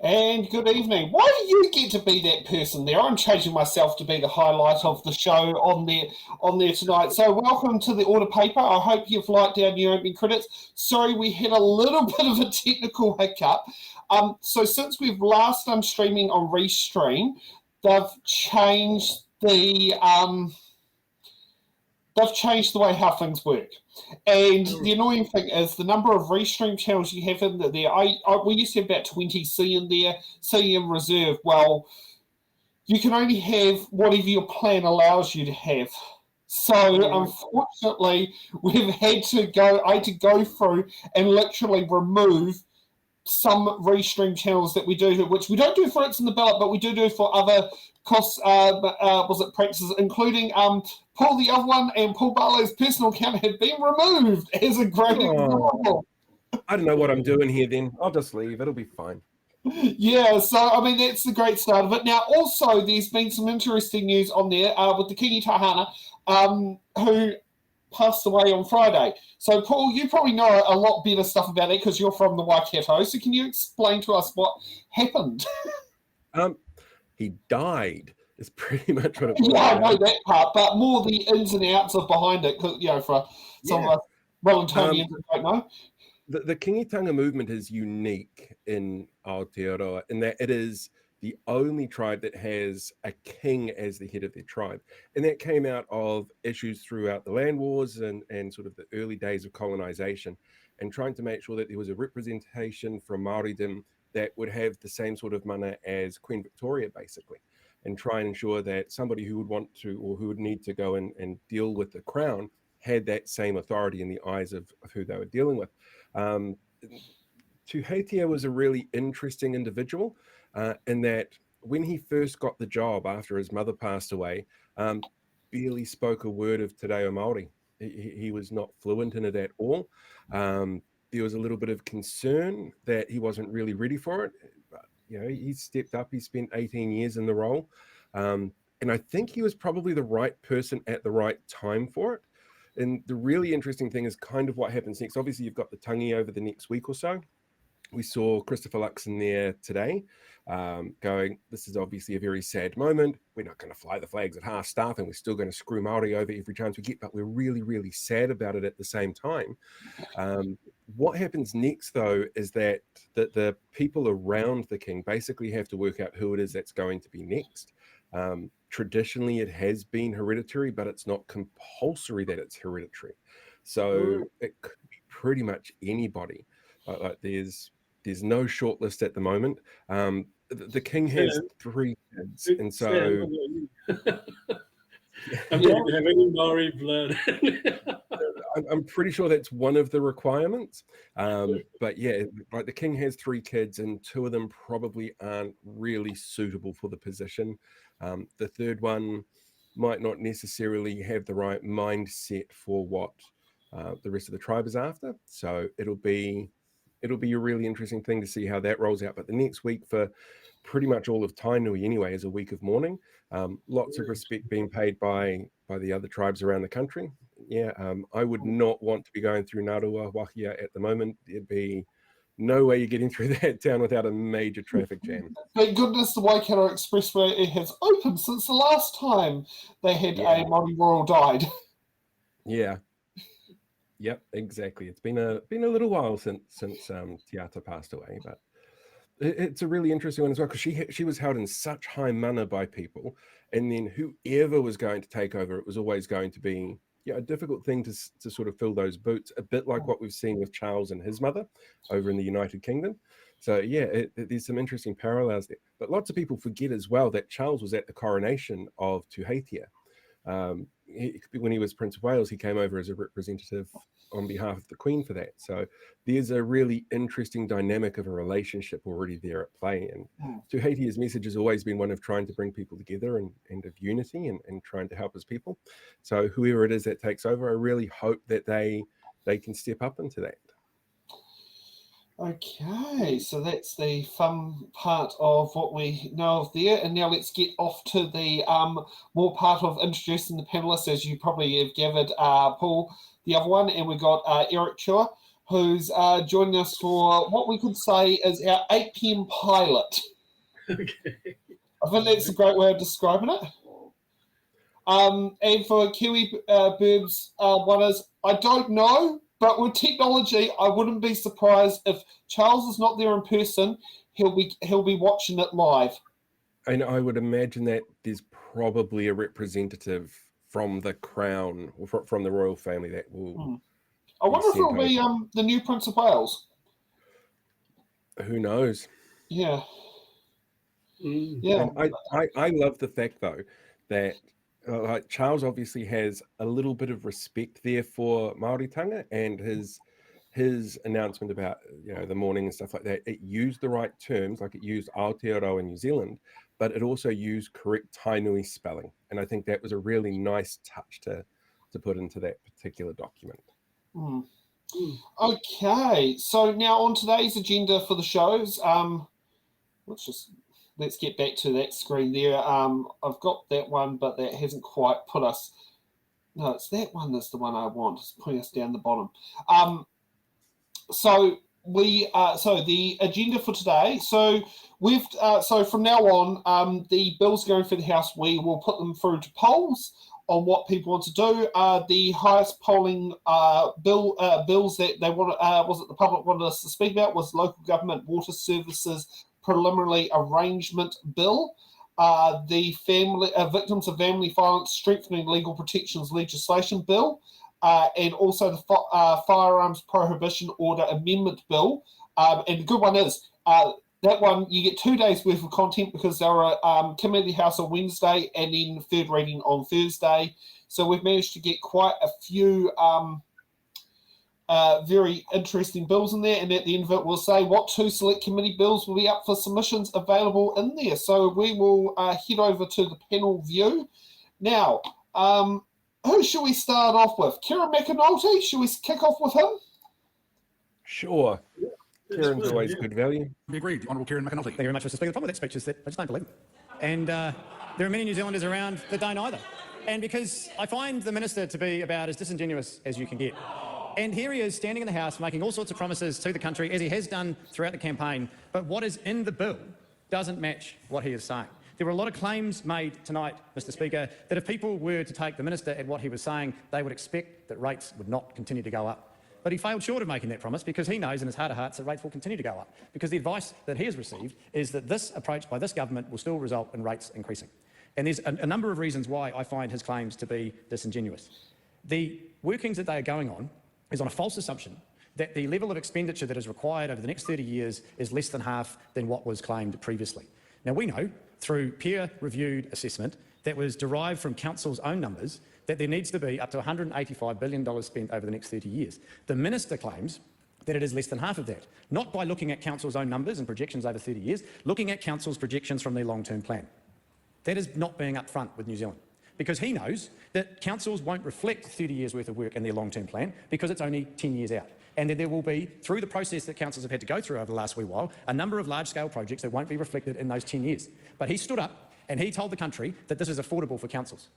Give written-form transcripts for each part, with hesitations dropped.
And good evening. Why do you get to be that person there? I'm changing myself to be the highlight of the show on there tonight. So welcome to the Order Paper. I hope you've liked our new opening credits. Sorry, we had a little bit of a technical hiccup. So since we've last done streaming on Restream, they've changed the way how things work. And the annoying thing is the number of Restream channels you have in there. We used to have about 20 C in there, C in reserve. Well, you can only have whatever your plan allows you to have. So unfortunately, I had to go through and literally remove some Restream channels that we do, which we don't do for It's in the Ballot, but we do for other costs, practices, including Paul, the other one, and Paul Barlow's personal account have been removed as a great example. I don't know what I'm doing here then. I'll just leave. It'll be fine. Yeah, so, I mean, that's the great start of it. Now, also, there's been some interesting news on there with the Kingi Tahana, who passed away on Friday. So, Paul, you probably know a lot better stuff about it because you're from the Waikato. So can you explain to us what happened? He died. Is pretty much what it was. Yeah, I know that part, but more the ins and outs of behind it, because for some of us Wellingtonians that don't know. The Kingitanga movement is unique in Aotearoa in that it is the only tribe that has a king as the head of their tribe. And that came out of issues throughout the land wars and sort of the early days of colonization, and trying to make sure that there was a representation from Māoridom that would have the same sort of mana as Queen Victoria, basically, and try and ensure that somebody who would want to or who would need to go and deal with the crown had that same authority in the eyes of who they were dealing with. Tuheitia was a really interesting individual in that when he first got the job after his mother passed away, barely spoke a word of Te Reo Māori. He was not fluent in it at all. There was a little bit of concern that he wasn't really ready for it. But, he stepped up. He spent 18 years in the role. And I think he was probably the right person at the right time for it. And the really interesting thing is kind of what happens next. Obviously, you've got the tangi over the next week or so. We saw Christopher Luxon there today going, this is obviously a very sad moment. We're not going to fly the flags at half staff and we're still going to screw Māori over every chance we get, but we're really, really sad about it at the same time. What happens next, though, is that the people around the king basically have to work out who it is that's going to be next. Traditionally, it has been hereditary, but it's not compulsory that it's hereditary. So it could be pretty much anybody. There's no shortlist at the moment. The king has 3 kids, and so I'm not having Maori blood. I'm pretty sure that's one of the requirements. But yeah, like the king has 3 kids, and 2 of them probably aren't really suitable for the position. The third one might not necessarily have the right mindset for what the rest of the tribe is after. So it'll be a really interesting thing to see how that rolls out. But the next week for pretty much all of Tainui anyway is a week of mourning. Lots of respect being paid by the other tribes around the country. Yeah, I would not want to be going through Narua Wahia at the moment. There'd be no way you're getting through that town without a major traffic jam. Thank goodness the Waikato Expressway has opened since the last time they had a Māori royal died. Yeah. Yep, exactly. It's been a little while since Tiata passed away, but it's a really interesting one as well because she was held in such high mana by people, and then whoever was going to take over, it was always going to be a difficult thing to sort of fill those boots, a bit like what we've seen with Charles and his mother over in the United Kingdom. So yeah, there's some interesting parallels there. But lots of people forget as well that Charles was at the coronation of Tuheitia. When he was Prince of Wales, he came over as a representative on behalf of the Queen for that. So there's a really interesting dynamic of a relationship already there at play. And Tuheitia's message has always been one of trying to bring people together and of unity and trying to help his people. So whoever it is that takes over, I really hope that they can step up into that. Okay, so that's the fun part of what we know of there. And now let's get off to the more part of introducing the panelists, as you probably have gathered, Paul, the other one. And we've got Eric Chuah, who's joining us for what we could say is our 8 p.m. pilot. Okay. I think that's a great way of describing it. And for Kiwi Burbs, one is, I don't know, but with technology, I wouldn't be surprised if Charles is not there in person. He'll be watching it live. And I would imagine that there's probably a representative from the Crown or from the royal family that will. I wonder if it'll be the new Prince of Wales. Who knows? Yeah. Yeah. And I love the fact though that Charles obviously has a little bit of respect there for Māoritanga, and his announcement about the mourning and stuff like that, it used the right terms, like it used Aotearoa in New Zealand, but it also used correct Tainui spelling, and I think that was a really nice touch to put into that particular document. Okay, so now on today's agenda for the shows, let's get back to that screen there. I've got that one, but that hasn't quite put us. No, it's that one that's the one I want. It's putting us down the bottom. So the agenda for today. So from now on, the bills going through the House, we will put them through to polls on what people want to do. The highest polling bills that they want the public wanted us to speak about was Local Government Water Services Preliminary Arrangement Bill, the Victims of Family Violence Strengthening Legal Protections Legislation Bill, and also the Firearms Prohibition Order Amendment Bill. And the good one is that one you get 2 days worth of content because they were committee house on Wednesday and then third reading on Thursday. So we've managed to get quite a few very interesting bills in there, and at the end of it we'll say what 2 select committee bills will be up for submissions available in there. So we will head over to the panel view. Now, who should we start off with? Kieran McAnulty, should we kick off with him? Sure. Kieran's always good value. Be agreed, Honourable Kieran McAnulty. Thank you very much, Mr. Speaker. The problem with that speech is that I just don't believe it. And there are many New Zealanders around that don't either. And because I find the Minister to be about as disingenuous as you can get. And here he is standing in the House making all sorts of promises to the country, as he has done throughout the campaign, but what is in the bill doesn't match what he is saying. There were a lot of claims made tonight, Mr. Speaker, that if people were to take the Minister at what he was saying, they would expect that rates would not continue to go up. But he failed short of making that promise because he knows in his heart of hearts that rates will continue to go up, because the advice that he has received is that this approach by this government will still result in rates increasing. And there's a number of reasons why I find his claims to be disingenuous. The workings that they are going on is on a false assumption that the level of expenditure that is required over the next 30 years is less than half than what was claimed previously. Now, we know through peer-reviewed assessment that was derived from Council's own numbers that there needs to be up to $185 billion spent over the next 30 years. The Minister claims that it is less than half of that, not by looking at Council's own numbers and projections over 30 years, looking at Council's projections from their long-term plan. That is not being upfront with New Zealand, because he knows that councils won't reflect 30 years worth of work in their long-term plan because it's only 10 years out. And that there will be, through the process that councils have had to go through over the last wee while, a number of large-scale projects that won't be reflected in those 10 years. But he stood up and he told the country that this is affordable for councils.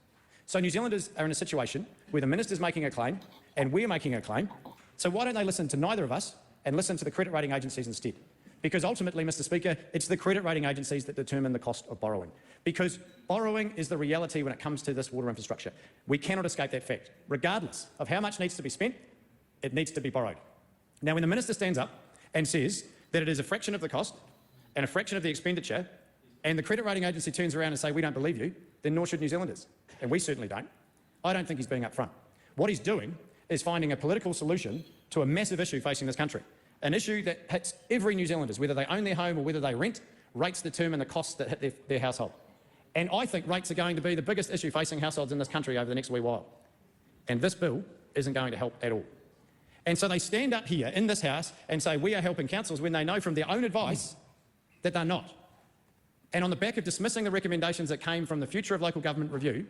So New Zealanders are in a situation where the Minister's making a claim and we're making a claim. So why don't they listen to neither of us and listen to the credit rating agencies instead? Because ultimately, Mr. Speaker, it's the credit rating agencies that determine the cost of borrowing. Because borrowing is the reality when it comes to this water infrastructure. We cannot escape that fact. Regardless of how much needs to be spent, it needs to be borrowed. Now, when the Minister stands up and says that it is a fraction of the cost and a fraction of the expenditure, and the credit rating agency turns around and say, we don't believe you, then nor should New Zealanders. And we certainly don't. I don't think he's being upfront. What he's doing is finding a political solution to a massive issue facing this country. An issue that hits every New Zealanders, whether they own their home or whether they rent. Rates determine the costs that hit their household. And I think rates are going to be the biggest issue facing households in this country over the next wee while. And this bill isn't going to help at all. And so they stand up here in this House and say we are helping councils when they know from their own advice that they're not. And on the back of dismissing the recommendations that came from the Future of Local Government Review,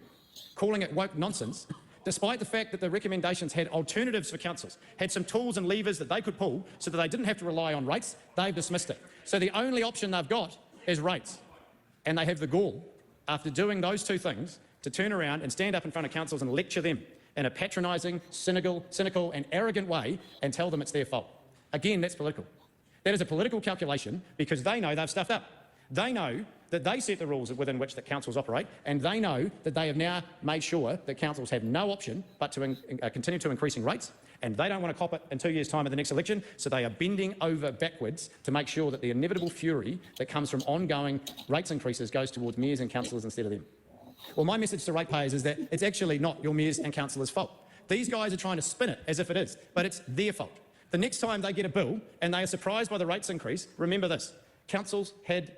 calling it woke nonsense, despite the fact that the recommendations had alternatives for councils, had some tools and levers that they could pull so that they didn't have to rely on rates, they've dismissed it. So the only option they've got is rates. And they have the gall, after doing those two things, to turn around and stand up in front of councils and lecture them in a patronising, cynical and arrogant way and tell them it's their fault. Again, that's political. That is a political calculation because they know they've stuffed up. They know that they set the rules within which the councils operate, and they know that they have now made sure that councils have no option but to continue to increasing rates, and they don't want to cop it in 2 years' time at the next election, so they are bending over backwards to make sure that the inevitable fury that comes from ongoing rates increases goes towards mayors and councillors instead of them. Well, my message to ratepayers is that it's actually not your mayors and councillors' fault. These guys are trying to spin it as if it is, but it's their fault. The next time they get a bill and they are surprised by the rates increase, remember this. Councils had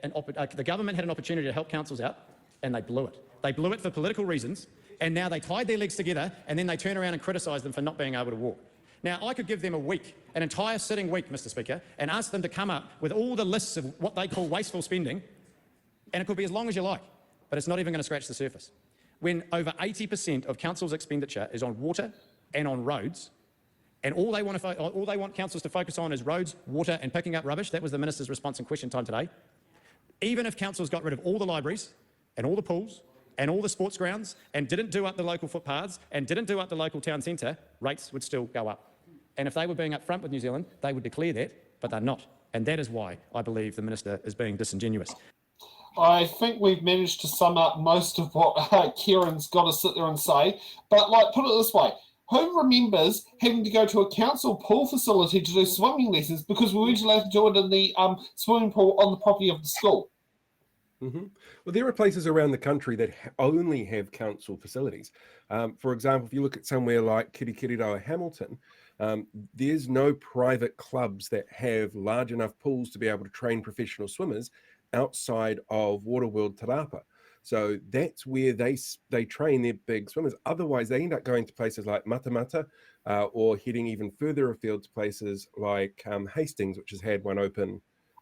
the government had an opportunity to help councils out, and they blew it. They blew it for political reasons, and now they tied their legs together, and then they turn around and criticise them for not being able to walk. Now, I could give them a week, an entire sitting week, Mr. Speaker, and ask them to come up with all the lists of what they call wasteful spending, and it could be as long as you like, but it's not even going to scratch the surface. When over 80% of councils' expenditure is on water and on roads, and all they want councils to focus on is roads, water and picking up rubbish. That was the Minister's response in question time today. Even if councils got rid of all the libraries and all the pools and all the sports grounds and didn't do up the local footpaths and didn't do up the local town centre, rates would still go up. And if they were being upfront with New Zealand, they would declare that, but they're not. And that is why I believe the Minister is being disingenuous. I think we've managed to sum up most of what Kieran's got to sit there and say. But, put it this way. Who remembers having to go to a council pool facility to do swimming lessons because we weren't allowed to do it in the swimming pool on the property of the school? Mm-hmm. Well, there are places around the country that only have council facilities. For example, if you look at somewhere like Aotearoa, Hamilton, there's no private clubs that have large enough pools to be able to train professional swimmers outside of Waterworld Te Rapa. So that's where they train their big swimmers. Otherwise, they end up going to places like Matamata or heading even further afield to places like Hastings, which has had one open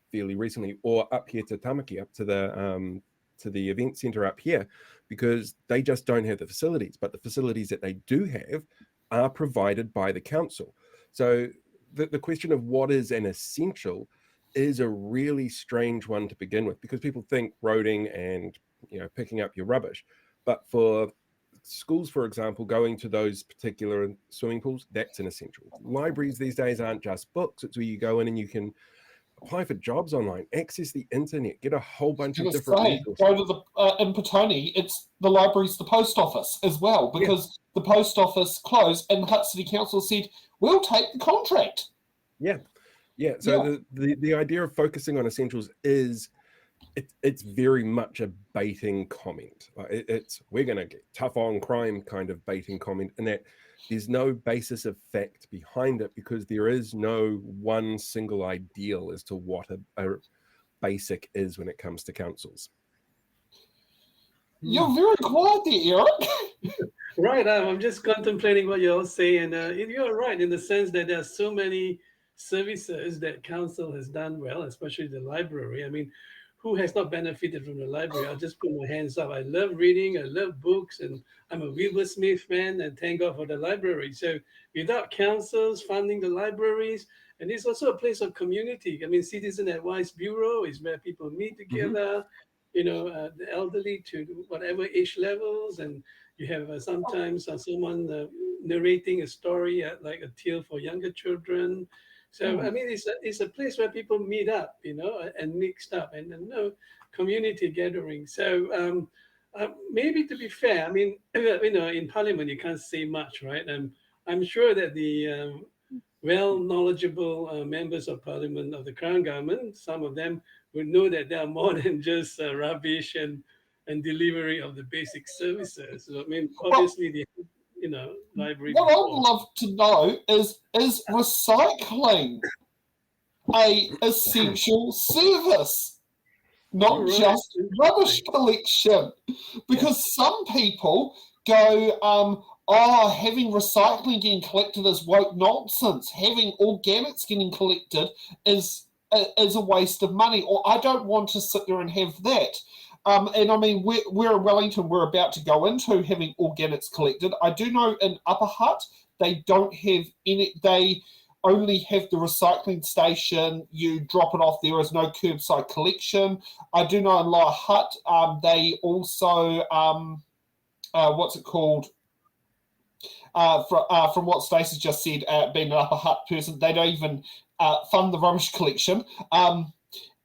fairly recently, or up here to Tamaki, up to the event centre up here, because they just don't have the facilities. But the facilities that they do have are provided by the council. So the question of what is an essential is a really strange one to begin with, because people think roading and picking up your rubbish. But for schools, for example, going to those particular swimming pools, that's an essential. Libraries these days aren't just books. It's where you go in and you can apply for jobs online, access the internet, get a whole bunch of different resources. Go to the in Petone, it's the library's the post office as well, because the post office closed and the Hutt City Council said, we'll take the contract. Yeah. So the idea of focusing on essentials is it's very much a baiting comment. It's we're going to get tough on crime kind of baiting comment, and that there's no basis of fact behind it because there is no one single ideal as to what a basic is when it comes to councils. You're very quiet there, Eric. Right, I'm just contemplating what you're all saying. You're right in the sense that there are so many services that council has done well, especially the library. I mean, who has not benefited from the library? I'll just put my hands up. I love reading, I love books, and I'm a Wilbur Smith fan, and thank God for the library. So without councils funding the libraries, and it's also a place of community. I mean, Citizen Advice Bureau is where people meet together, the elderly to whatever age levels, and you have sometimes someone narrating a story like a tale for younger children. So, I mean, it's a place where people meet up, and mixed up and community gathering. So maybe to be fair, I mean, in Parliament, you can't say much, right? I'm sure that the well-knowledgeable members of Parliament of the Crown Government, some of them would know that there are more than just rubbish and delivery of the basic services. So, I mean, obviously, library. What I'd love to know is recycling a essential service, not just rubbish collection? Because some people go, having recycling getting collected is woke nonsense. Having organics getting collected is a waste of money, or I don't want to sit there and have that. And I mean, we're in Wellington, we're about to go into having organics collected. I do know in Upper Hutt, they don't have any, they only have the recycling station. You drop it off, there is no curbside collection. I do know in Lower Hutt, they also, from what Stacey just said, being an Upper Hutt person, they don't even fund the rubbish collection.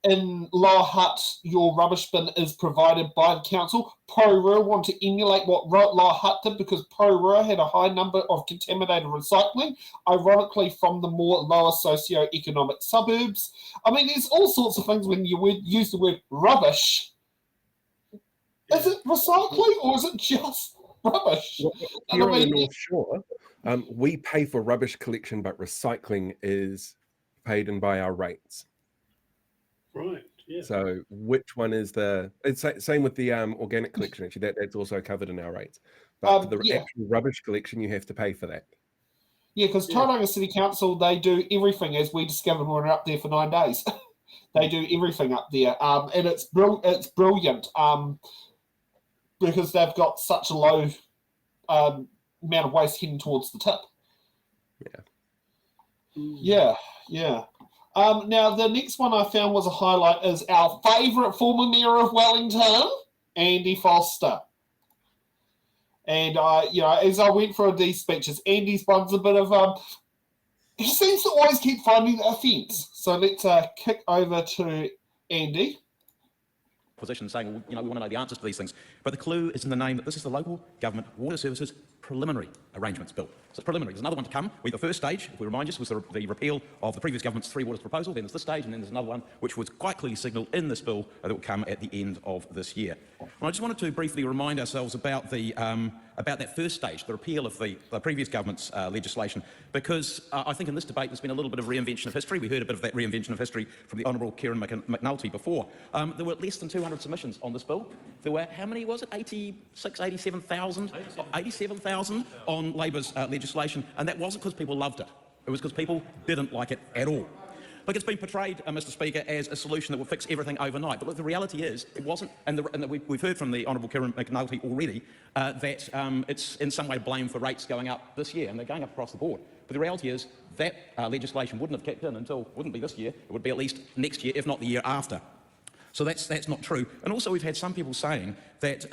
In Lower Hutt, your rubbish bin is provided by the council. Porirua want to emulate what Lower Hutt did because Porirua had a high number of contaminated recycling, ironically from the more lower socio-economic suburbs. I mean, there's all sorts of things when you use the word rubbish. Is it recycling or is it just rubbish? Well, here on the North Shore, we pay for rubbish collection, but recycling is paid in by our rates. Right. Yeah. So which one is it's same with the organic collection, actually. That's also covered in our rates. But for the actual rubbish collection, you have to pay for that. Yeah, because Tauranga City Council, they do everything, as we discovered when we were up there for 9 days. They do everything up there. And it's brilliant because they've got such a low amount of waste heading towards the tip. Yeah. Now, the next one I found was a highlight is our favourite former mayor of Wellington, Andy Foster. And, as I went through these speeches, Andy's one's a bit of, he seems to always keep finding a offence. So let's kick over to Andy. Position saying, well, we want to know the answers to these things. But the clue is in the name that this is the Local Government Water Services Preliminary Arrangements Bill. So it's preliminary. There's another one to come. The first stage, if we remind us, was the repeal of the previous government's Three Waters proposal. Then there's this stage, and then there's another one, which was quite clearly signalled in this bill that will come at the end of this year. And I just wanted to briefly remind ourselves about about that first stage, the repeal of the previous government's legislation, because I think in this debate there's been a little bit of reinvention of history. We heard a bit of that reinvention of history from the Honourable Kieran McNulty before. There were less than 200 submissions on this bill. There were, how many was it? 87,000 on Labor's legislation, and that wasn't because people loved it. It was because people didn't like it at all. Look, it's been portrayed, Mr. Speaker, as a solution that will fix everything overnight. But look, the reality is it wasn't, and we've heard from the Honourable Kieran McNulty already that it's in some way blamed for rates going up this year, and they're going up across the board. But the reality is that legislation wouldn't have kicked in until, wouldn't be this year, it would be at least next year, if not the year after. So that's not true. And also we've had some people saying that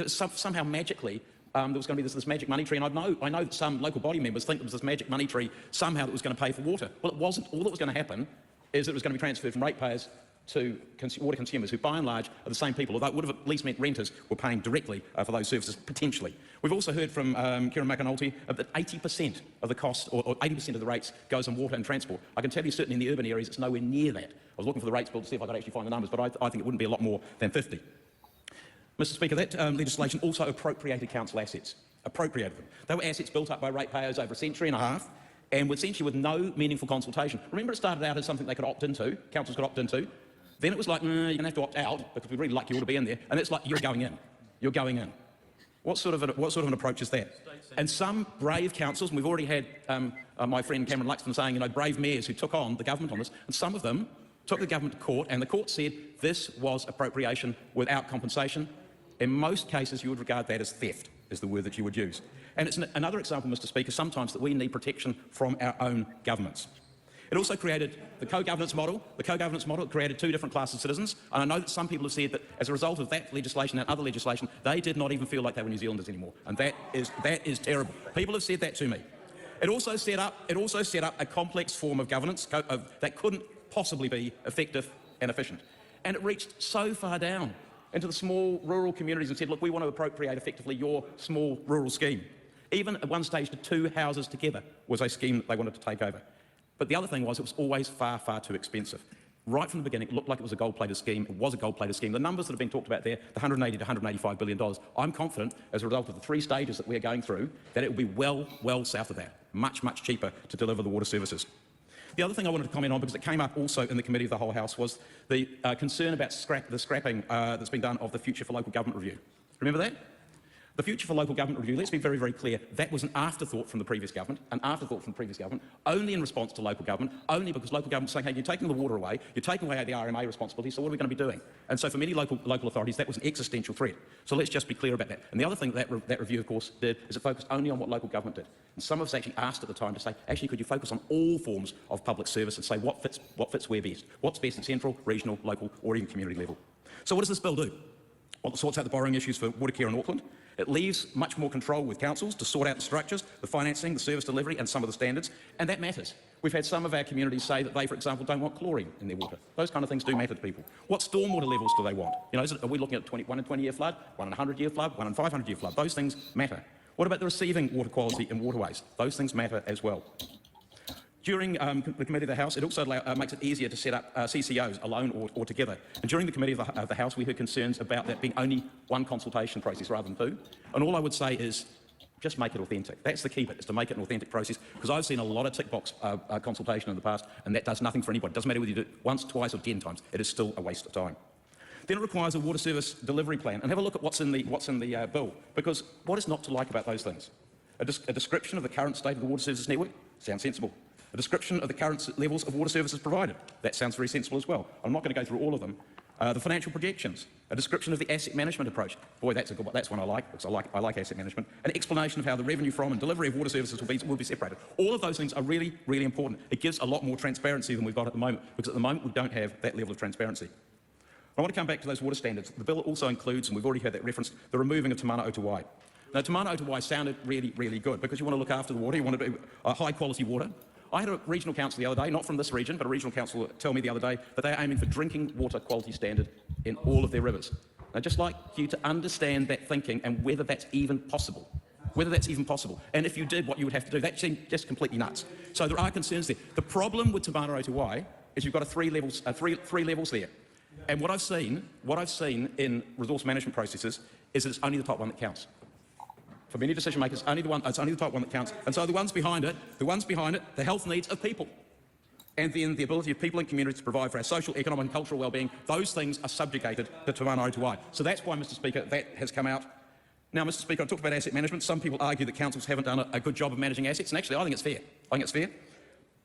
somehow magically there was going to be this magic money tree, and I know that some local body members think there was this magic money tree somehow that was going to pay for water. Well, it wasn't. All that was going to happen is that it was going to be transferred from ratepayers to water consumers, who by and large are the same people, although it would have at least meant renters were paying directly for those services, potentially. We've also heard from Kieran McAnulty that 80% of the cost, or 80% of the rates, goes on water and transport. I can tell you certainly in the urban areas it's nowhere near that. I was looking for the rates bill to see if I could actually find the numbers, but I think it wouldn't be a lot more than 50. Mr. Speaker, that legislation also appropriated council assets. Appropriated them. They were assets built up by ratepayers over a century and a half, and essentially with no meaningful consultation. Remember, it started out as something they could opt into, councils could opt into. Then it was like, you're going to have to opt out because we'd really like you all to be in there. And it's like, you're going in. You're going in. What sort of an approach is that? And some brave councils, and we've already had my friend Cameron Luxton saying, brave mayors who took on the government on this, and some of them took the government to court, and the court said this was appropriation without compensation. In most cases, you would regard that as theft, is the word that you would use. And it's another example, Mr. Speaker, sometimes that we need protection from our own governments. It also created the co-governance model. The co-governance model created two different classes of citizens, and I know that some people have said that as a result of that legislation and other legislation, they did not even feel like they were New Zealanders anymore, and that is terrible. People have said that to me. It also set up a complex form of governance that couldn't possibly be effective and efficient, and it reached so far down into the small rural communities and said, look, we want to appropriate effectively your small rural scheme. Even at one stage, the two houses together was a scheme that they wanted to take over. But the other thing was it was always far, far too expensive. Right from the beginning, it looked like it was a gold-plated scheme. It was a gold-plated scheme. The numbers that have been talked about there, the $180 to $185 billion, I'm confident, as a result of the three stages that we're going through, that it will be well south of that. Much, much cheaper to deliver the water services. The other thing I wanted to comment on, because it came up also in the Committee of the Whole House, was the concern about the scrapping that's been done of the Future for Local Government Review. Remember that? The Future for Local Government Review, let's be very, very clear, that was an afterthought from the previous government, only in response to local government, only because local government saying, hey, you're taking the water away, you're taking away the RMA responsibility, so what are we going to be doing? And so for many local authorities, that was an existential threat. So let's just be clear about that. And the other thing that review, of course, did is it focused only on what local government did. And some of us actually asked at the time to say, actually, could you focus on all forms of public service and say what fits where best? What's best at central, regional, local, or even community level? So what does this bill do? Well, it sorts out the borrowing issues for Watercare in Auckland. It leaves much more control with councils to sort out the structures, the financing, the service delivery and some of the standards, and that matters. We've had some of our communities say that they, for example, don't want chlorine in their water. Those kind of things do matter to people. What stormwater levels do they want? You know, are we looking at 1 in 20-year flood, 1 in 100-year flood, 1 in 500-year flood? Those things matter. What about the receiving water quality in waterways? Those things matter as well. During the Committee of the House, it also makes it easier to set up CCOs alone or together. And during the Committee of the House, we heard concerns about that being only one consultation process rather than two. And all I would say is just make it authentic. That's the key bit, is to make it an authentic process, because I've seen a lot of tick box consultation in the past, and that does nothing for anybody. It doesn't matter whether you do it once, twice or 10 times. It is still a waste of time. Then it requires a water service delivery plan. And have a look at what's in the bill, because what is not to like about those things? A description of the current state of the water services network sounds sensible. A description of the current levels of water services provided. That sounds very sensible as well. I'm not going to go through all of them. The financial projections, a description of the asset management approach. Boy, that's a good one. That's one I like, because I like asset management. An explanation of how the revenue from and delivery of water services will be separated. All of those things are really, really important. It gives a lot more transparency than we've got at the moment, because at the moment we don't have that level of transparency. I want to come back to those water standards. The bill also includes, and we've already heard that reference, the removing of Te Mana Aotearoa. Now, Te Mana Aotearoa sounded really, really good, because you want to look after the water, you want to do high-quality water. I had a regional council the other day, not from this region, but a regional council tell me the other day that they are aiming for drinking water quality standard in all of their rivers. I'd just like you to understand that thinking and whether that's even possible. Whether that's even possible. And if you did, what you would have to do. That seemed just completely nuts. So there are concerns there. The problem with Te Mana Aotearoa is you've got three levels there. And what I've seen in resource management processes is that it's only the top one that counts. For many decision makers, it's only the top one that counts. And so the ones behind it, the health needs of people, and then the ability of people and communities to provide for our social, economic and cultural well-being, those things are subjugated to Te Mana Aotearoa. So that's why, Mr Speaker, that has come out. Now, Mr Speaker, I talked about asset management. Some people argue that councils haven't done a good job of managing assets, and actually I think it's fair.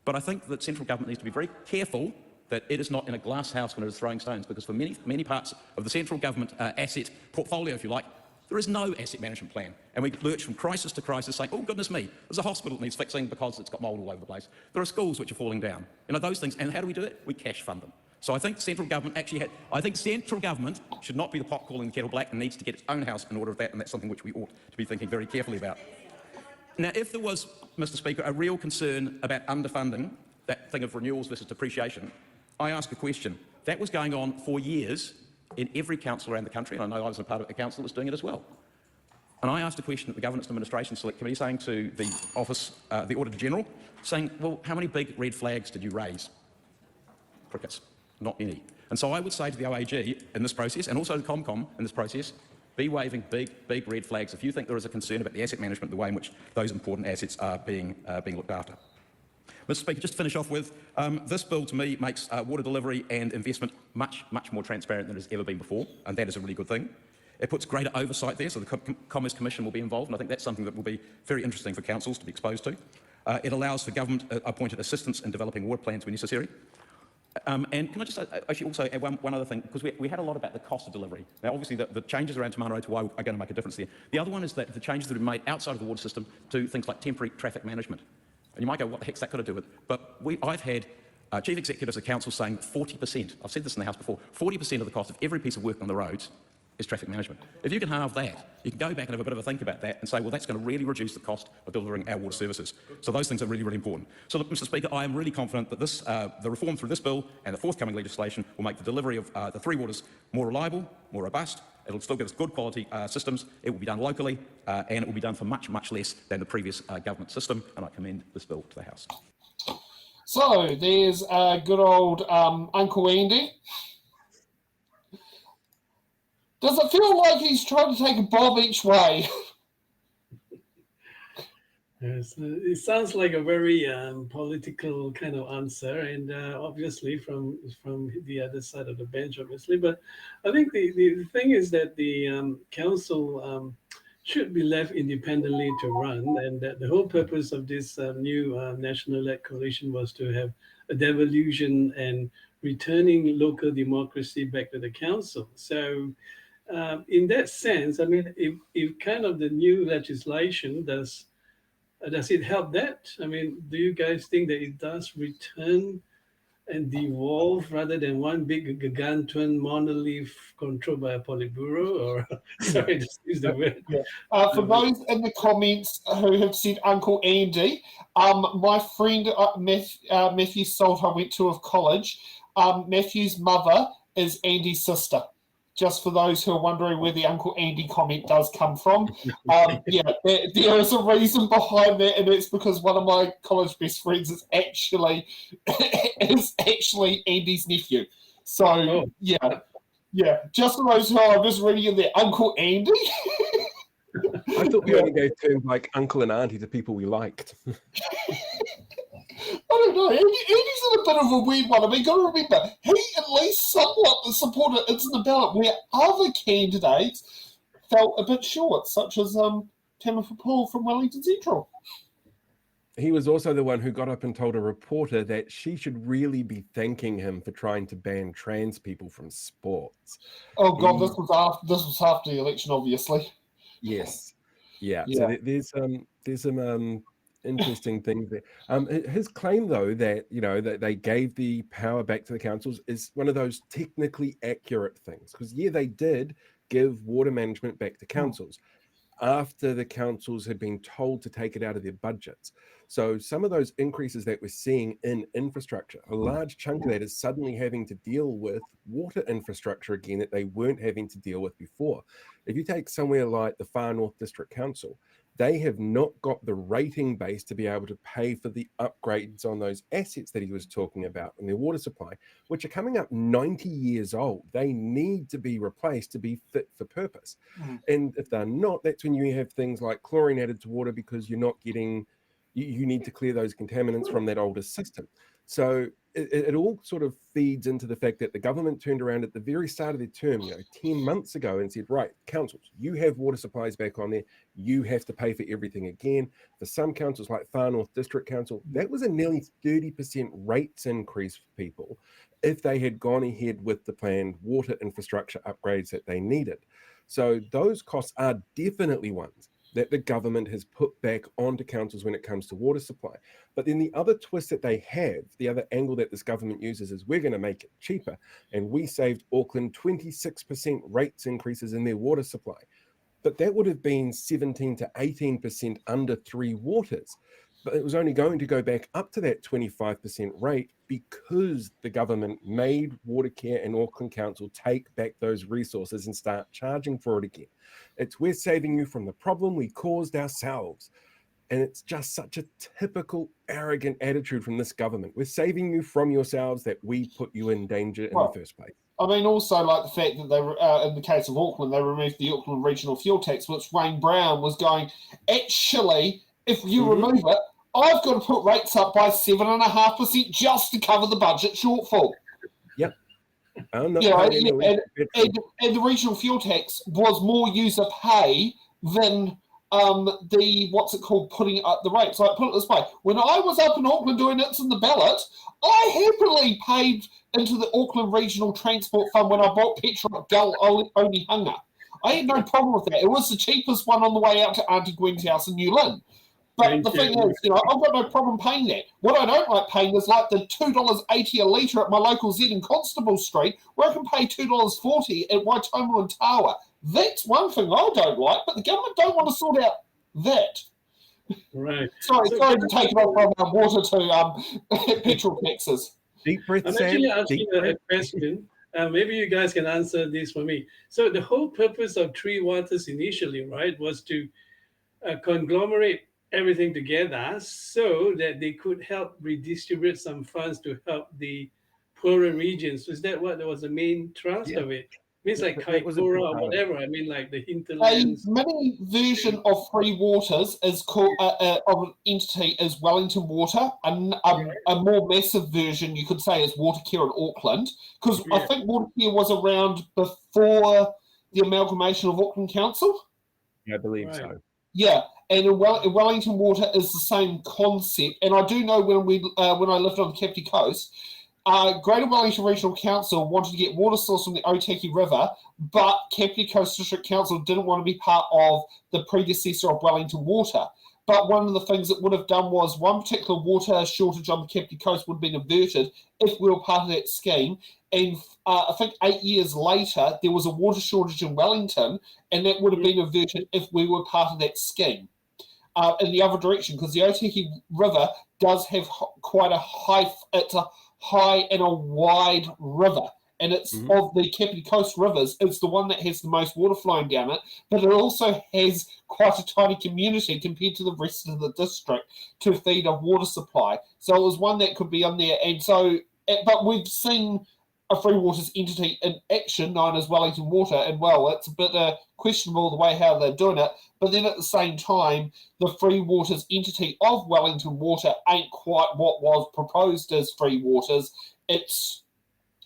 But I think that central government needs to be very careful that it is not in a glass house when it is throwing stones, because for many parts of the central government asset portfolio, if you like, there is no asset management plan. And we lurch from crisis to crisis saying, oh, goodness me, there's a hospital that needs fixing because it's got mould all over the place. There are schools which are falling down. You know, those things. And how do we do it? We cash fund them. So I think central government should not be the pot calling the kettle black and needs to get its own house in order of that, and that's something which we ought to be thinking very carefully about. Now, if there was, Mr Speaker, a real concern about underfunding, that thing of renewals versus depreciation, I ask a question. That was going on for years in every council around the country, and I know I was a part of a council that was doing it as well. And I asked a question at the Governance and Administration Select Committee, saying to the Office, the Auditor General, saying, well, how many big red flags did you raise? Crickets, not any. And so I would say to the OAG in this process, and also to ComCom in this process, be waving big red flags if you think there is a concern about the asset management, the way in which those important assets are being looked after. Mr Speaker, just to finish off with, this bill to me makes water delivery and investment much more transparent than it has ever been before, and that is a really good thing. It puts greater oversight there, so the Commerce Commission will be involved, and I think that's something that will be very interesting for councils to be exposed to. It allows for government-appointed assistance in developing water plans when necessary. And can I just actually also add one other thing, because we had a lot about the cost of delivery. Now, obviously, the changes around Te Mana Aotearoa are going to make a difference there. The other one is that the changes that have been made outside of the water system to things like temporary traffic management. And you might go, what the heck's that got to do with it? But I've had chief executives of council saying 40%, I've said this in the House before, 40% of the cost of every piece of work on the roads is traffic management. If you can halve that, you can go back and have a bit of a think about that and say, well, that's going to really reduce the cost of delivering our water services. So those things are really, really important. So, look, Mr Speaker, I am really confident that the reform through this bill and the forthcoming legislation will make the delivery of the three waters more reliable, more robust. It'll still give us good quality systems. It will be done locally, and it will be done for much less than the previous government system, and I commend this bill to the House. So there's good old Uncle Andy. Does it feel like he's trying to take a bob each way? Yes, it sounds like a very political kind of answer, and obviously from the other side of the bench, obviously. But I think the thing is that the council should be left independently to run, and that the whole purpose of this new national-led coalition was to have a devolution and returning local democracy back to the council. So in that sense, I mean, if kind of the new legislation does it help that? I mean, do you guys think that it does return and devolve rather than one big gargantuan monolith controlled by a Politburo? Or sorry, just use the word. For those in the comments who have said Uncle Andy, my friend Matthew Salt I went to of college, Matthew's mother is Andy's sister. Just for those who are wondering where the Uncle Andy comment does come from. There is a reason behind that, and it's because one of my college best friends is actually Andy's nephew. So, just for those who are just reading in there, Uncle Andy. I thought we only gave terms like uncle and auntie to people we liked. I don't know. Andy's in a bit of a weird one. I mean, got to remember, he at least somewhat supported It's in the Ballot, where other candidates fell a bit short, such as Tamitha Paul from Wellington Central. He was also the one who got up and told a reporter that she should really be thanking him for trying to ban trans people from sports. Oh God, this was after the election, obviously. Yes, yeah. So there's some interesting things there. His claim, though, that that they gave the power back to the councils is one of those technically accurate things, because they did give water management back to councils after the councils had been told to take it out of their budgets. So some of those increases that we're seeing in infrastructure, a large chunk of that is suddenly having to deal with water infrastructure again that they weren't having to deal with before. If you take somewhere like the Far North District Council, they have not got the rating base to be able to pay for the upgrades on those assets that he was talking about in their water supply, which are coming up 90 years old. They need to be replaced to be fit for purpose. And if they're not, that's when you have things like chlorine added to water because you're not getting, you need to clear those contaminants from that older system. So it all sort of feeds into the fact that the government turned around at the very start of their term, 10 months ago and said, right, councils, you have water supplies back on there. You have to pay for everything again. For some councils like Far North District Council, that was a nearly 30% rates increase for people if they had gone ahead with the planned water infrastructure upgrades that they needed. So those costs are definitely ones that the government has put back onto councils when it comes to water supply. But then the other twist that they have, the other angle that this government uses is we're going to make it cheaper. And we saved Auckland 26% rates increases in their water supply. But that would have been 17 to 18% under Three Waters. But it was only going to go back up to that 25% rate because the government made Watercare and Auckland Council take back those resources and start charging for it again. It's we're saving you from the problem we caused ourselves. And it's just such a typical arrogant attitude from this government. We're saving you from yourselves that we put you in danger in the first place. I mean, also like the fact that they, in the case of Auckland, they removed the Auckland regional fuel tax, which Wayne Brown was going, actually, if you remove it, I've got to put rates up by 7.5% just to cover the budget shortfall. Yep. And the regional fuel tax was more user pay than putting up the rates. Like, put it this way, when I was up in Auckland doing It's in the Ballot, I happily paid into the Auckland Regional Transport Fund when I bought petrol at Gull Onehunga. I had no problem with that. It was the cheapest one on the way out to Auntie Gwen's house in New Lynn. But the thing is, I've got no problem paying that. What I don't like paying is like the $2.80 a litre at my local Z in Constable Street, where I can pay $2.40 at Waitomo and Tawa. That's one thing I don't like, but the government don't want to sort out that. Right. Sorry to take it off from water to petrol taxes. Deep breath, I'm actually asking a question. Maybe you guys can answer this for me. So the whole purpose of Three Waters initially, right, was to conglomerate everything together so that they could help redistribute some funds to help the poorer regions. Was that what was the main thrust of it? Means like Kaikoura or whatever. I mean, like the hinterlands. A mini version of Three Waters is called of an entity is Wellington Water, and a more massive version you could say is Watercare in Auckland, because I think Watercare was around before the amalgamation of Auckland Council. Yeah, I believe so. Yeah, and Wellington Water is the same concept. And I do know when I lived on the Kapiti Coast, Greater Wellington Regional Council wanted to get water source from the Otaki River, but Kapiti Coast District Council didn't want to be part of the predecessor of Wellington Water. But one of the things it would have done was one particular water shortage on the Kapiti Coast would have been averted if we were part of that scheme. And I think 8 years later, there was a water shortage in Wellington, and that would have been averted if we were part of that scheme. In the other direction, because the Aotearoa River does have quite a it's a high and a wide river. And it's of the Kapiti Coast rivers, it's the one that has the most water flowing down it, but it also has quite a tiny community compared to the rest of the district to feed a water supply. So it was one that could be on there. And so, but we've seen a Free Waters entity in action known as Wellington Water, and well, it's a bit questionable the way how they're doing it, but then at the same time, the Free Waters entity of Wellington Water ain't quite what was proposed as Free Waters. It's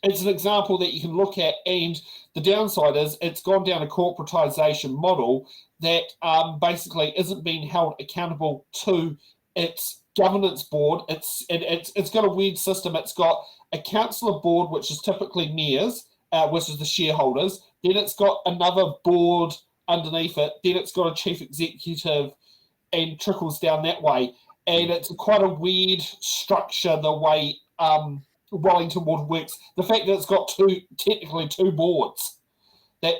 an example that you can look at, and the downside is it's gone down a corporatisation model that basically isn't being held accountable to its governance board. It's got a weird system. It's got a councillor board, which is typically mayors, which is the shareholders. Then it's got another board underneath it. Then it's got a chief executive, and trickles down that way. And it's quite a weird structure the way Wellington Water works. The fact that it's got technically two boards, that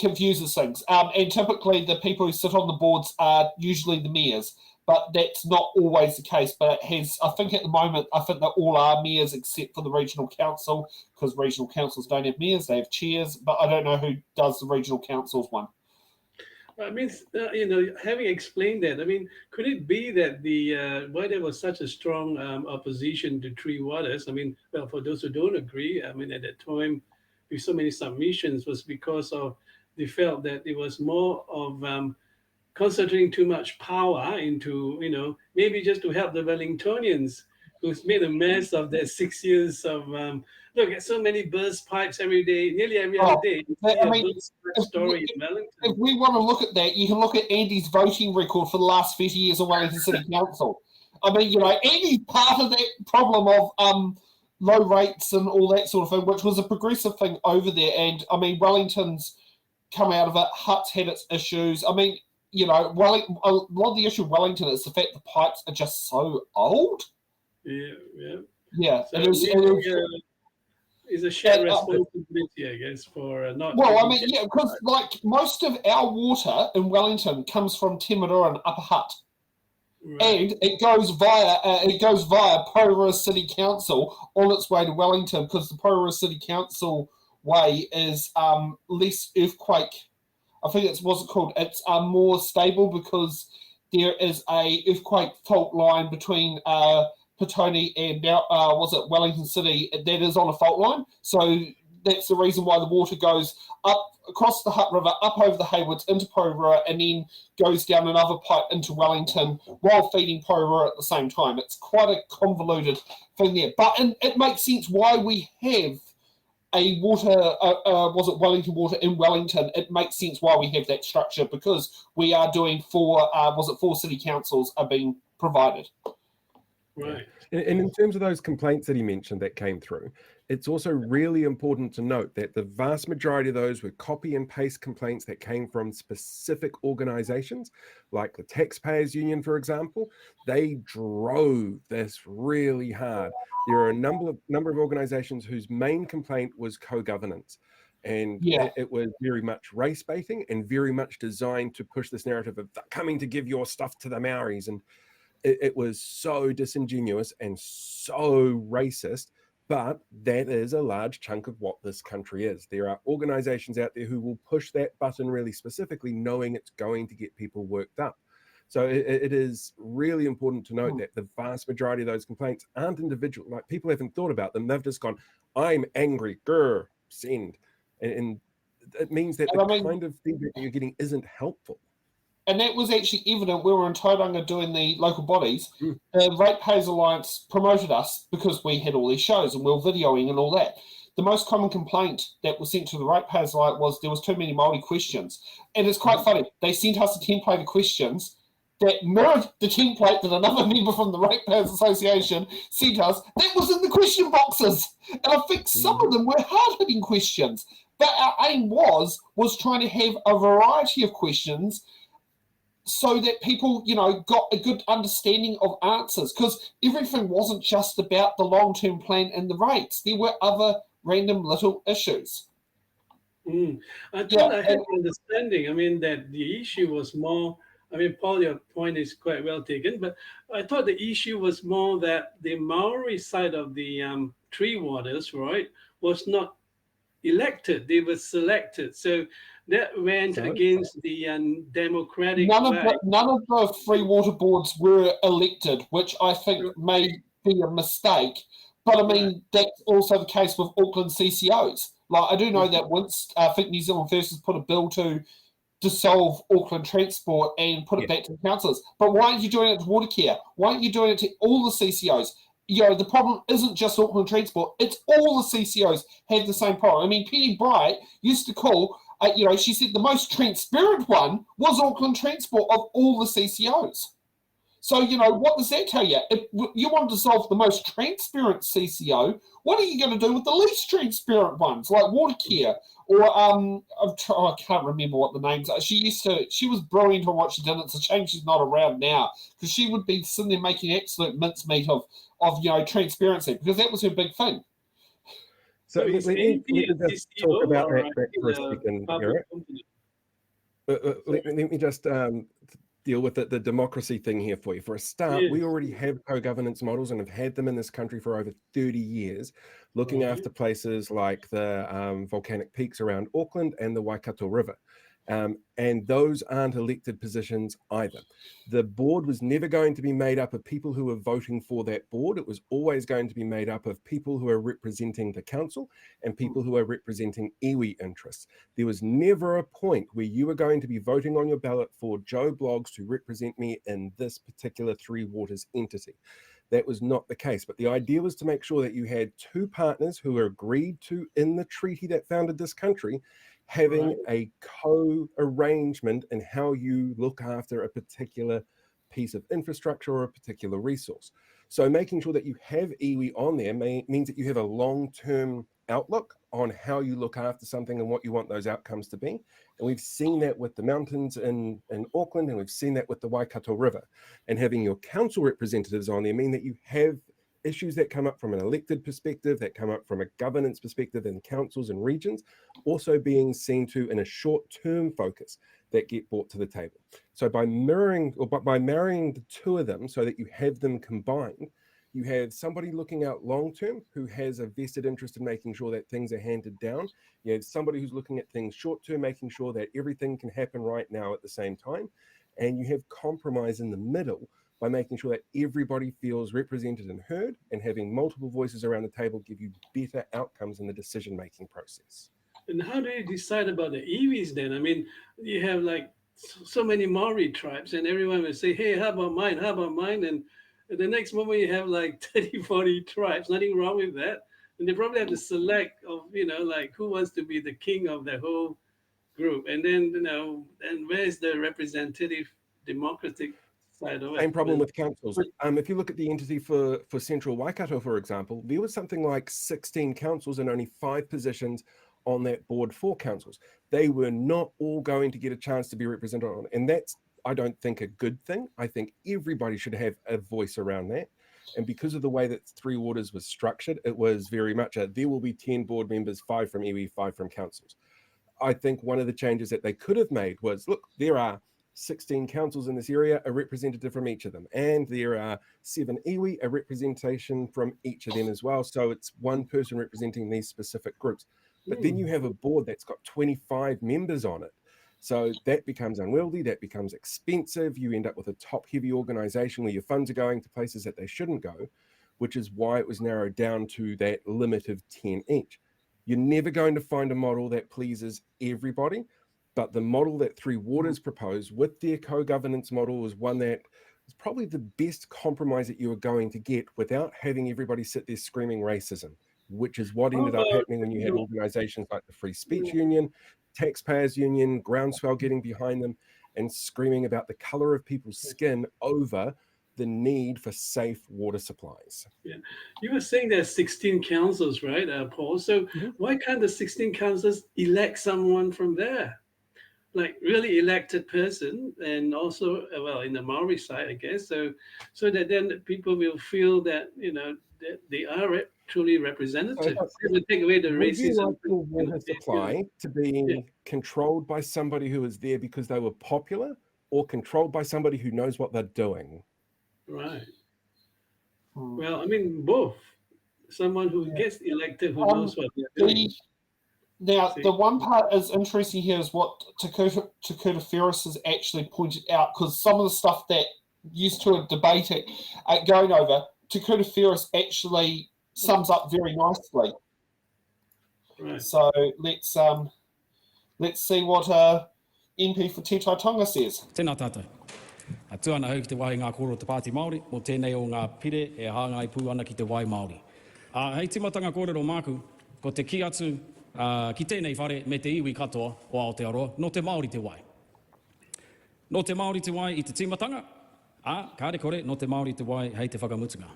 confuses things. And typically the people who sit on the boards are usually the mayors, but that's not always the case. But it has, I think at the moment, I think that all are mayors except for the regional council, because regional councils don't have mayors, they have chairs, but I don't know who does the regional council's one. I mean, having explained that, I mean, could it be that why there was such a strong opposition to Three Waters? I mean, well, for those who don't agree, I mean, at that time, with so many submissions, was because of they felt that it was more of concentrating too much power into, maybe just to help the Wellingtonians who's made a mess of their 6 years of look at so many burst pipes every day, nearly every other day. Story in Wellington. If we want to look at that, you can look at Andy's voting record for the last 30 years of Wellington City Council. I mean, Andy's part of that problem of low rates and all that sort of thing, which was a progressive thing over there. And I mean, Wellington's come out of it. Hutt's had its issues. I mean, a lot of the issue with Wellington is the fact the pipes are just so old. Yeah. So it's a shared responsibility, I guess, for not. Well, I mean, yeah, because like most of our water in Wellington comes from Timaru and Upper Hutt, and it goes via Porirua City Council on its way to Wellington, because the Porirua City Council way is less earthquake. I think it's more stable because there is a earthquake fault line between Petone and now Wellington City that is on a fault line. So that's the reason why the water goes up across the Hutt River, up over the Haywoods into Porirua, and then goes down another pipe into Wellington while feeding Porirua at the same time. It's quite a convoluted thing there. But it makes sense why we have a water, Wellington Water in Wellington. It makes sense why we have that structure, because we are doing four city councils are being provided. Right. And in terms of those complaints that he mentioned that came through, it's also really important to note that the vast majority of those were copy and paste complaints that came from specific organizations, like the Taxpayers Union, for example. They drove this really hard. There are a number of organizations whose main complaint was co-governance. And it was very much race baiting and very much designed to push this narrative of coming to give your stuff to the Maoris. And it was so disingenuous and so racist, but that is a large chunk of what this country is. There are organizations out there who will push that button really specifically, knowing it's going to get people worked up. So it is really important to note that the vast majority of those complaints aren't individual. Like, people haven't thought about them. They've just gone, I'm angry, send. And it means that kind of feedback that you're getting isn't helpful. And that was actually evident. We were in Tauranga doing the local bodies. The Ratepayers Alliance promoted us because we had all these shows and we were videoing and all that. The most common complaint that was sent to the Ratepayers Alliance was there was too many Māori questions. And it's quite funny. They sent us a template of questions that mirrored the template that another member from the Ratepayers Association sent us. That was in the question boxes. And I think some of them were hard-hitting questions. But our aim was trying to have a variety of questions so that people, got a good understanding of answers, because everything wasn't just about the long-term plan and the rates. There were other random little issues. I thought I had an understanding. I mean, that the issue was more. I mean, Paul, your point is quite well taken, but I thought the issue was more that the Maori side of the Three Waters, right, was not elected; they were selected. So that went against the democratic None way. of the free water boards were elected, which I think may be a mistake. But I mean, that's also the case with Auckland CCOs. Like, I do know that once I think New Zealand First has put a bill to dissolve Auckland Transport and put it back to the councillors. But why aren't you doing it to Watercare? Why aren't you doing it to all the CCOs? The problem isn't just Auckland Transport, it's all the CCOs have the same problem. I mean, Penny Bright used to call, she said the most transparent one was Auckland Transport of all the CCOs. So, what does that tell you? If you want to dissolve the most transparent CCO, what are you going to do with the least transparent ones, like Watercare? Or, I can't remember what the names are. She was brilliant on what she did. It's a shame she's not around now, because she would be sitting there making absolute mincemeat of transparency, because that was her big thing. So let me just talk about that for a second, Eric. Let me just deal with the democracy thing here for you. For a start, we already have co-governance models and have had them in this country for over 30 years, looking after places like the volcanic peaks around Auckland and the Waikato River. And those aren't elected positions either. The board was never going to be made up of people who were voting for that board. It was always going to be made up of people who are representing the council and people who are representing iwi interests. There was never a point where you were going to be voting on your ballot for Joe Bloggs to represent me in this particular Three Waters entity. That was not the case. But the idea was to make sure that you had two partners who were agreed to in the treaty that founded this country, having a co-arrangement in how you look after a particular piece of infrastructure or a particular resource. So making sure that you have iwi on there means that you have a long-term outlook on how you look after something and what you want those outcomes to be. And we've seen that with the mountains in Auckland, and we've seen that with the Waikato River. And having your council representatives on there mean that you have issues that come up from an elected perspective, that come up from a governance perspective in councils and regions, also being seen to in a short-term focus that get brought to the table. So by marrying the two of them so that you have them combined, you have somebody looking out long-term who has a vested interest in making sure that things are handed down. You have somebody who's looking at things short-term, making sure that everything can happen right now at the same time. And you have compromise in the middle by making sure that everybody feels represented and heard, and having multiple voices around the table give you better outcomes in the decision-making process. And how do you decide about the iwis then? I mean, you have like so many Maori tribes, and everyone will say, hey, how about mine? How about mine? And the next moment you have like 30, 40 tribes, nothing wrong with that. And they probably have to select of, like who wants to be the king of the whole group. And then, and where's the representative democratic side of it? Same problem with councils. If you look at the entity for Central Waikato, for example, there was something like 16 councils and only 5 positions on that board for councils. They were not all going to get a chance to be represented on, and that's, I don't think, a good thing. I think everybody should have a voice around that. And because of the way that Three Waters was structured, it was very much there will be 10 board members, 5 from iwi, 5 from councils. I think one of the changes that they could have made was, look, there are 16 councils in this area, a representative from each of them. And there are 7 iwi, a representation from each of them as well. So it's one person representing these specific groups. But then you have a board that's got 25 members on it. So that becomes unwieldy, that becomes expensive. You end up with a top-heavy organization where your funds are going to places that they shouldn't go, which is why it was narrowed down to that limit of 10 each. You're never going to find a model that pleases everybody, but the model that Three Waters proposed with their co-governance model is one that is probably the best compromise that you are going to get without having everybody sit there screaming racism, which is what ended up happening when you had organizations like the Free Speech Union, Taxpayers Union, Groundswell getting behind them and screaming about the color of people's skin over the need for safe water supplies. Yeah, you were saying there's 16 councils, right, Paul? So why can't the 16 councils elect someone from there? like really elected person, and also well in the Maori side, I guess. So that then people will feel that that they are truly representative. It will take away the Would you racism. like your water supply to be controlled by somebody who is there because they were popular, or controlled by somebody who knows what they're doing? Right. Well, I mean both. Someone who gets elected who knows what they're doing. Now, the one part is interesting here is what Takota Ferris has actually pointed out, because some of the stuff that used to debate it going over, Takota Ferris actually sums up very nicely. Right. So let's see what MP for Te Tai Tonga says. Tēnā tātou. Tuana hau ki te wai ngā kōrero te Pāti Māori, mō tēnei o ngā pire e hāngai pū ana ki te wai Māori. Hei timatanga kōrero māku, ko te ki atu ki tēnei whare me te iwi katoa o Aotearoa, no te Māori te wai. No te Māori te wai I te timatanga, kāre kore, no te Māori te wai hei te whakamutunga.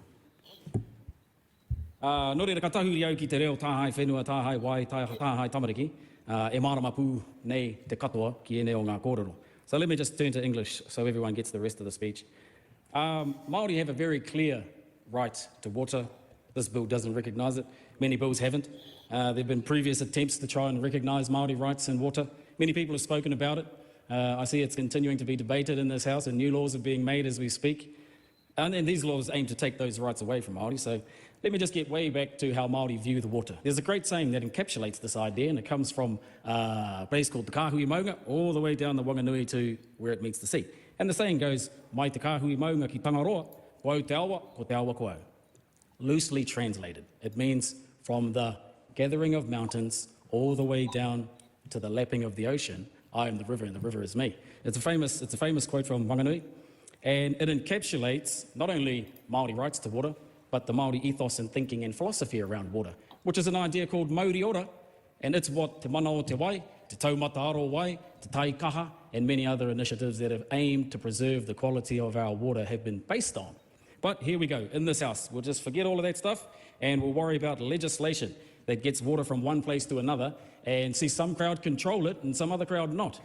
No reira ka tahuri au ki te reo tāhai whenua, tāhai wai, tāhai tamariki, e marama pū nei te katoa ki ene o ngā kōrero. So let me just turn to English so everyone gets the rest of the speech. Māori have a very clear right to water. This bill doesn't recognise it. Many bills haven't. There have been previous attempts to try and recognise Māori rights in water. Many people have spoken about it. I see it's continuing to be debated in this House, and new laws are being made as we speak. And these laws aim to take those rights away from Māori. So let me just get way back to how Māori view the water. There's a great saying that encapsulates this idea, and it comes from a place called the Kāhui Maunga, all the way down the Wanganui to where it meets the sea. And the saying goes, mai te Kāhui Maunga ki Tangaroa, ko Aotearoa, ko te awa ko au. Loosely translated, it means from the gathering of mountains all the way down to the lapping of the ocean, I am the river and the river is me. It's a famous quote from Wanganui, and it encapsulates not only Māori rights to water, but the Māori ethos and thinking and philosophy around water, which is an idea called Mauri Ora, and it's what te mana o te wai, te taumata aro wai, te tai kaha, and many other initiatives that have aimed to preserve the quality of our water have been based on. But here we go, in this House, we'll just forget all of that stuff and we'll worry about legislation that gets water from one place to another and see some crowd control it and some other crowd not.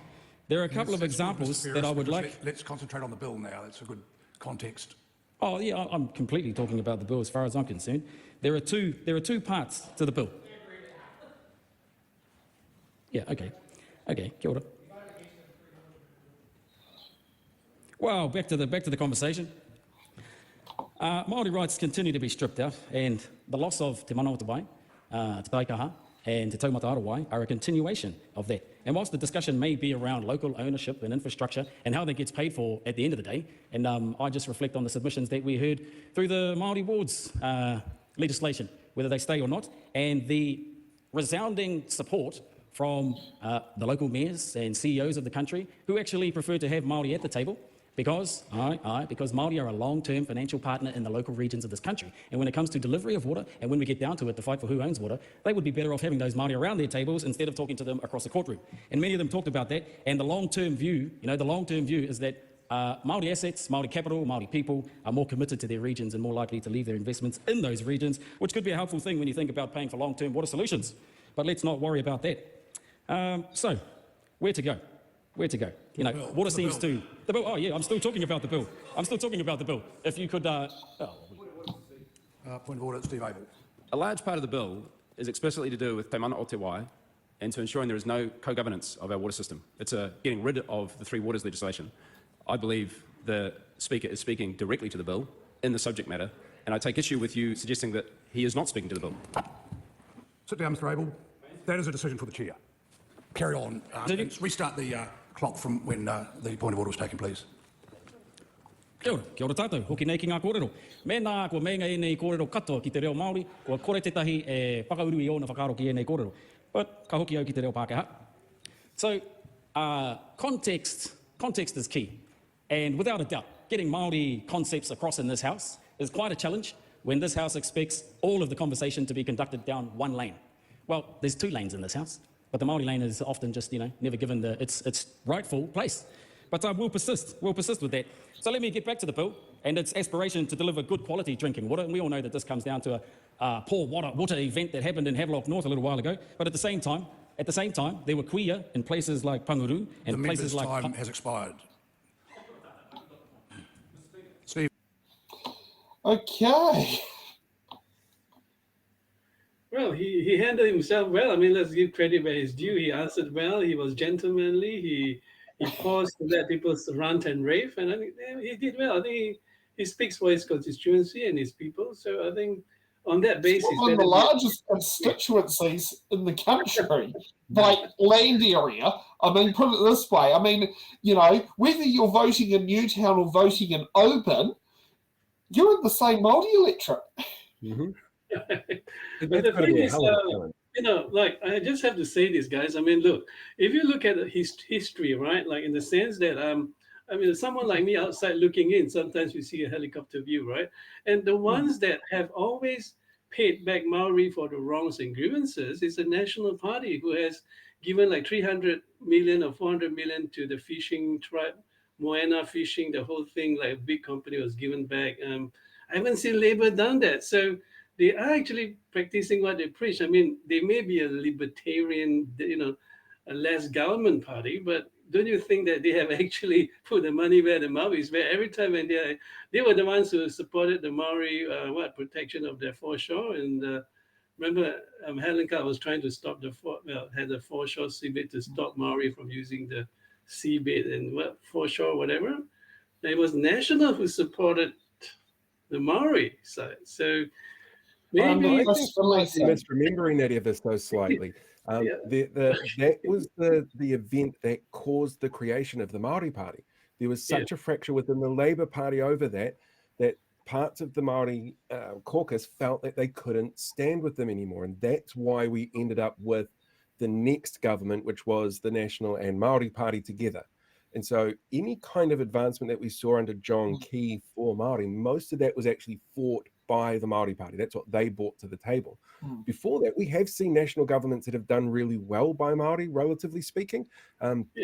There are a couple of examples that I would like... Let's concentrate on the bill now. That's a good context. Oh, yeah, I'm completely talking about the bill as far as I'm concerned. There are two parts to the bill. Yeah, okay. Okay, kia ora. Well, back to the conversation. Māori rights continue to be stripped out, and the loss of te mana o te wai, te taikaha, and te taumata aro wai are a continuation of that. And whilst the discussion may be around local ownership and infrastructure and how that gets paid for at the end of the day, and I just reflect on the submissions that we heard through the Māori wards legislation, whether they stay or not, and the resounding support from the local mayors and CEOs of the country who actually prefer to have Māori at the table, because Māori are a long-term financial partner in the local regions of this country. And when it comes to delivery of water, and when we get down to it, the fight for who owns water, they would be better off having those Māori around their tables instead of talking to them across the courtroom. And many of them talked about that. And the long-term view, is that Māori assets, Māori capital, Māori people are more committed to their regions and more likely to leave their investments in those regions, which could be a helpful thing when you think about paying for long-term water solutions. But let's not worry about that. So, where to go? Where to go? Water seems to... The bill, oh yeah, I'm still talking about the bill. If you could... Point of order, Steve Abel. A large part of the bill is explicitly to do with te mana o te wai and to ensuring there is no co-governance of our water system. It's getting rid of the Three Waters legislation. I believe the Speaker is speaking directly to the bill in the subject matter, and I take issue with you suggesting that he is not speaking to the bill. Sit down, Mr Abel. That is a decision for the Chair. Carry on. Let's restart the clock from when the point of order was taken, please. Kia ora tātou, hoki nei ki ngā kōrero. Mēnā, kua meinga e nei kōrero katoa ki te reo Māori, kua kore tetahi e whakauru I ona whakaro ki e nei kōrero. But ka hoki au ki te reo Pākehā. So, context is key. And without a doubt, getting Māori concepts across in this House is quite a challenge when this House expects all of the conversation to be conducted down one lane. Well, there's two lanes in this House, but the Māori lane is often just, never given its rightful place. But we'll persist with that. So let me get back to the bill and its aspiration to deliver good quality drinking water. And we all know that this comes down to a poor water event that happened in Havelock North a little while ago. But at the same time, At the same time, there were kuia in places like Panguru and The places member's like... time has expired. Steve. Okay. Well, he handled himself well. I mean, let's give credit where it's due. He answered well. He was gentlemanly. He paused to let people rant and rave, and I think he did well. I think he speaks for his constituency and his people. So I think on that basis, One of the largest constituencies in the country by land area. I mean, put it this way. I mean, you know, whether you're voting in Newtown or voting in Oban, you're in the same Māori electorate. Mm-hmm. But the thing is, you know, like, I just have to say this, guys. I mean, look, if you look at history, right, like in the sense that, I mean, someone like me outside looking in, sometimes we see a helicopter view, right? And the ones that have always paid back Maori for the wrongs and grievances is the National Party, who has given like 300 million or 400 million to the fishing tribe, Moana fishing, the whole thing, like a big company was given back. I haven't seen Labour done that. So they are actually practicing what they preach. I mean, they may be a libertarian, you know, a less government party, but don't you think that they have actually put the money where the mouth is? Where every time when they were the ones who supported the Maori protection of their foreshore. And remember, Helen Carr was trying to stop had the foreshore seabed to stop Maori from using the seabed and foreshore, whatever. And it was National who supported the Maori side. So maybe I think you might be misremembering that ever so slightly. That was the event that caused the creation of the Māori Party. There was such a fracture within the Labour Party over that parts of the Māori caucus felt that they couldn't stand with them anymore. And that's why we ended up with the next government, which was the National and Māori Party together. And so any kind of advancement that we saw under John Key for Māori, most of that was actually fought by the Māori Party. That's what they brought to the table. Before that, we have seen national governments that have done really well by Māori, relatively speaking.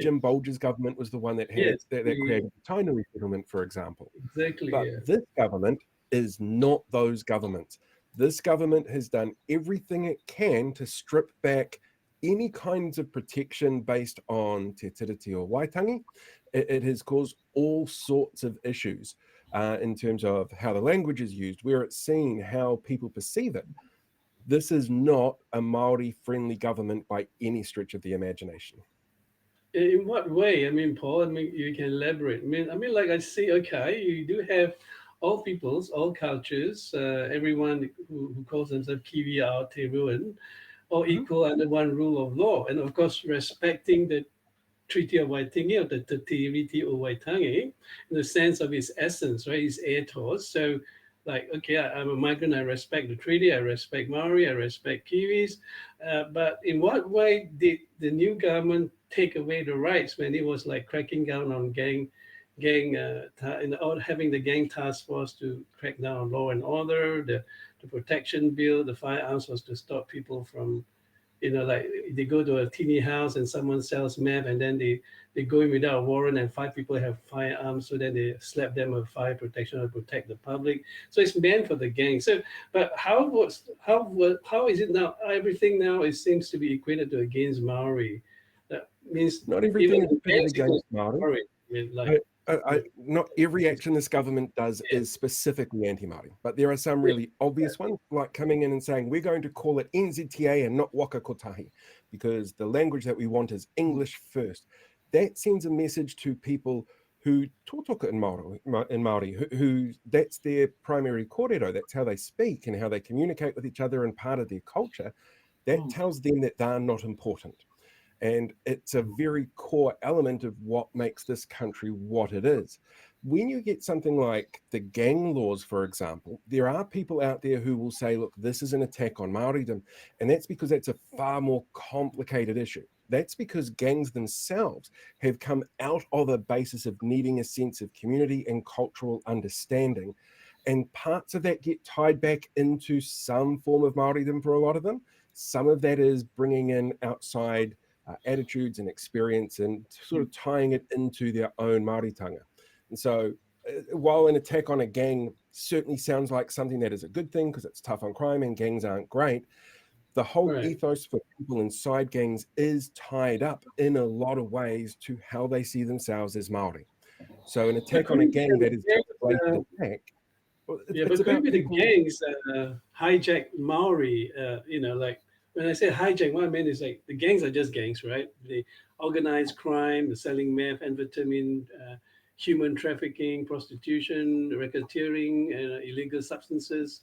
Jim Bolger's government was the one that had that created the Taino resettlement, for example. Exactly. But this government is not those governments. This government has done everything it can to strip back any kinds of protection based on te tiriti or waitangi. It has caused all sorts of issues in terms of how the language is used, where it's seen, how people perceive it. This is not a Māori-friendly government by any stretch of the imagination. In what way? I mean, Paul, I mean, you can elaborate. I mean, like I see, okay, you do have all peoples, all cultures, everyone who calls themselves Kiwi, Aotearoa, all equal under one rule of law. And of course, respecting the Treaty of Waitangi, or the Te Tiriti o Waitangi, in the sense of its essence, right? Its ethos. So, like, okay, I'm a migrant, I respect the treaty, I respect Maori, I respect Kiwis. But in what way did the new government take away the rights when it was like cracking down on having the gang task force to crack down on law and order, the protection bill, the firearms was to stop people from, you know, like they go to a teeny house and someone sells meth, and then they go in without a warrant and 5 people have firearms, so then they slap them with fire protection to protect the public. So it's meant for the gang. So, but how is it now? Everything now it seems to be equated to against Maori. That means not everything is pitted against Maori. Not every action this government does is specifically anti-Māori, but there are some really obvious ones, like coming in and saying, we're going to call it NZTA and not Waka Kotahi, because the language that we want is English first. That sends a message to people who tōtoka in Māori, who that's their primary kōrero, that's how they speak and how they communicate with each other and part of their culture. That tells them that they're not important. And it's a very core element of what makes this country what it is. When you get something like the gang laws, for example, there are people out there who will say, look, this is an attack on Māoridom. And that's because that's a far more complicated issue. That's because gangs themselves have come out of a basis of needing a sense of community and cultural understanding. And parts of that get tied back into some form of Māoridom for a lot of them. Some of that is bringing in outside attitudes and experience and sort of tying it into their own Māoritanga. And so while an attack on a gang certainly sounds like something that is a good thing because it's tough on crime and gangs aren't great, The whole Right. ethos for people inside gangs is tied up in a lot of ways to how they see themselves as Māori. So an attack on a gang that is just a blatant attack, well, Yeah, it's but could about it be people. the gangs hijack Maori? Like when I say hijack, what I mean is like the gangs are just gangs, right? The organized crime, the selling meth, amphetamine, human trafficking, prostitution, racketeering, and illegal substances,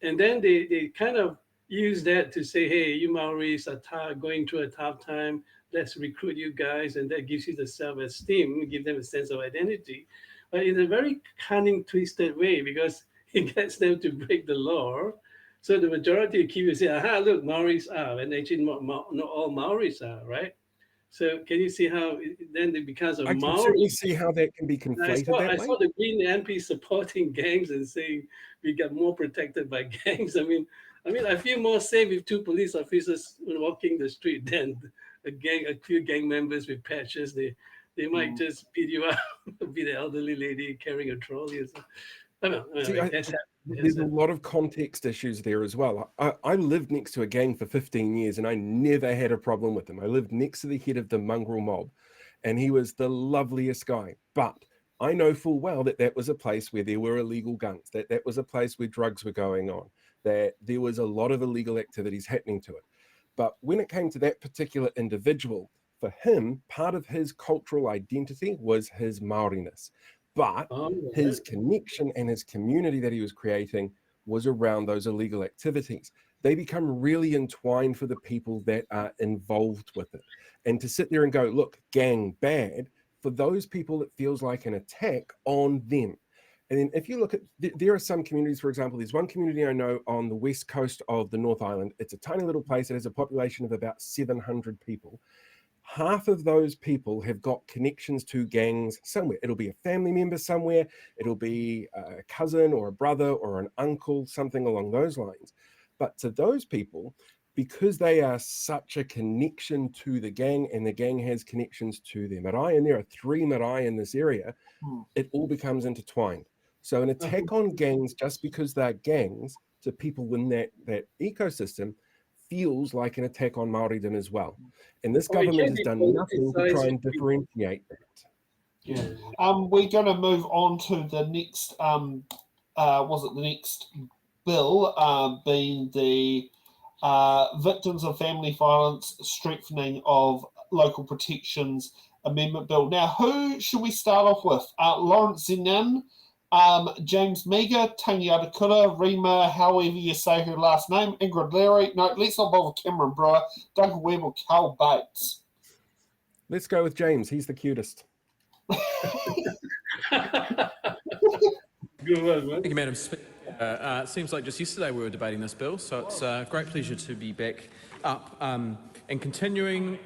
and then they kind of use that to say, hey, you Maoris are going through a tough time. Let's recruit you guys, and that gives you the self-esteem, give them a sense of identity, but in a very cunning, twisted way, because it gets them to break the law. So the majority of Kiwis say, aha, look, Maoris are, and actually not all Maoris are, right? So can you see how then it becomes a I can Maori? certainly see how that can be I conflated saw, that I way. saw the Green MP supporting gangs and saying we get more protected by gangs. I mean, I feel more safe with two police officers walking the street than a few gang members with patches. They might just beat you up, be the elderly lady carrying a trolley or something. I don't know. See, there's a lot of context issues there as well. I lived next to a gang for 15 years and I never had a problem with them. I lived next to the head of the mongrel mob and he was the loveliest guy. But I know full well that that was a place where there were illegal guns, that was a place where drugs were going on, that there was a lot of illegal activities happening to it. But when it came to that particular individual, for him, part of his cultural identity was his Māoriness. But his connection and his community that he was creating was around those illegal activities. They become really entwined for the people that are involved with it. And to sit there and go, look, gang bad, for those people, it feels like an attack on them. And then if you look at, there are some communities, for example, there's one community I know on the west coast of the North Island. It's a tiny little place that has a population of about 700 people. Half of those people have got connections to gangs somewhere. It'll be a family member somewhere. It'll be a cousin or a brother or an uncle, something along those lines. But to those people, because they are such a connection to the gang and the gang has connections to their marae, and there are 3 marae in this area, it all becomes intertwined. So an attack on gangs just because they're gangs to people in that ecosystem feels like an attack on Māoridom as well. And this government has done nothing to try and differentiate that. Yeah. We're going to move on to the next, the next bill, being the Victims of Family Violence Strengthening of Local Protections Amendment Bill. Now, who should we start off with? Lawrence Zenin, James Meager, Tony Aotearoa, Rima, however you say her last name, Ingrid Leary. No, let's not bother Cameron Brewer, Duncan Webb, or Carl Bates. Let's go with James. He's the cutest. Good one, man. Thank you, Madam Speaker. It seems like just yesterday we were debating this bill, so it's a great pleasure to be back up and continuing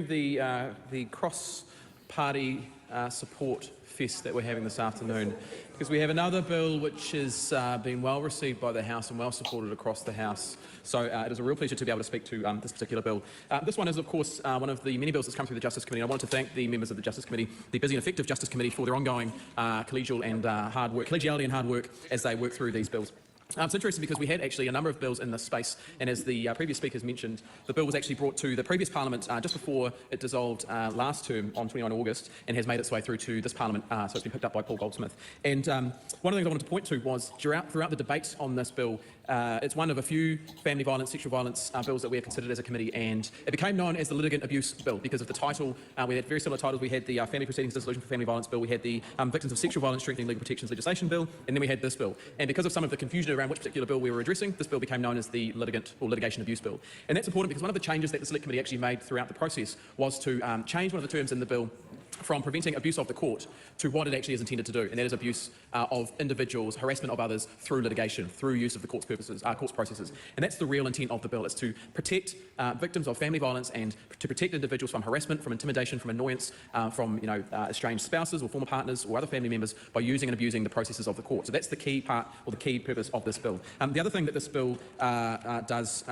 the cross-party support fest that we're having this afternoon, because we have another bill which has been well received by the House and well supported across the House. So it is a real pleasure to be able to speak to this particular bill. This one is, of course, one of the many bills that's come through the Justice Committee. I want to thank the members of the Justice Committee, the busy and effective Justice Committee, for their ongoing collegiality and hard work as they work through these bills. It's interesting because we had actually a number of bills in this space, and as the previous speakers mentioned, the bill was actually brought to the previous Parliament just before it dissolved last term on 29 August and has made its way through to this Parliament, so it's been picked up by Paul Goldsmith. And one of the things I wanted to point to was throughout the debate on this bill, it's one of a few family violence, sexual violence bills that we have considered as a committee, and it became known as the Litigant Abuse Bill because of the title. We had very similar titles. We had the Family Proceedings Dissolution for Family Violence Bill, we had the Victims of Sexual Violence Strengthening Legal Protections Legislation Bill, and then we had this bill. And because of some of the confusion around which particular bill we were addressing, this bill became known as the Litigation Abuse Bill. And that's important because one of the changes that the Select Committee actually made throughout the process was to change one of the terms in the bill from preventing abuse of the court to what it actually is intended to do, and that is abuse of individuals, harassment of others through litigation, through use of the court's processes. And that's the real intent of the bill. It's to protect victims of family violence and to protect individuals from harassment, from intimidation, from annoyance, from estranged spouses or former partners or other family members by using and abusing the processes of the court. So that's the key part or the key purpose of this bill. The other thing that this bill does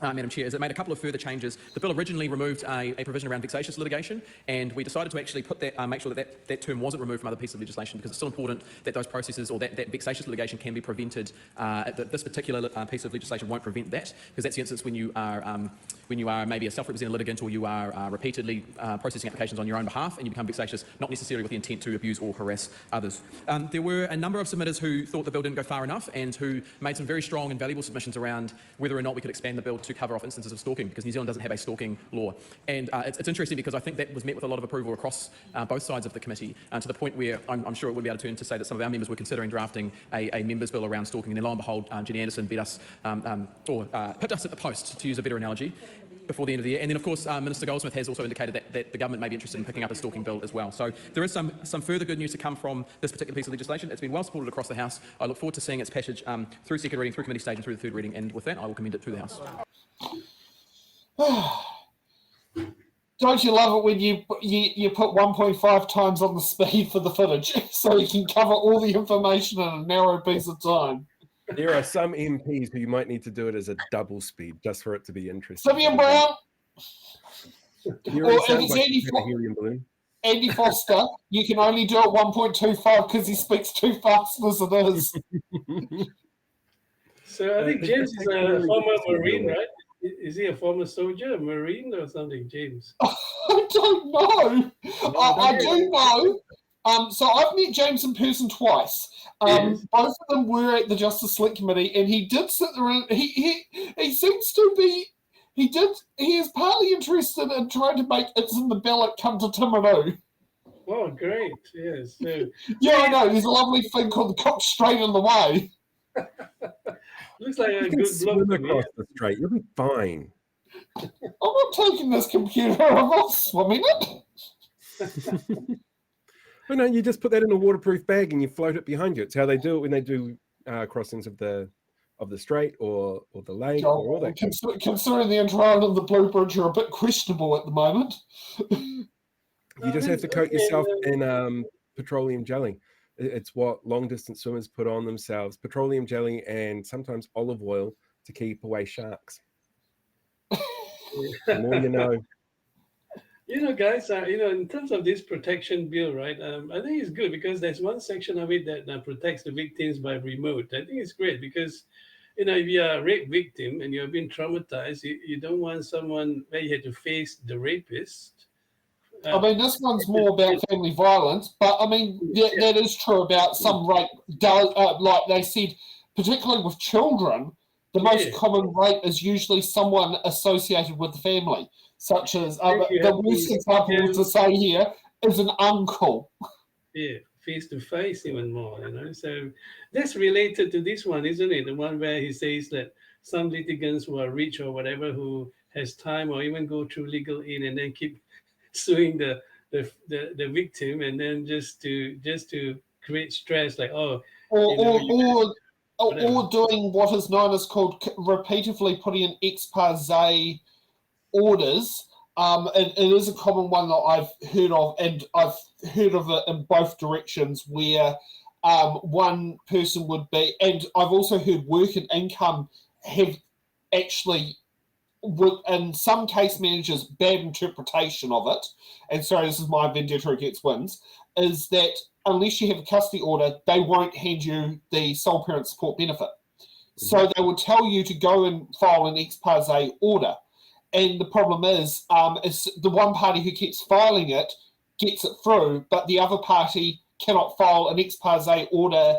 Madam Chair, is it made a couple of further changes. The bill originally removed a provision around vexatious litigation, and we decided to actually put that, make sure that term wasn't removed from other pieces of legislation, because it's still important that those processes or that vexatious litigation can be prevented. This particular piece of legislation won't prevent that, because that's the instance when you are maybe a self-represented litigant, or you are repeatedly processing applications on your own behalf, and you become vexatious, not necessarily with the intent to abuse or harass others. There were a number of submitters who thought the bill didn't go far enough, and who made some very strong and valuable submissions around whether or not we could expand the bill to cover off instances of stalking, because New Zealand doesn't have a stalking law. And it's interesting, because I think that was met with a lot of approval across both sides of the committee, to the point where I'm sure it would be able to turn to say that some of our members were considering drafting a members' bill around stalking, and then lo and behold, Jenny Anderson beat us, pipped us at the post, to use a better analogy, before the end of the year. And then, of course, Minister Goldsmith has also indicated that the government may be interested in picking up a stalking bill as well. So there is some further good news to come from this particular piece of legislation. It's been well supported across the House. I look forward to seeing its passage through second reading, through committee stage, and through the third reading. And with that, I will commend it to the House. Don't you love it when you put 1.5 times on the speed for the footage, so you can cover all the information in a narrow piece of time? There are some MPs who you might need to do it as a double speed just for it to be interesting. Simeon Brown, Or if it's Andy Foster, you can only do it 1.25 because he speaks too fast as it is. So I think James is a former Marine, right? Is he a former soldier, a Marine, or something, James? I don't know. I do know. So I've met James in person twice. Both of them were at the Justice Select Committee, and he did sit there, and he seems to be, he is partly interested in trying to make It's in the Ballot come to Timaru. Oh, great, yes. So, yeah, I know, there's a lovely thing called the Cock Straight in the Way. Looks like a you good can swim bloke. across the strait, you'll be fine. I'm not taking this computer, I'm not swimming it. But no, you just put that in a waterproof bag and you float it behind you. It's how they do it when they do crossings of the strait or the lake or all that. Considering the entirety of the Blue Bridge are a bit questionable at the moment. You just have to coat yourself in petroleum jelly. It's what long distance swimmers put on themselves: petroleum jelly and sometimes olive oil to keep away sharks. The more you know. You know, guys, in terms of this protection bill, right, I think it's good because there's one section of it that protects the victims by remote. I think it's great because, if you're a rape victim and you're being traumatized, you don't want someone where you have to face the rapist. I mean, this one's more about family violence, but I mean, that is true about some rape. Like they said, particularly with children, the most common rape is usually someone associated with the family, such as the worst example to say here is an uncle. Yeah, face to face even more, So that's related to this one, isn't it? The one where he says that some litigants who are rich or whatever who has time or even go through legal aid and then keep suing the victim, and then just to create stress, like or doing what is known as called repeatedly putting in ex parte orders. It is a common one that I've heard of, and I've heard of it in both directions, where one person would be, and I've also heard work and income have actually, in some case managers' bad interpretation of it, and sorry, this is my vendetta against wins, is that unless you have a custody order, they won't hand you the sole parent support benefit. So they will tell you to go and file an ex parte order. And the problem is the one party who keeps filing it gets it through, but the other party cannot file an ex parte order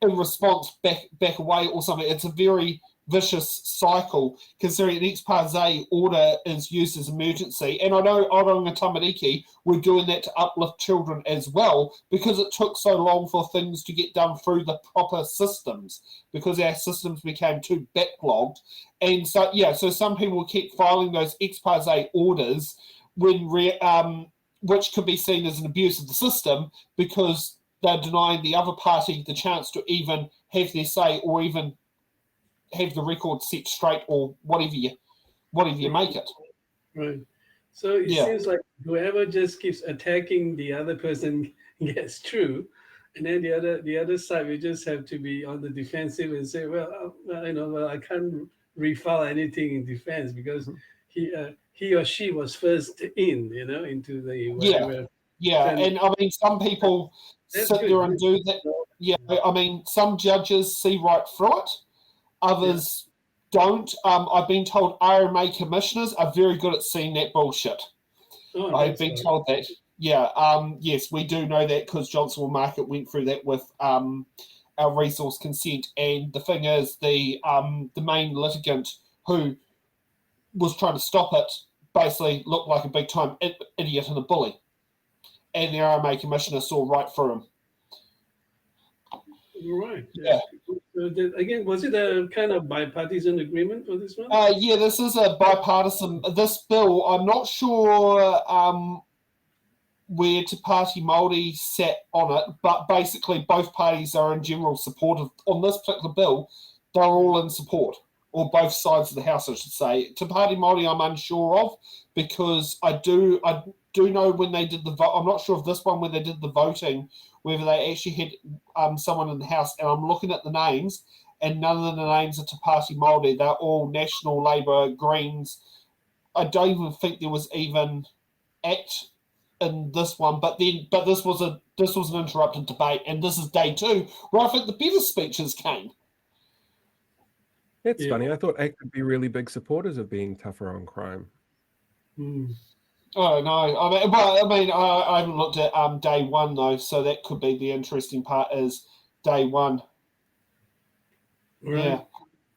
in response back away or something. It's a very vicious cycle, considering an ex parte order is used as emergency. And I know Aotearoa Tamariki were doing that to uplift children as well, because it took so long for things to get done through the proper systems, because our systems became too backlogged. And so, so some people keep filing those ex parte orders which could be seen as an abuse of the system, because they're denying the other party the chance to even have their say or even have the record set straight, or whatever you make it. Right. So it seems like whoever just keeps attacking the other person gets through, and then the other side, we just have to be on the defensive and say, I can't refile anything in defense because he or she was first in, into the whatever. Yeah, and I mean, some people That's sit good. there and do that. Yeah, I mean, some judges see right through it, others don't. I've been told RMA commissioners are very good at seeing that bullshit. Oh, I've been told that. Yeah, yes, we do know that because Johnsonville Market went through that with our resource consent. And the thing is, the main litigant who was trying to stop it basically looked like a big-time idiot and a bully. And the RMA commissioner saw right through him. Right. Yeah. So again, was it a kind of bipartisan agreement for this one? Yeah, this is a bipartisan. This bill, I'm not sure where Te Pāti Māori sat on it, but basically both parties are in general support of, on this particular bill. They're all in support, or both sides of the House, I should say. Te Pāti Māori, I'm unsure of because I do know when they did the vote. I'm not sure of this one when they did the voting, whether they actually had someone in the House, and I'm looking at the names, and none of the names are Te Pāti Māori. They're all National Labour, Greens. I don't even think there was even ACT in this one, but this was an interrupted debate, and this is day 2, where I think the better speeches came. It's funny. I thought ACT would be really big supporters of being tougher on crime. Oh no! I haven't looked at day 1 though, so that could be the interesting part. Is day 1? Right.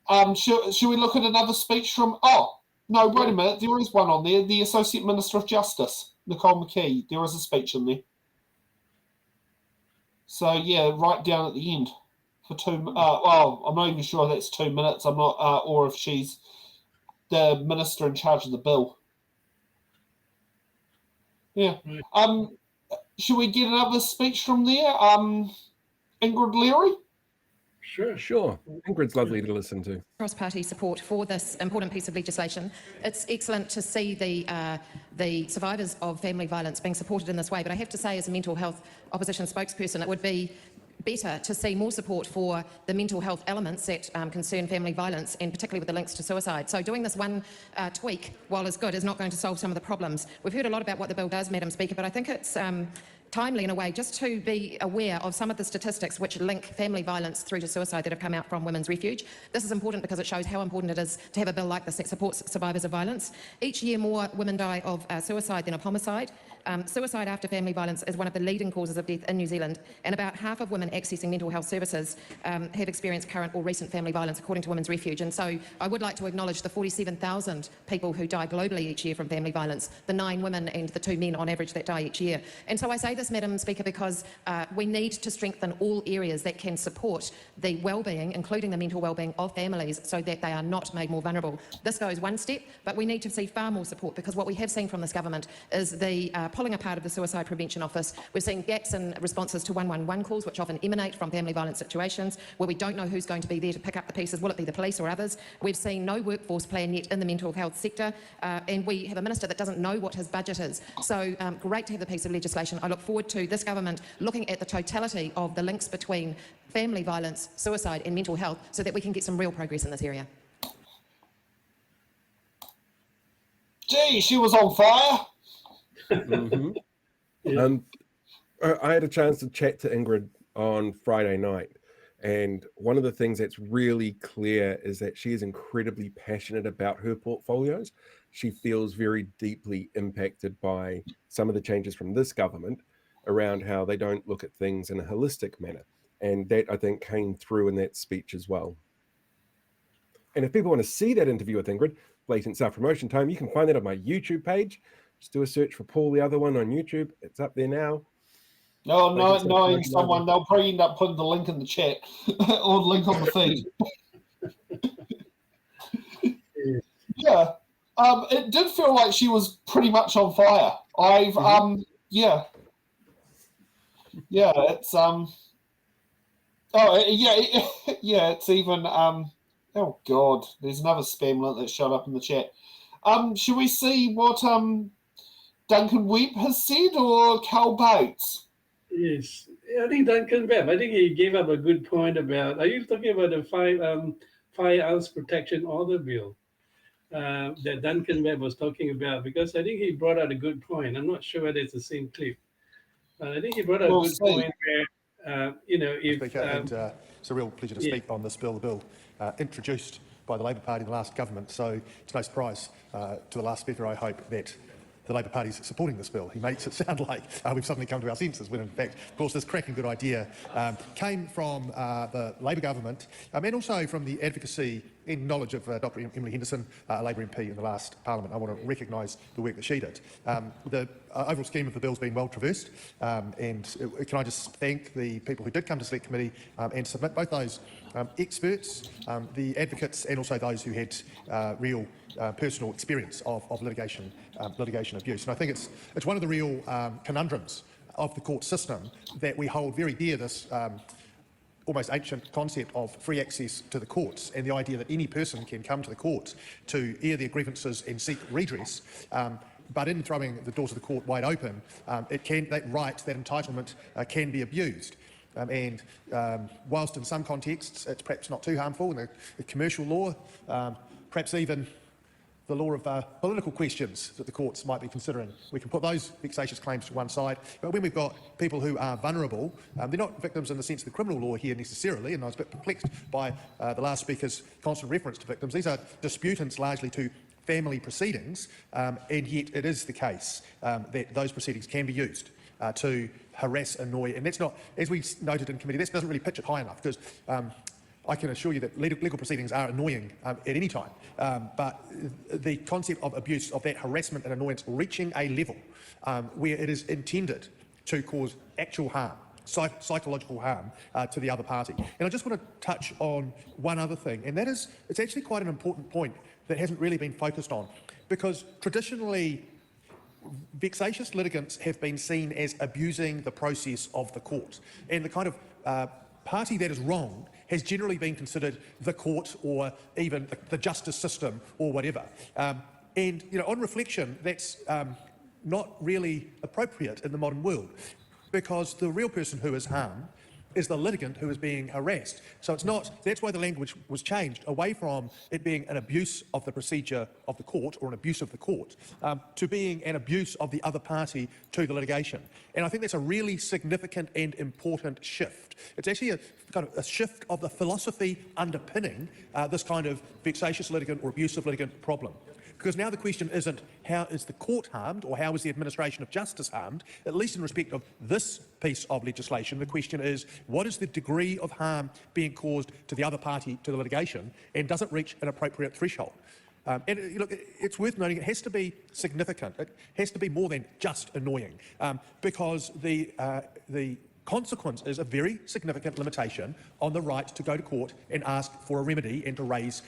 Yeah. Should we look at another speech from? Oh no! Wait a minute. There is one on there. The Associate Minister of Justice, Nicole McKee. There is a speech in there. So yeah, right down at the end for 2. Well, I'm not even sure that's 2 minutes. I'm not, or if she's the minister in charge of the bill. Yeah. Should we get another speech from there? Ingrid Leary? Sure. Ingrid's lovely to listen to. Cross-party support for this important piece of legislation. It's excellent to see the survivors of family violence being supported in this way, but I have to say, as a mental health opposition spokesperson, it would be better to see more support for the mental health elements that concern family violence, and particularly with the links to suicide. So doing this one tweak, while is good, is not going to solve some of the problems. We've heard a lot about what the bill does, Madam Speaker, but I think it's timely in a way just to be aware of some of the statistics which link family violence through to suicide that have come out from Women's Refuge. This is important because it shows how important it is to have a bill like this that supports survivors of violence. Each year more women die of suicide than of homicide. Suicide after family violence is one of the leading causes of death in New Zealand, and about half of women accessing mental health services have experienced current or recent family violence, according to Women's Refuge. And so I would like to acknowledge the 47,000 people who die globally each year from family violence, the 9 women and the 2 men on average that die each year. And so I say this, Madam Speaker, because we need to strengthen all areas that can support the well-being, including the mental well-being of families, so that they are not made more vulnerable. This goes one step, but we need to see far more support, because what we have seen from this government is the pulling apart of the Suicide Prevention Office. We're seeing gaps in responses to 111 calls, which often emanate from family violence situations, where we don't know who's going to be there to pick up the pieces. Will it be the police or others? We've seen no workforce plan yet in the mental health sector, and we have a minister that doesn't know what his budget is. So great to have the piece of legislation. I look forward to this government looking at the totality of the links between family violence, suicide and mental health, so that we can get some real progress in this area. Gee, she was on fire. I had a chance to chat to Ingrid on Friday night, and one of the things that's really clear is that she is incredibly passionate about her portfolios. She feels very deeply impacted by some of the changes from this government around how they don't look at things in a holistic manner, and that, I think, came through in that speech as well. And if people want to see that interview with Ingrid, blatant self-promotion time, you can find that on my YouTube page. Just do a search for Paul the Other One on YouTube. It's up there now. No, knowing someone, they'll probably end up putting the link in the chat or the link on the feed. Yeah. It did feel like she was pretty much on fire. Yeah, it's it's even oh god, there's another spam link that showed up in the chat. Should we see what Duncan Webb has said, or Cal Bates? Yes, I think Duncan Webb. I think he gave up a good point about. Are you talking about the Firearms Protection Order Bill that Duncan Webb was talking about, because I think he brought out a good point. I'm not sure whether it's the same clip, but I think he brought out a good point where, if... Speaker, it's a real pleasure to speak on this bill, the bill introduced by the Labor Party in the last government, so it's no surprise to the last speaker, I hope, that the Labor Party is supporting this bill. He makes it sound like we've suddenly come to our senses, when in fact, of course, this cracking good idea came from the Labor government and also from the advocacy in knowledge of Dr. Emily Henderson, a Labor MP in the last Parliament. I want to recognise the work that she did. The overall scheme of the bill's been well traversed, and can I just thank the people who did come to Select Committee and submit, both those experts, the advocates, and also those who had real personal experience of litigation abuse. And I think it's one of the real conundrums of the court system that we hold very dear, this almost ancient concept of free access to the courts, and the idea that any person can come to the courts to air their grievances and seek redress. But in throwing the doors of the court wide open, that right, that entitlement, can be abused. Whilst in some contexts it's perhaps not too harmful, in the commercial law, perhaps even the law of political questions that the courts might be considering, we can put those vexatious claims to one side. But when we've got people who are vulnerable, they're not victims in the sense of the criminal law here necessarily, and I was a bit perplexed by the last speaker's constant reference to victims. These are disputants largely to family proceedings, and yet it is the case that those proceedings can be used to harass, annoy, and that's not, as we noted in committee, that doesn't really pitch it high enough, because I can assure you that legal proceedings are annoying at any time, but the concept of abuse, of that harassment and annoyance reaching a level where it is intended to cause actual harm, psychological harm to the other party. And I just want to touch on one other thing, and that is, it's actually quite an important point that hasn't really been focused on, because traditionally vexatious litigants have been seen as abusing the process of the court, and the kind of party that is wronged has generally been considered the court or even the justice system or whatever. And on reflection, that's not really appropriate in the modern world, because the real person who is harmed is the litigant who is being harassed. So it's not, that's why the language was changed away from it being an abuse of the procedure of the court or an abuse of the court to being an abuse of the other party to the litigation. And I think that's a really significant and important shift. It's actually a kind of a shift of the philosophy underpinning this kind of vexatious litigant or abusive litigant problem. Because now the question isn't how is the court harmed or how is the administration of justice harmed, at least in respect of this piece of legislation. The question is, what is the degree of harm being caused to the other party to the litigation, and does it reach an appropriate threshold? And look, it's worth noting it has to be significant. It has to be more than just annoying, because the consequence is a very significant limitation on the right to go to court and ask for a remedy and to raise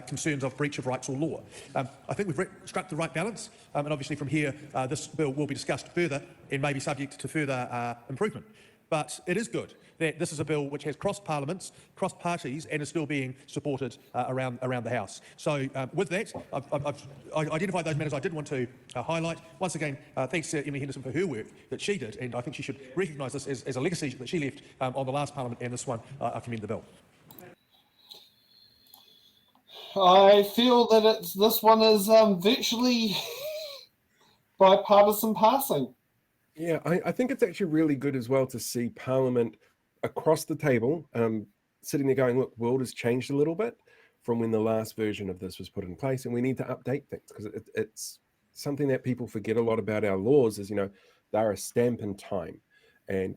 concerns of breach of rights or law. I think we've struck the right balance, and obviously from here this bill will be discussed further and may be subject to further improvement. But it is good that this is a bill which has crossed parliaments, crossed parties, and is still being supported around the House. So with that, I've identified those matters I did want to highlight. Once again, thanks to Emily Henderson for her work that she did, and I think she should recognise this as a legacy that she left on the last parliament, and this one, I commend the bill. I feel that this one is virtually bipartisan passing. Yeah, I think it's actually really good as well to see Parliament across the table sitting there going, look, the world has changed a little bit from when the last version of this was put in place, and we need to update things, because it's something that people forget a lot about our laws is, they're a stamp in time, and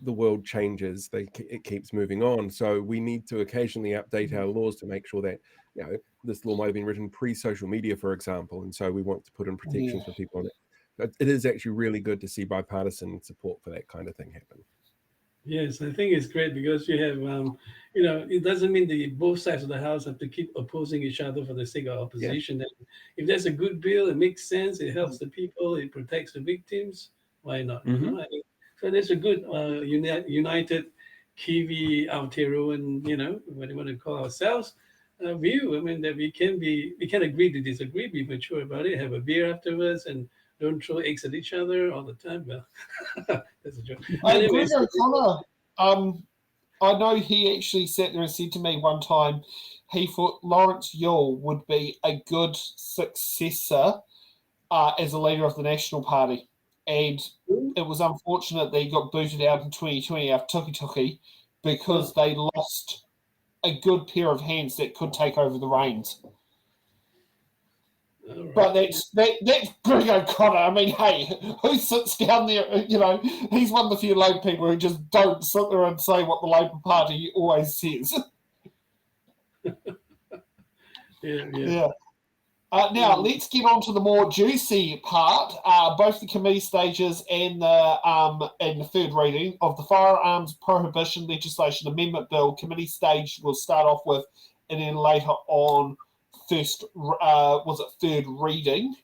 the world changes, it keeps moving on. So we need to occasionally update our laws to make sure that, this law might have been written pre-social media, for example, and so we want to put in protections for people on it. It is actually really good to see bipartisan support for that kind of thing happen. Yes, I think it's great because you have, it doesn't mean that both sides of the House have to keep opposing each other for the sake of opposition. Yeah. If there's a good bill, it makes sense, it helps the people, it protects the victims, why not? So there's a good united Kiwi, Aotearoan, what do you want to call ourselves, view. I mean, that we can agree to disagree, be mature about it, have a beer afterwards, and don't throw eggs at each other all the time. Well, that's a joke. O'Connor, I know he actually sat there and said to me one time, he thought Lawrence Yule would be a good successor as a leader of the National Party. And it was unfortunate that he got booted out in 2020 after Tuki because they lost a good pair of hands that could take over the reins. Right. But that's Greg O'Connor. I mean, hey, who sits down there? You know, he's one of the few Labour people who just don't sit there and say what the Labour Party always says. Yeah. Now, let's get on to the more juicy part. Both the committee stages and the third reading of the Firearms Prohibition Legislation Amendment Bill. Committee stage will start off with, and then later on, third reading.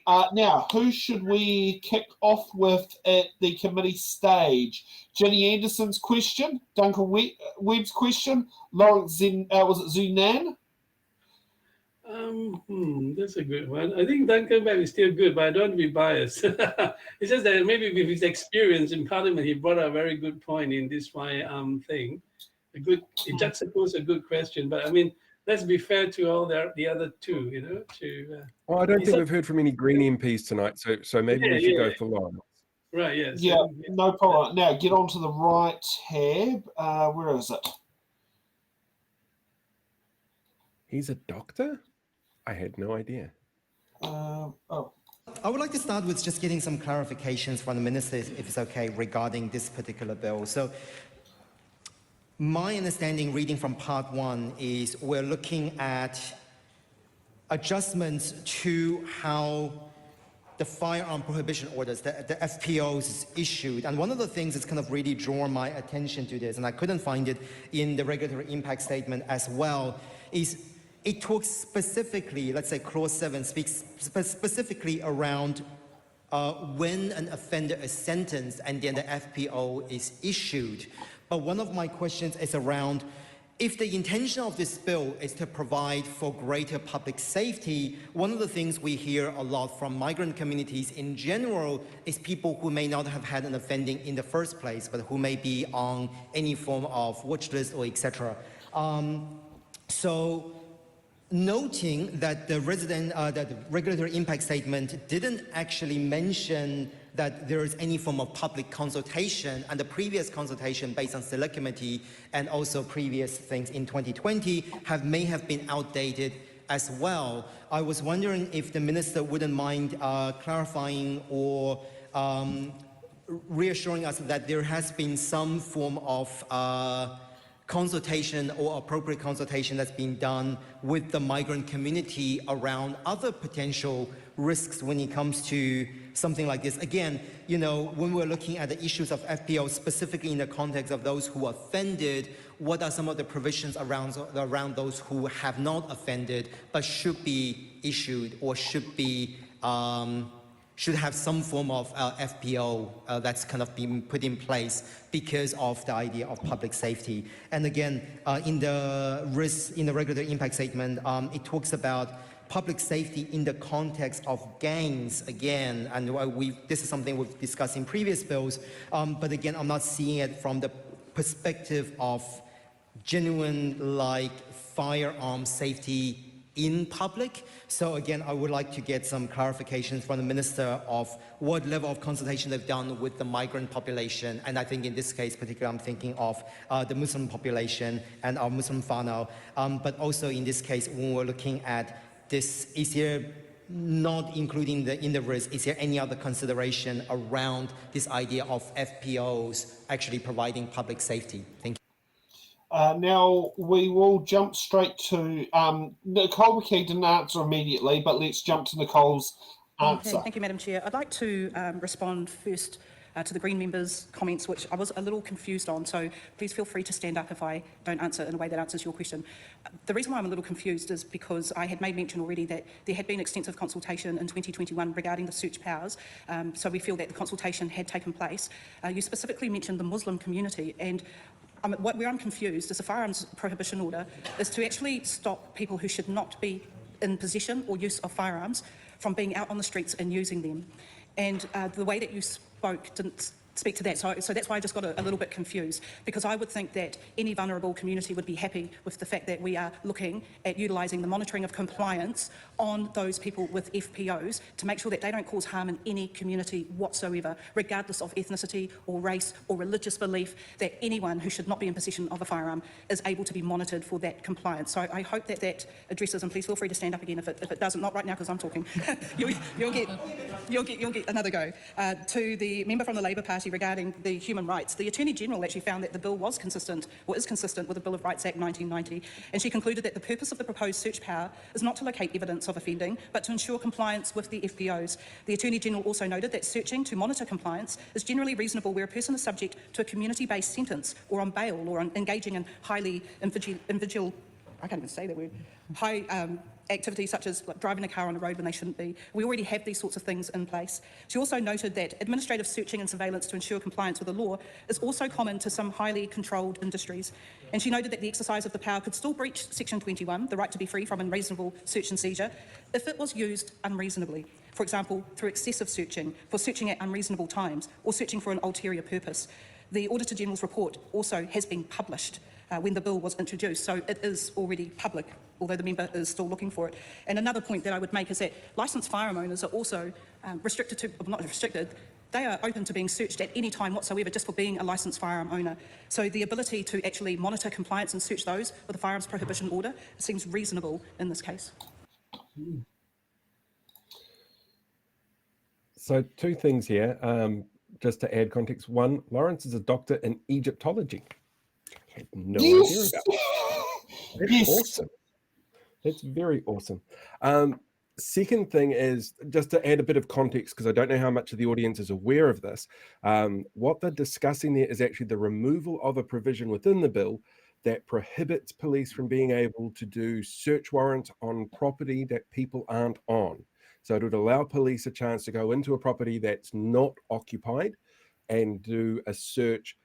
Now, who should we kick off with at the committee stage? Jenny Anderson's question, Duncan Webb's question, Lawrence Zunan? That's a good one. I think Duncan Webb is still good, but I don't want to be biased. It's just that maybe with his experience in Parliament, he brought a very good point in this firearm thing. It juxtaposed a good question, but I mean, let's be fair to all the other two, you know. Well, I don't think we've heard from any Green MPs tonight, so maybe we should go for Lawrence. Right, yes. Yeah, no problem. Now, get on to the right tab. Where is it? He's a doctor? I had no idea. I would like to start with just getting some clarifications from the Minister, if it's okay, regarding this particular bill. So, my understanding, reading from part 1, is we're looking at adjustments to how the firearm prohibition orders, the FPOs, is issued. And one of the things that's kind of really drawn my attention to this, and I couldn't find it in the regulatory impact statement as well, is it talks specifically, let's say clause 7 speaks specifically around when an offender is sentenced and then the FPO is issued. But one of my questions is around, if the intention of this bill is to provide for greater public safety, one of the things we hear a lot from migrant communities in general is people who may not have had an offending in the first place, but who may be on any form of watch list or etc. So, noting that the regulatory impact statement didn't actually mention that there is any form of public consultation, and the previous consultation based on select committee and also previous things in 2020 may have been outdated as well. I was wondering if the Minister wouldn't mind clarifying or reassuring us that there has been some form of consultation or appropriate consultation that's been done with the migrant community around other potential risks when it comes to something like this. Again, you know, when we're looking at the issues of FPO, specifically in the context of those who offended, what are some of the provisions around those who have not offended but should be issued or should be should have some form of FPO that's kind of been put in place because of the idea of public safety. And again, in the regulatory impact statement, it talks about public safety in the context of gangs again, and this is something we've discussed in previous bills, but again, I'm not seeing it from the perspective of genuine firearm safety in public. So again, I would like to get some clarifications from the Minister of what level of consultation they've done with the migrant population. And I think in this case particularly, I'm thinking of the Muslim population and our Muslim whānau. But also in this case, when we're looking at this, is there, not including in the risk, is there any other consideration around this idea of FPOs actually providing public safety? Thank you. Now, we will jump straight to Nicole McKee didn't answer immediately, but let's jump to Nicole's answer. Okay, thank you, Madam Chair. I'd like to respond first to the Green members' comments, which I was a little confused on, so please feel free to stand up if I don't answer in a way that answers your question. The reason why I'm a little confused is because I had made mention already that there had been extensive consultation in 2021 regarding the search powers, so we feel that the consultation had taken place. You specifically mentioned the Muslim community, and where I'm confused is the firearms prohibition order is to actually stop people who should not be in possession or use of firearms from being out on the streets and using them. And the way that you spoke didn't speak to that. So that's why I just got a little bit confused, because I would think that any vulnerable community would be happy with the fact that we are looking at utilising the monitoring of compliance on those people with FPOs to make sure that they don't cause harm in any community whatsoever, regardless of ethnicity or race or religious belief, that anyone who should not be in possession of a firearm is able to be monitored for that compliance. So I hope that that addresses, and please feel free to stand up again if it doesn't, not right now because I'm talking. you'll get another go. To the member from the Labour Party regarding the human rights, the Attorney-General actually found that the bill was consistent, or is consistent with the Bill of Rights Act 1990, and she concluded that the purpose of the proposed search power is not to locate evidence of offending, but to ensure compliance with the FPOs. The Attorney-General also noted that searching to monitor compliance is generally reasonable where a person is subject to a community-based sentence, or on bail, or on engaging in highly individual, I can't even say that word, high activities such as driving a car on a road when they shouldn't be. We already have these sorts of things in place. She also noted that administrative searching and surveillance to ensure compliance with the law is also common to some highly controlled industries. And she noted that the exercise of the power could still breach Section 21, the right to be free from unreasonable search and seizure, if it was used unreasonably. For example, through excessive searching, for searching at unreasonable times, or searching for an ulterior purpose. The Auditor General's report also has been published when the bill was introduced, so it is already public, although the member is still looking for it. And another point that I would make is that licensed firearm owners are also restricted to, well, not restricted, they are open to being searched at any time whatsoever just for being a licensed firearm owner. So the ability to actually monitor compliance and search those with a firearms prohibition order seems reasonable in this case. So two things here, just to add context. One, Lawrence is a doctor in Egyptology. I had no idea about that. That's awesome. That's very awesome. Second thing is, just to add a bit of context, because I don't know how much of the audience is aware of this, what they're discussing there is actually the removal of a provision within the bill that prohibits police from being able to do search warrants on property that people aren't on. So it would allow police a chance to go into a property that's not occupied and do a search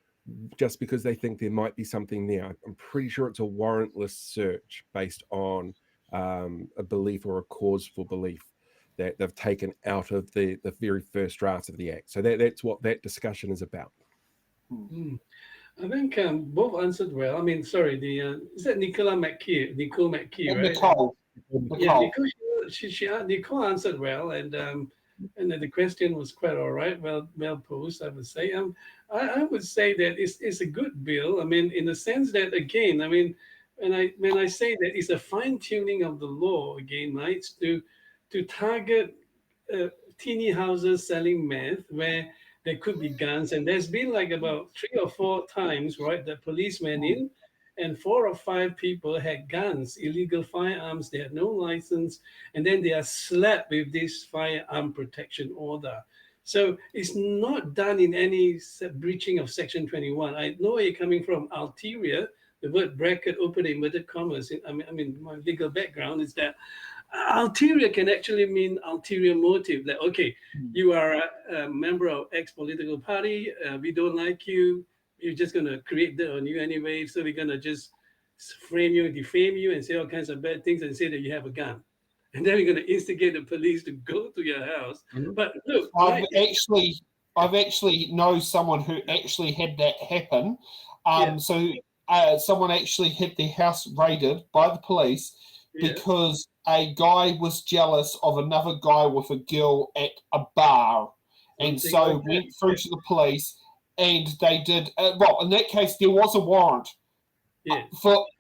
just because they think there might be something there. I'm pretty sure it's a warrantless search based on a belief or a cause for belief that they've taken out of the very first draft of the Act. So that's what that discussion is about. I think both answered well. I mean, sorry, is that Nicole McKee, right? Nicole. Yeah, Nicole answered well, and the question was quite all right, well posed, I would say. I would say that it's a good bill. I mean, in the sense that, again, I mean, when I say that it's a fine tuning of the law again, right, to target teeny houses selling meth where there could be guns, and there's been like about 3 or 4 times, right, that police went in, and 4 or 5 people had guns, illegal firearms. They had no license, and then they are slapped with this firearm protection order. So it's not done in any breaching of Section 21. I know where you're coming from. Ulterior, the word bracket, open inverted commas. I mean, my legal background is that ulterior can actually mean ulterior motive. Like, okay, you are a member of X political party. We don't like you. You're just going to create that on you anyway. So we're going to just frame you, defame you, and say all kinds of bad things and say that you have a gun. And then we're going to instigate the police to go to your house. But look, I've actually know someone who actually had that happen. So someone actually had their house raided by the police because a guy was jealous of another guy with a girl at a bar, and so went through to the police, and they did. Well, in that case, there was a warrant. It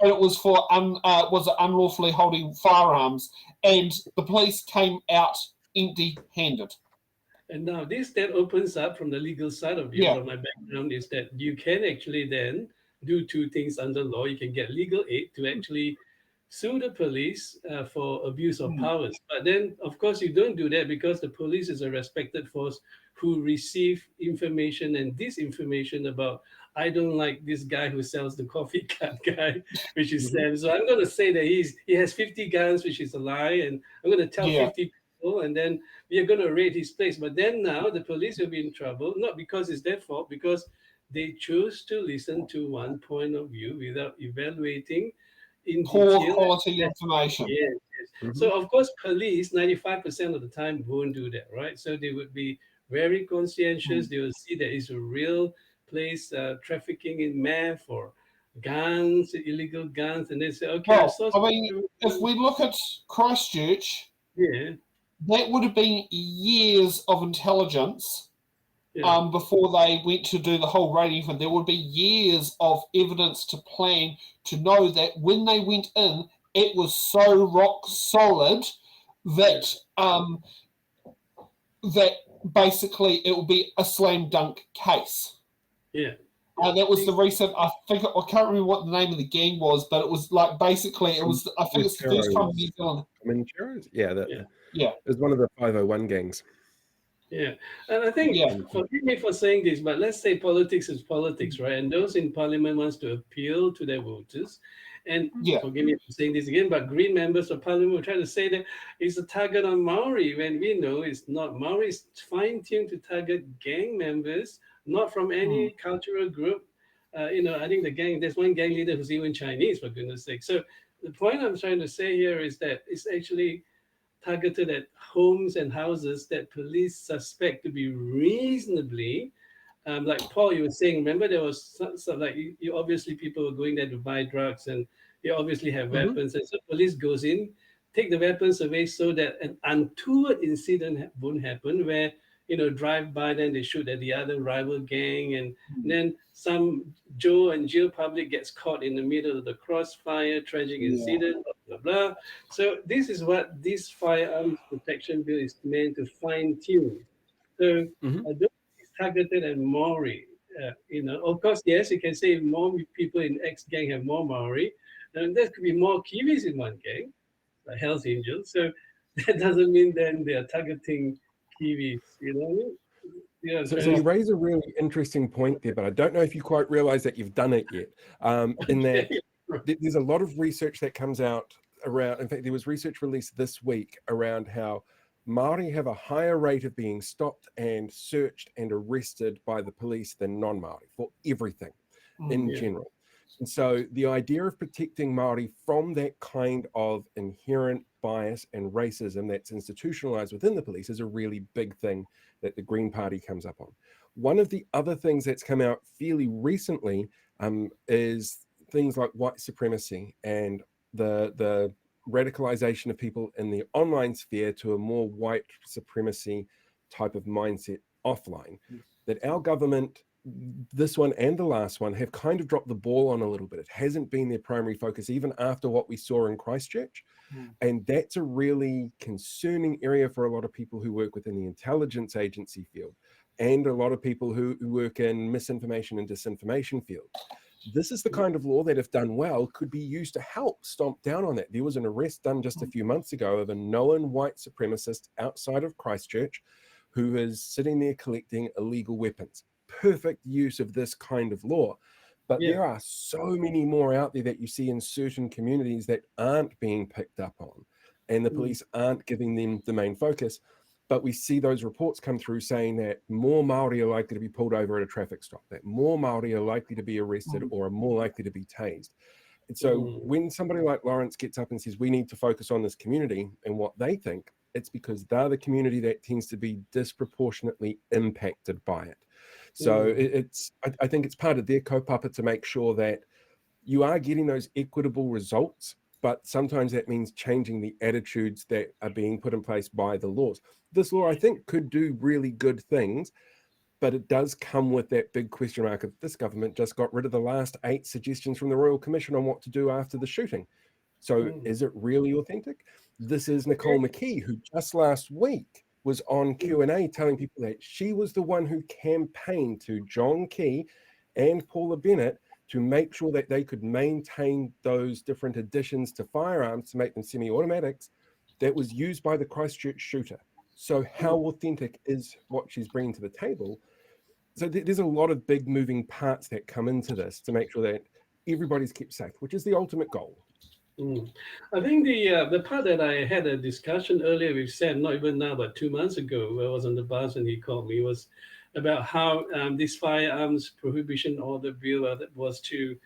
was for unlawfully holding firearms, and the police came out empty-handed. And now that opens up from the legal side of view. My background is that you can actually then do 2 things under law. You can get legal aid to actually sue the police for abuse of powers. But then, of course, you don't do that because the police is a respected force who receive information and disinformation about, I don't like this guy who sells the coffee cup guy, which is Sam. So I'm going to say that he has 50 guns, which is a lie, and I'm going to tell 50 people, and then we are going to raid his place. But then now the police will be in trouble, not because it's their fault, because they chose to listen to one point of view without evaluating in poor detail quality information. So of course, police 95% of the time won't do that, right? So they would be very conscientious. They will see there is a real place trafficking in meth or guns, illegal guns, and they say, okay, well, I mean, if we look at Christchurch, yeah, that would have been years of intelligence yeah. before they went to do the whole raiding thing. There would be years of evidence to plan to know that when they went in, it was so rock solid that that basically it will be a slam dunk case. Yeah. That was the recent. I can't remember what the name of the gang was, but it was like basically it was. I think it's the first time in New Zealand. Yeah, it was one of the 501 gangs. Yeah, and I think, forgive me for saying this, but let's say politics is politics, right? And those in parliament wants to appeal to their voters. And forgive me for saying this again, but Green members of parliament will try to say that it's a target on Maori, when we know it's not. Maori is fine-tuned to target gang members, not from any cultural group. I think there's one gang leader who's even Chinese, for goodness sake. So the point I'm trying to say here is that it's actually targeted at homes and houses that police suspect to be reasonably, like Paul, you were saying, remember there was some like you obviously people were going there to buy drugs and they obviously have weapons, and so police goes in, take the weapons away so that an untoward incident won't happen where, drive by, then they shoot at the other rival gang, and then some Joe and Jill public gets caught in the middle of the crossfire, tragic incident, blah, blah, blah. So this is what this firearms protection bill is meant to fine tune. So I don't think it's targeted at Maori. Of course, yes, you can say more people in X gang have more Maori, and there could be more Kiwis in one gang, like Hells Angels. So that doesn't mean then they are targeting Kiwis, Yeah, so you raise a really interesting point there, but I don't know if you quite realize that you've done it yet. In that there's a lot of research that comes out around, in fact, there was research released this week around how Māori have a higher rate of being stopped and searched and arrested by the police than non-Māori for everything in general. And so the idea of protecting Māori from that kind of inherent bias and racism that's institutionalized within the police is a really big thing that the Green Party comes up on. One of the other things that's come out fairly recently is things like white supremacy and the radicalization of people in the online sphere to a more white supremacy type of mindset offline, that our government, this one and the last one, have kind of dropped the ball on a little bit. It hasn't been their primary focus, even after what we saw in Christchurch. And that's a really concerning area for a lot of people who work within the intelligence agency field and a lot of people who work in misinformation and disinformation field. This is the kind of law that, if done well, could be used to help stomp down on that. There was an arrest done just a few months ago of a known white supremacist outside of Christchurch who is sitting there collecting illegal weapons. Perfect use of this kind of law. But there are so many more out there that you see in certain communities that aren't being picked up on, and the police aren't giving them the main focus. But we see those reports come through saying that more Māori are likely to be pulled over at a traffic stop, that more Māori are likely to be arrested or are more likely to be tased. And so when somebody like Lawrence gets up and says, we need to focus on this community and what they think, it's because they're the community that tends to be disproportionately impacted by it. So I think it's part of their kaupapa to make sure that you are getting those equitable results, but sometimes that means changing the attitudes that are being put in place by the laws. This law, I think, could do really good things, but it does come with that big question mark of this government just got rid of the last 8 suggestions from the Royal Commission on what to do after the shooting. So is it really authentic? This is Nicole McKee, who just last week was on Q&A telling people that she was the one who campaigned to John Key and Paula Bennett to make sure that they could maintain those different additions to firearms to make them semi-automatics that was used by the Christchurch shooter. So how authentic is what she's bringing to the table? So there's a lot of big moving parts that come into this to make sure that everybody's kept safe, which is the ultimate goal. I think the part that I had a discussion earlier with Sam, not even now, but 2 months ago, I was on the bus and he called me, was about how this firearms prohibition order bill was to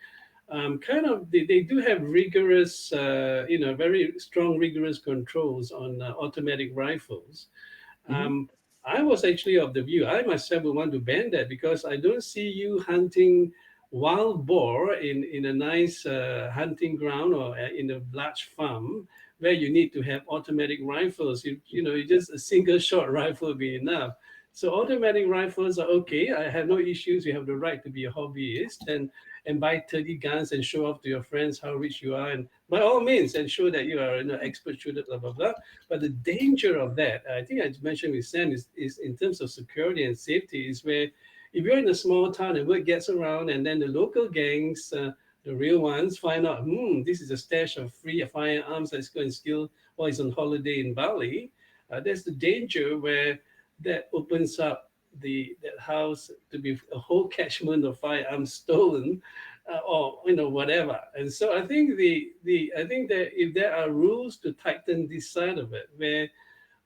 they do have rigorous, very strong, rigorous controls on automatic rifles. I was actually of the view, I myself would want to ban that, because I don't see you hunting wild boar in a nice hunting ground or in a large farm where you need to have automatic rifles. You just a single shot rifle will be enough. So automatic rifles are okay. I have no issues. You have the right to be a hobbyist and buy 30 guns and show off to your friends how rich you are. And by all means, and show that you are an expert shooter, blah, blah, blah. But the danger of that, I think I mentioned with Sam, is in terms of security and safety, is where if you're in a small town and word gets around and then the local gangs, the real ones, find out, this is a stash of free firearms, let's go and steal while he's on holiday in Bali. There's the danger where that opens up that house to be a whole catchment of firearms stolen, or whatever. And so I think I think that if there are rules to tighten this side of it, where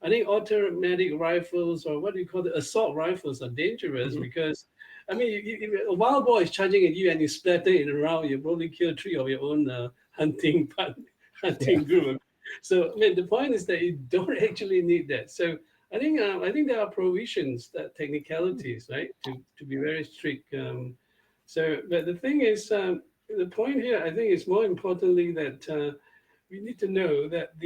I think automatic rifles, or what do you call it, assault rifles, are dangerous because, I mean, if a wild boar is charging at you and you splatter it around, you probably kill 3 of your own hunting group. So I mean, the point is that you don't actually need that. So I think there are provisions, that technicalities, right, to be very strict. But the thing is, the point here, I think, is more importantly that we need to know that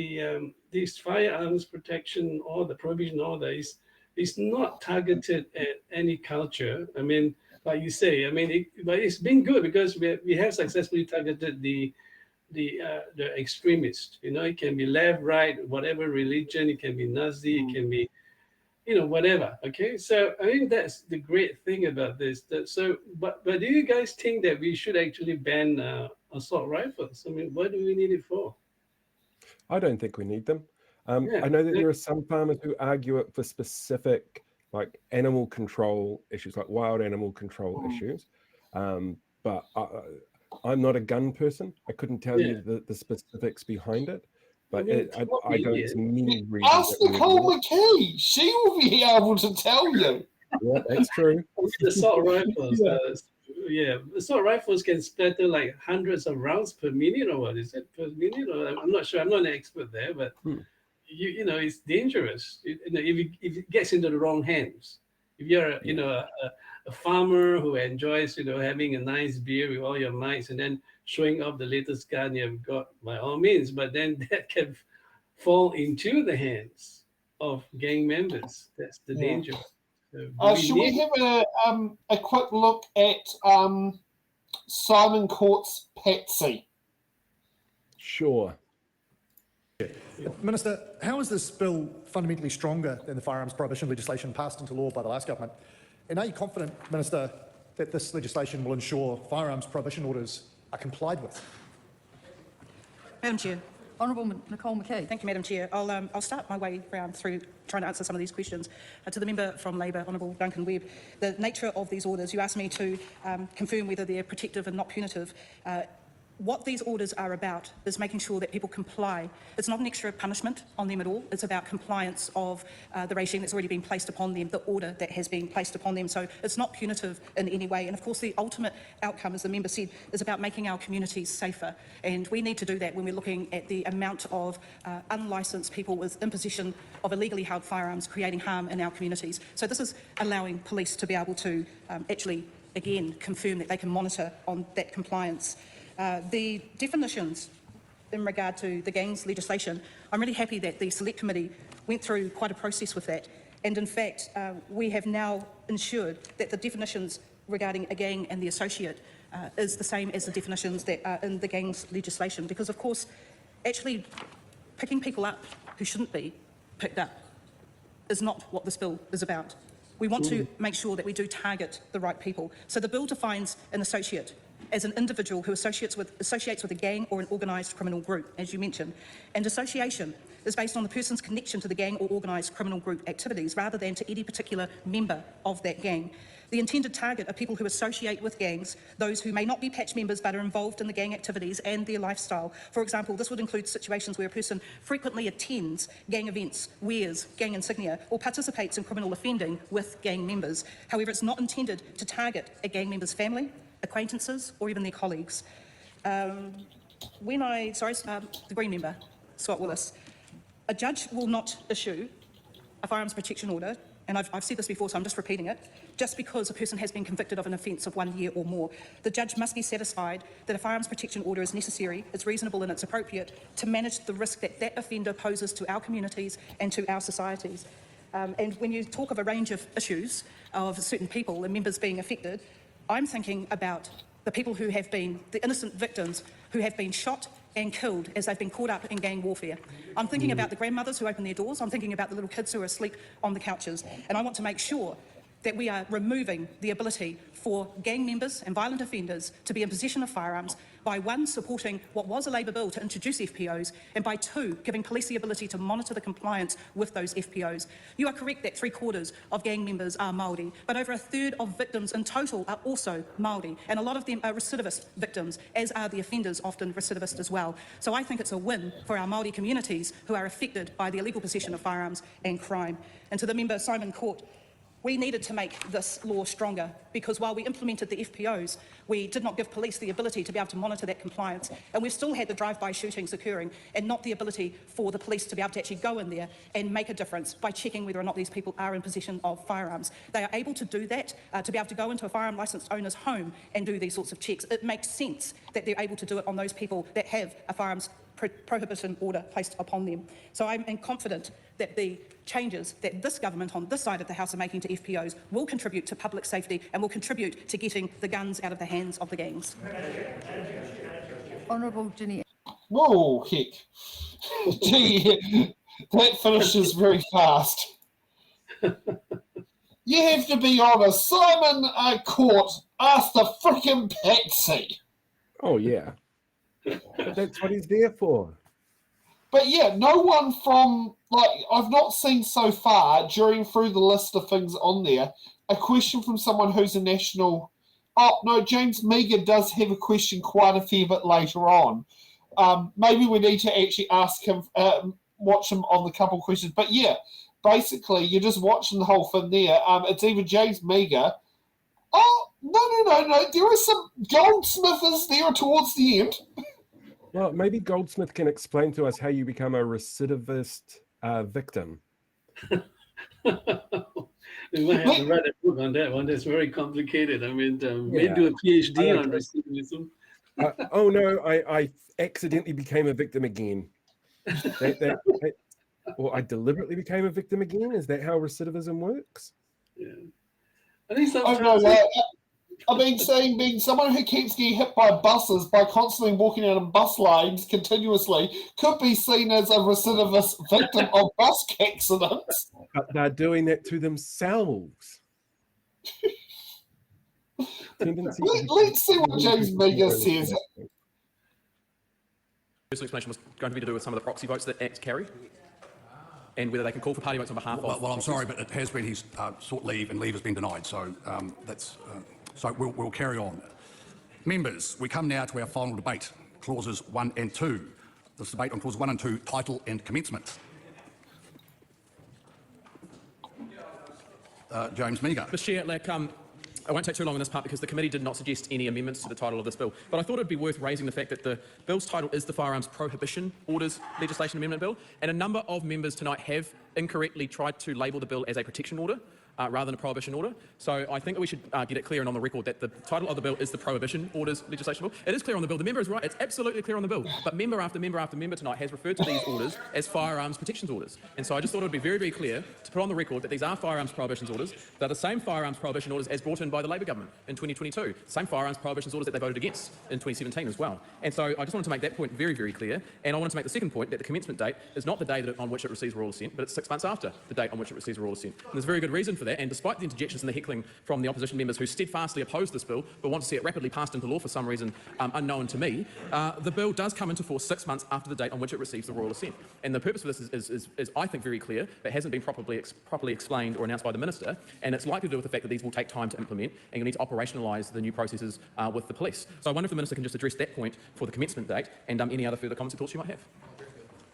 these firearms protection or the prohibition order is not targeted at any culture. I mean, like you say, I mean, but it's been good because we have successfully targeted the extremists. It can be left, right, whatever religion. It can be Nazi. It can be, whatever. Okay, so I think that's the great thing about this. But do you guys think that we should actually ban assault rifles? I mean, what do we need it for? I don't think we need them. I know that there are some farmers who argue it for specific, like animal control issues, like wild animal control issues. But I'm not a gun person. I couldn't tell you the specifics behind it. But I don't see many reasons. Ask Nicole McKee. She will be able to tell you. Yeah, that's true. Assault rifles. Assault rifles can splatter like hundreds of rounds per minute, or what is it, per minute? Or I'm not sure. I'm not an expert there, but it's dangerous. If it gets into the wrong hands. If you're a farmer who enjoys having a nice beer with all your mates and then showing off the latest gun you've got, by all means, but then that can fall into the hands of gang members. That's the danger. So should we have a quick look at Simon Court's Patsy? Sure. Minister, how is this bill fundamentally stronger than the firearms prohibition legislation passed into law by the last government? And are you confident, Minister, that this legislation will ensure firearms prohibition orders are complied with? Madam Chair. Honourable Nicole McKee. Thank you, Madam Chair. I'll start my way round through trying to answer some of these questions. To the member from Labor, Honourable Duncan Webb, the nature of these orders, you asked me to confirm whether they're protective and not punitive. What these orders are about is making sure that people comply. It's not an extra punishment on them at all. It's about compliance of the regime that's already been placed upon them, the order that has been placed upon them. So it's not punitive in any way. And of course, the ultimate outcome, as the member said, is about making our communities safer. And we need to do that when we're looking at the amount of unlicensed people with imposition of illegally held firearms creating harm in our communities. So this is allowing police to be able to actually, again, confirm that they can monitor on that compliance. The definitions in regard to the gangs legislation, I'm really happy that the Select Committee went through quite a process with that. And in fact, we have now ensured that the definitions regarding a gang and the associate is the same as the definitions that are in the gangs legislation. Because, of course, actually picking people up who shouldn't be picked up is not what this bill is about. We want to make sure that we do target the right people. So the bill defines an associate as an individual who associates with a gang or an organised criminal group, as you mentioned. And association is based on the person's connection to the gang or organised criminal group activities rather than to any particular member of that gang. The intended target are people who associate with gangs, those who may not be patch members but are involved in the gang activities and their lifestyle. For example, this would include situations where a person frequently attends gang events, wears gang insignia, or participates in criminal offending with gang members. However, it's not intended to target a gang member's family, acquaintances, or even their colleagues. The Green member, Scott Willis. A judge will not issue a firearms protection order and I've said this before, so I'm just repeating it, just because a person has been convicted of an offence of 1 year or more, the judge must be satisfied that a firearms protection order is necessary, it's reasonable and it's appropriate to manage the risk that that offender poses to our communities and to our societies. And when you talk of a range of issues of certain people and members being affected, I'm thinking about the people who have been, the innocent victims who have been shot and killed as they've been caught up in gang warfare. I'm thinking about the grandmothers who open their doors. I'm thinking about the little kids who are asleep on the couches. And I want to make sure that we are removing the ability for gang members and violent offenders to be in possession of firearms by, one, supporting what was a Labor bill to introduce FPOs, and by, two, giving police the ability to monitor the compliance with those FPOs. You are correct that 3/4 of gang members are Māori, but over 1/3 of victims in total are also Māori, and a lot of them are recidivist victims, as are the offenders often recidivist as well. So I think it's a win for our Māori communities who are affected by the illegal possession of firearms and crime. And to the member Simon Court, we needed to make this law stronger because while we implemented the FPOs, we did not give police the ability to be able to monitor that compliance. And we've still had the drive-by shootings occurring and not the ability for the police to be able to actually go in there and make a difference by checking whether or not these people are in possession of firearms. They are able to do that, to be able to go into a firearm licensed owner's home and do these sorts of checks. It makes sense that they're able to do it on those people that have a firearms prohibition order placed upon them. So I'm confident that the changes that this government on this side of the House are making to FPOs will contribute to public safety and will contribute to getting the guns out of the hands of the gangs. Honourable Ginny. Whoa, heck. Gee, that finishes very fast. You have to be honest. Simon Court asked the frickin' Patsy. Oh, yeah. But that's what he's there for. But yeah, no one from, like, I've not seen so far, through the list of things on there, a question from someone who's a national... Oh, no, James Meagher does have a question quite a fair bit later on. Maybe we need to actually ask him, watch him on the couple questions. But yeah, basically, you're just watching the whole thing there. It's either James Meagher... Oh, no. There is some Goldsmith is there towards the end. Well, maybe Goldsmith can explain to us how you become a recidivist victim. We might have to write a book on that one. That's very complicated. I mean, maybe do a PhD on recidivism. Oh, no, I accidentally became a victim again. Or I deliberately became a victim again? Is that how recidivism works? Yeah. I think sometimes... being someone who keeps getting hit by buses by constantly walking out of bus lanes continuously could be seen as a recidivist victim of bus accidents. But they're doing that to themselves. Let's see what James Meagher says. First explanation was going to be to do with some of the proxy votes that acts carry and whether they can call for party votes on behalf of... Well, I'm sorry, but it has been he's sought leave and leave has been denied, so that's... So we'll carry on. Members, we come now to our final debate, clauses 1 and 2. This debate on clauses 1 and 2, title and commencement. James Meagher. Mr. Chair, I won't take too long on this part because the committee did not suggest any amendments to the title of this bill, but I thought it would be worth raising the fact that the bill's title is the Firearms Prohibition Orders Legislation Amendment Bill, and a number of members tonight have incorrectly tried to label the bill as a protection order. Rather than a prohibition order. So I think that we should get it clear and on the record that the title of the bill is the Prohibition Orders Legislation Bill. It is clear on the bill. The member is right. It's absolutely clear on the bill. But member after member after member tonight has referred to these orders as firearms protections orders. And so I just thought it would be very, very clear to put on the record that these are firearms prohibitions orders. They're the same firearms prohibition orders as brought in by the Labor government in 2022. Same firearms prohibitions orders that they voted against in 2017 as well. And so I just wanted to make that point very, very clear. And I wanted to make the second point that the commencement date is not the day on which it receives royal assent, but it's 6 months after the date on which it receives royal assent. And there's a very good reason for that. And despite the interjection and the heckling from the opposition members who steadfastly oppose this bill but want to see it rapidly passed into law for some reason unknown to me, the bill does come into force 6 months after the date on which it receives the royal assent. And the purpose of this is I think, very clear, but hasn't been properly explained or announced by the Minister, and it's likely to do with the fact that these will take time to implement and you need to operationalise the new processes with the police. So I wonder if the Minister can just address that point for the commencement date and any other further comments or thoughts you might have.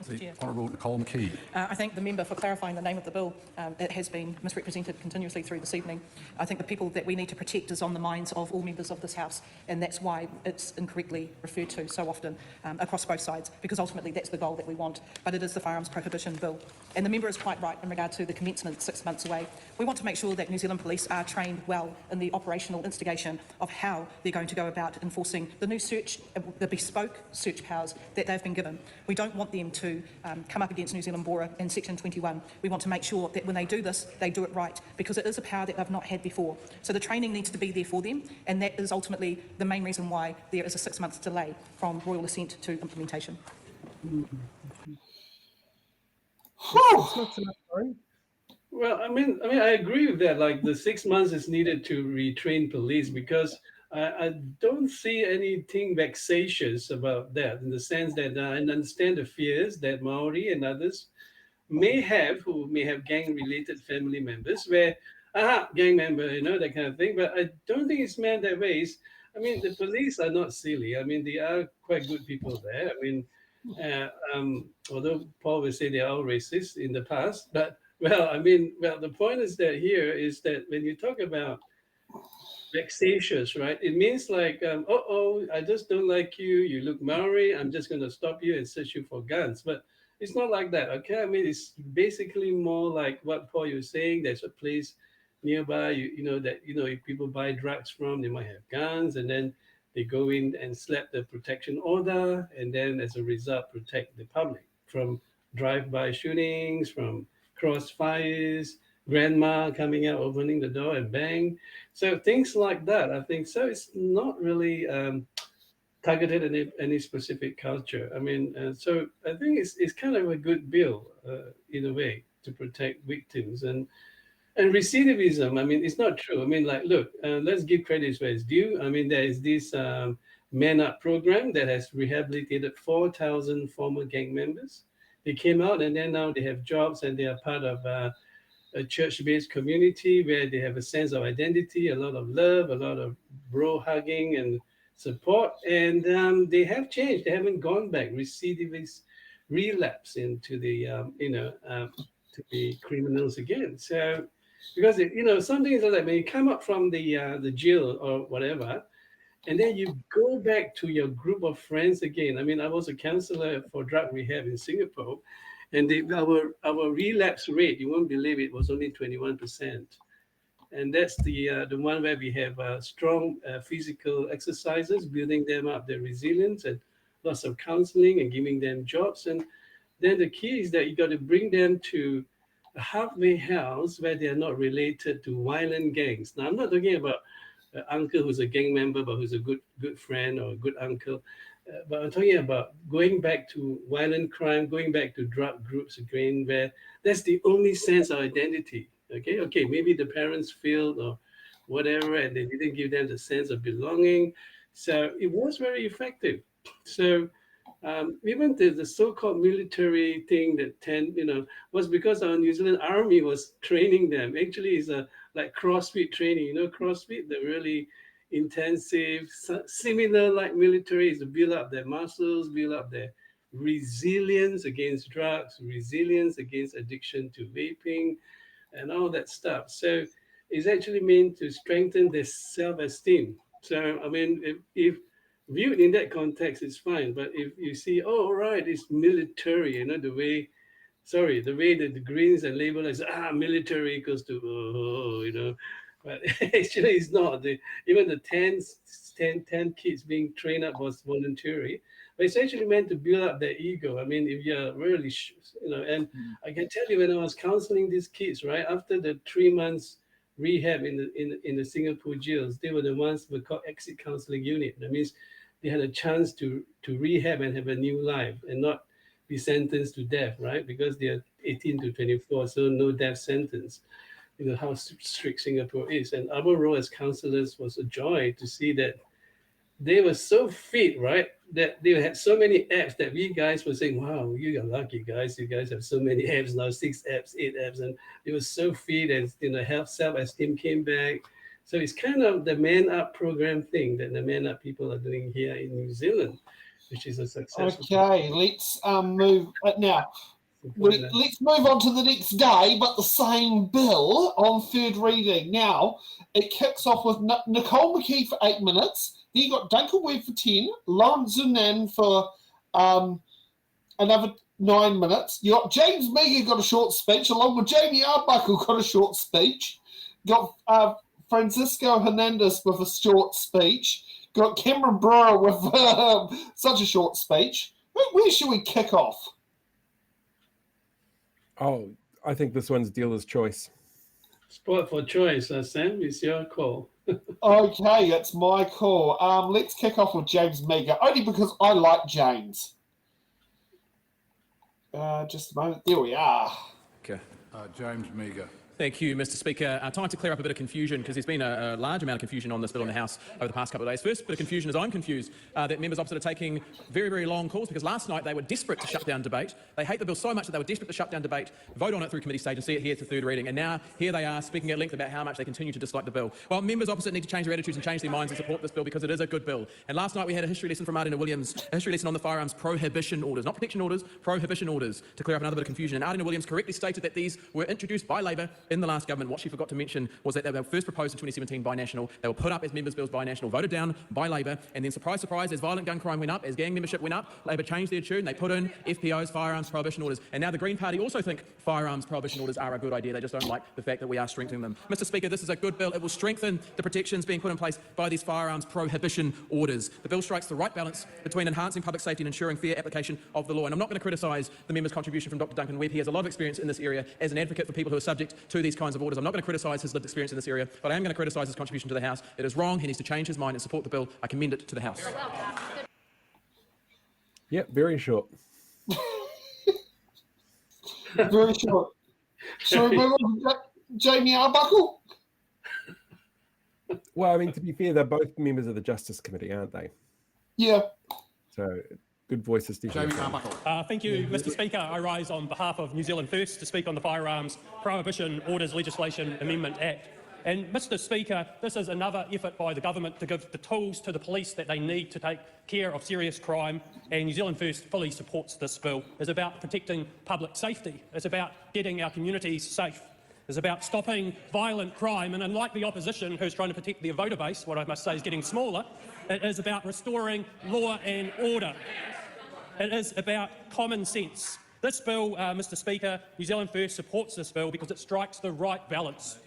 Mr. Chair. Honourable Nicole McKee. I thank the member for clarifying the name of the bill. It has been misrepresented continuously through this evening. I think the people that we need to protect is on the minds of all members of this House, and that's why it's incorrectly referred to so often across both sides, because ultimately that's the goal that we want. But it is the Firearms Prohibition Bill. And the member is quite right in regard to the commencement 6 months away. We want to make sure that New Zealand Police are trained well in the operational instigation of how they're going to go about enforcing the new the bespoke search powers that they've been given. We don't want them to come up against New Zealand BORA and Section 21. We want to make sure that when they do this, they do it right, because it is a power that they've not had before. So the training needs to be there for them, and that is ultimately the main reason why there is a 6 month delay from royal assent to implementation. Well, I mean, I agree with that. Like, the 6 months is needed to retrain police, because I don't see anything vexatious about that, in the sense that I understand the fears that Maori and others may have, who may have gang-related family members, where, gang member, that kind of thing. But I don't think it's meant that way. I mean, the police are not silly. I mean, they are quite good people there. I mean, although Paul would say they are all racist in the past, but the point is that here is that when you talk about vexatious, right? It means like, I just don't like you. You look Maori. I'm just going to stop you and search you for guns. But it's not like that, okay? I mean, it's basically more like what Paul you were saying. There's a place nearby, if people buy drugs from, they might have guns, and then they go in and slap the protection order, and then as a result, protect the public from drive-by shootings, from crossfires, grandma coming out, opening the door and bang. So things like that, I think. So it's not really targeted at any specific culture. I mean, so I think it's kind of a good bill in a way to protect victims. And recidivism, I mean, it's not true. I mean, like, look, let's give credit where it's due. I mean, there is this Man Up program that has rehabilitated 4,000 former gang members. They came out, and then now they have jobs, and they are part of a church-based community where they have a sense of identity, a lot of love, a lot of bro hugging and support, and they have changed. They haven't gone back. Recidivists relapse into the to be criminals again. So because some things are like when you come up from the jail or whatever, and then you go back to your group of friends again. I mean, I was a counselor for drug rehab in Singapore, and our relapse rate, you won't believe it, was only 21%. And that's the one where we have strong physical exercises, building them up, their resilience, and lots of counseling and giving them jobs. And then the key is that you got to bring them to a halfway house where they are not related to violent gangs. Now, I'm not talking about an uncle who's a gang member, but who's a good friend or a good uncle. But I'm talking about going back to violent crime, going back to drug groups again, where that's the only sense of identity. Okay, maybe the parents failed or whatever, and they didn't give them the sense of belonging. So it was very effective. So even the so-called military thing that was because our New Zealand Army was training them. Actually, it's like CrossFit training. CrossFit, the really intensive, similar like military, is to build up their muscles, build up their resilience against drugs, resilience against addiction to vaping, and all that stuff. So it's actually meant to strengthen their self-esteem. So, I mean, if viewed in that context, it's fine. But if you see, it's military, the way that the Greens and Labour is, military equals to, but actually it's not. Even the 10 kids being trained up was voluntary, but it's actually meant to build up their ego. I mean, if you're really, and I can tell you when I was counseling these kids, right, after the 3 months rehab in the Singapore jails, they were the ones who were called exit counseling unit. That means they had a chance to rehab and have a new life and not be sentenced to death, right? Because they're 18 to 24, so no death sentence. How strict Singapore is. And our role as counselors was a joy to see that they were so fit, right? That they had so many apps that we guys were saying, wow, you are lucky, guys. You guys have so many apps now, 6 apps, 8 apps. And they were so fit, and health, self-esteem came back. So it's kind of the Man Up program thing that the Man Up people are doing here in New Zealand. which is a success. Okay, let's move now. Let's move on to the next day, but the same bill on third reading. Now, it kicks off with Nicole McKee for 8 minutes. Then you got Duncan Webb for 10, Lawrence Zunan for another 9 minutes. You got James Meagher got a short speech, along with Jamie Arbuckle got a short speech. Got Francisco Hernandez with a short speech. Got Cameron Brewer with such a short speech. Where should we kick off? Oh, I think this one's dealer's choice. Sport for choice, Sam. It's your call. Okay, it's my call. Let's kick off with James Meagher, only because I like James. Just a moment. There we are. Okay. James Meagher. Thank you, Mr. Speaker. Time to clear up a bit of confusion, because there's been a large amount of confusion on this bill in the House over the past couple of days. First bit of confusion is I'm confused that members opposite are taking very, very long calls, because last night they were desperate to shut down debate. They hate the bill so much that they were desperate to shut down debate, vote on it through committee stage and see it here to third reading. And now here they are speaking at length about how much they continue to dislike the bill. Well, members opposite need to change their attitudes and change their minds and support this bill, because it is a good bill. And last night we had a history lesson from Ardina Williams, a history lesson on the Firearms Prohibition orders, not protection orders, prohibition orders, to clear up another bit of confusion. And Ardina Williams correctly stated that these were introduced by Labor in the last government. What she forgot to mention was that they were first proposed in 2017 by National. They were put up as members' bills by National, voted down by Labor, and then surprise, surprise, as violent gun crime went up, as gang membership went up, Labor changed their tune. They put in FPOs, Firearms Prohibition orders, and now the Green Party also think Firearms Prohibition orders are a good idea. They just don't like the fact that we are strengthening them. Mr. Speaker, this is a good bill. It will strengthen the protections being put in place by these Firearms Prohibition orders. The bill strikes the right balance between enhancing public safety and ensuring fair application of the law. And I'm not going to criticise the member's contribution from Dr. Duncan Webb. He has a lot of experience in this area as an advocate for people who are subject to these kinds of orders. I'm not going to criticise his lived experience in this area, but I am going to criticise his contribution to the House. It is wrong. He needs to change his mind and support the bill. I commend it to the House. Yep, very short. Very short. Shall we move on to Jamie Arbuckle? Well, I mean, to be fair, they're both members of the Justice Committee, aren't they? Yeah. So, good voices, Stephen. Thank you, Mr. Speaker. I rise on behalf of New Zealand First to speak on the Firearms Prohibition Orders Legislation Amendment Act. And, Mr. Speaker, this is another effort by the government to give the tools to the police that they need to take care of serious crime, and New Zealand First fully supports this bill. It's about protecting public safety. It's about getting our communities safe. It's about stopping violent crime, and unlike the opposition who's trying to protect their voter base, what I must say is getting smaller, it is about restoring law and order. It is about common sense. This bill, Mr. Speaker, New Zealand First supports this bill because it strikes the right balance.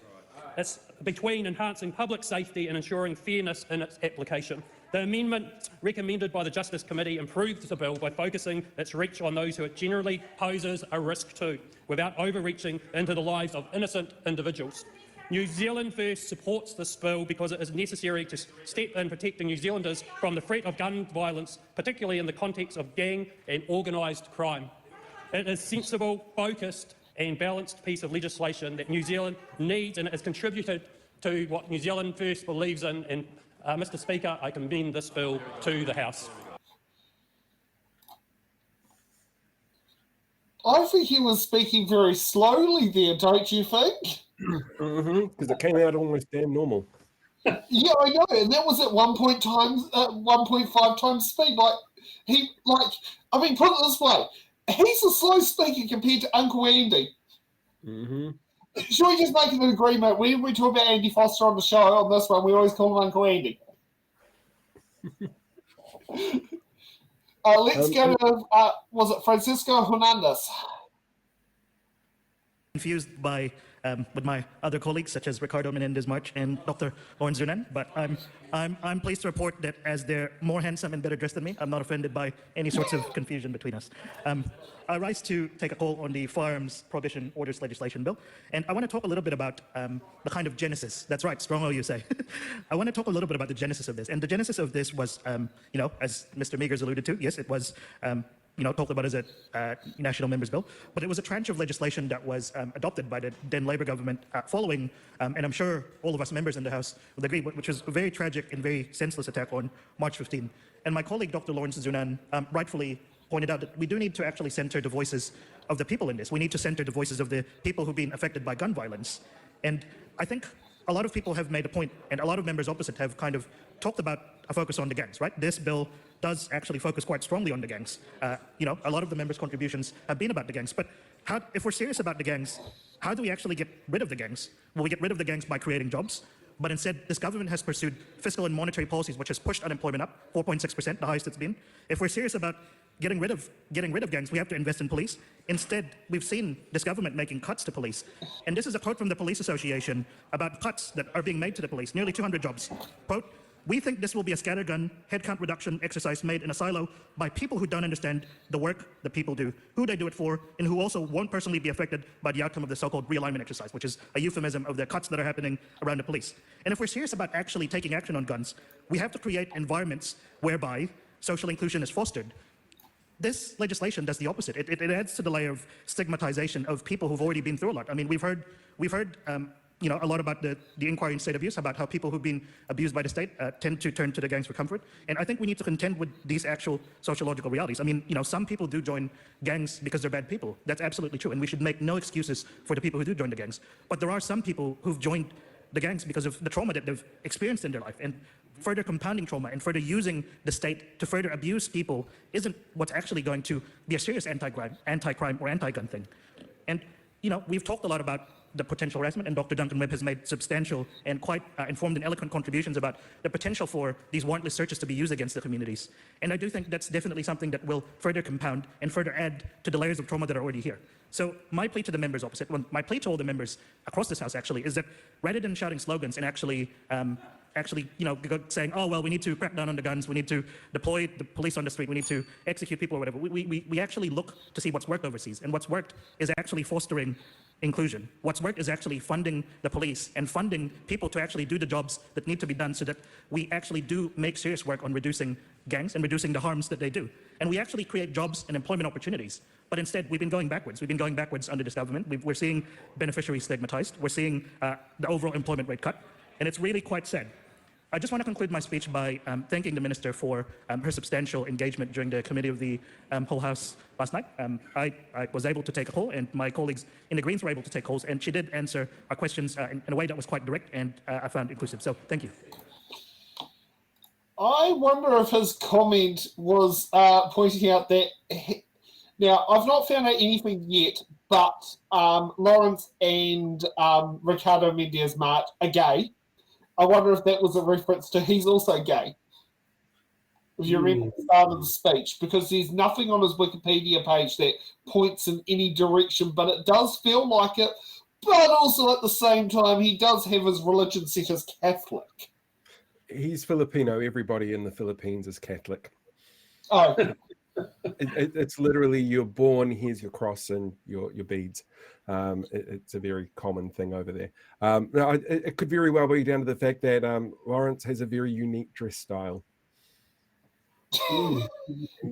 It's between enhancing public safety and ensuring fairness in its application. The amendment recommended by the Justice Committee improves the bill by focusing its reach on those who it generally poses a risk to, without overreaching into the lives of innocent individuals. New Zealand First supports this bill because it is necessary to step in protecting New Zealanders from the threat of gun violence, particularly in the context of gang and organised crime. It is sensible, focused and balanced piece of legislation that New Zealand needs, and it has contributed to what New Zealand First believes in. And, Mr. Speaker, I commend this bill to the House. I think he was speaking very slowly there, don't you think? Because it came out almost damn normal. Yeah, I know, and that was at 1.5 times speed. I mean, put it this way. He's a slow speaker compared to Uncle Andy. Should we just make an agreement? When we talk about Andy Foster on the show, on this one, we always call him Uncle Andy. Let's go to, was it Francisco Hernandez? Confused by with my other colleagues such as Ricardo Menendez-March and Dr. Lawrence Zunan, but I'm pleased to report that as they're more handsome and better dressed than me, I'm not offended by any sorts of confusion between us. I rise to take a call on the Firearms Prohibition Orders Legislation Bill, and I want to talk a little bit about the kind of genesis. That's right, strong O you say. I want to talk a little bit about the genesis of this, and the genesis of this was, as Mr. Meagher's alluded to, yes, it was talked about as a national members bill, but it was a tranche of legislation that was adopted by the then Labour government following, and I'm sure all of us members in the House would agree, which was a very tragic and very senseless attack on March 15. And my colleague, Dr. Lawrence Zunan, rightfully pointed out that we do need to actually center the voices of the people in this. We need to center the voices of the people who've been affected by gun violence. And I think a lot of people have made a point, and a lot of members opposite have kind of talked about a focus on the gangs, right? This bill does actually focus quite strongly on the gangs. You know, a lot of the members' contributions have been about the gangs. But if we're serious about the gangs, how do we actually get rid of the gangs? Well, we get rid of the gangs by creating jobs. But instead, this government has pursued fiscal and monetary policies which has pushed unemployment up 4.6%, the highest it's been. If we're serious about getting rid of gangs, we have to invest in police. Instead, we've seen this government making cuts to police. And this is a quote from the Police Association about cuts that are being made to the police, nearly 200 jobs. Quote, "We think this will be a scattergun headcount reduction exercise made in a silo by people who don't understand the work that people do, who they do it for, and who also won't personally be affected by the outcome of the so-called realignment exercise," which is a euphemism of the cuts that are happening around the police. And if we're serious about actually taking action on guns, we have to create environments whereby social inclusion is fostered. This legislation does the opposite. It adds to the layer of stigmatization of people who've already been through a lot. I mean, we've heard you know, a lot about the inquiry in state abuse, about how people who've been abused by the state tend to turn to the gangs for comfort. And I think we need to contend with these actual sociological realities. I mean, you know, some people do join gangs because they're bad people. That's absolutely true. And we should make no excuses for the people who do join the gangs. But there are some people who've joined the gangs because of the trauma that they've experienced in their life. And further compounding trauma and further using the state to further abuse people isn't what's actually going to be a serious anti-crime or anti-gun thing. And, you know, we've talked a lot about the potential harassment, and Dr. Duncan Webb has made substantial and quite informed and eloquent contributions about the potential for these warrantless searches to be used against the communities. And I do think that's definitely something that will further compound and further add to the layers of trauma that are already here. So my plea to the members opposite, well, my plea to all the members across this House actually, is that rather than shouting slogans and actually, you know, saying, oh, well, we need to crack down on the guns, we need to deploy the police on the street, we need to execute people or whatever, we actually look to see what's worked overseas. And what's worked is actually fostering inclusion. What's worked is actually funding the police and funding people to actually do the jobs that need to be done so that we actually do make serious work on reducing gangs and reducing the harms that they do. And we actually create jobs and employment opportunities. But instead, we've been going backwards. We've been going backwards under this government. We're seeing beneficiaries stigmatized. We're seeing the overall employment rate cut. And it's really quite sad. I just want to conclude my speech by thanking the Minister for her substantial engagement during the committee of the whole House last night. I was able to take a call, and my colleagues in the Greens were able to take calls, and she did answer our questions in a way that was quite direct and I found inclusive. So thank you. I wonder if his comment was pointing out that, now I've not found out anything yet, but Lawrence and Ricardo Mendes-March are gay. I wonder if that was a reference to he's also gay. If you remember the start of the speech, because there's nothing on his Wikipedia page that points in any direction, but it does feel like it. But also at the same time, he does have his religion set as Catholic. He's Filipino. Everybody in the Philippines is Catholic. Oh. It's literally, you're born, here's your cross and your beads. It's a very common thing over there. Now, it could very well be down to the fact that Lawrence has a very unique dress style.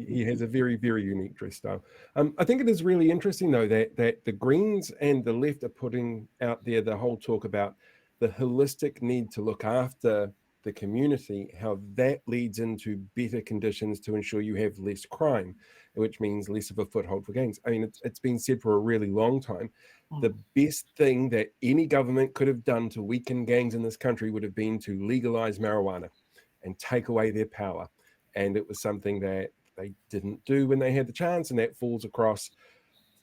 He has a very, very unique dress style. I think it is really interesting, though, that the Greens and the left are putting out there the whole talk about the holistic need to look after the community, how that leads into better conditions to ensure you have less crime, which means less of a foothold for gangs. I mean, it's been said for a really long time. The best thing that any government could have done to weaken gangs in this country would have been to legalize marijuana and take away their power. And it was something that they didn't do when they had the chance, and that falls across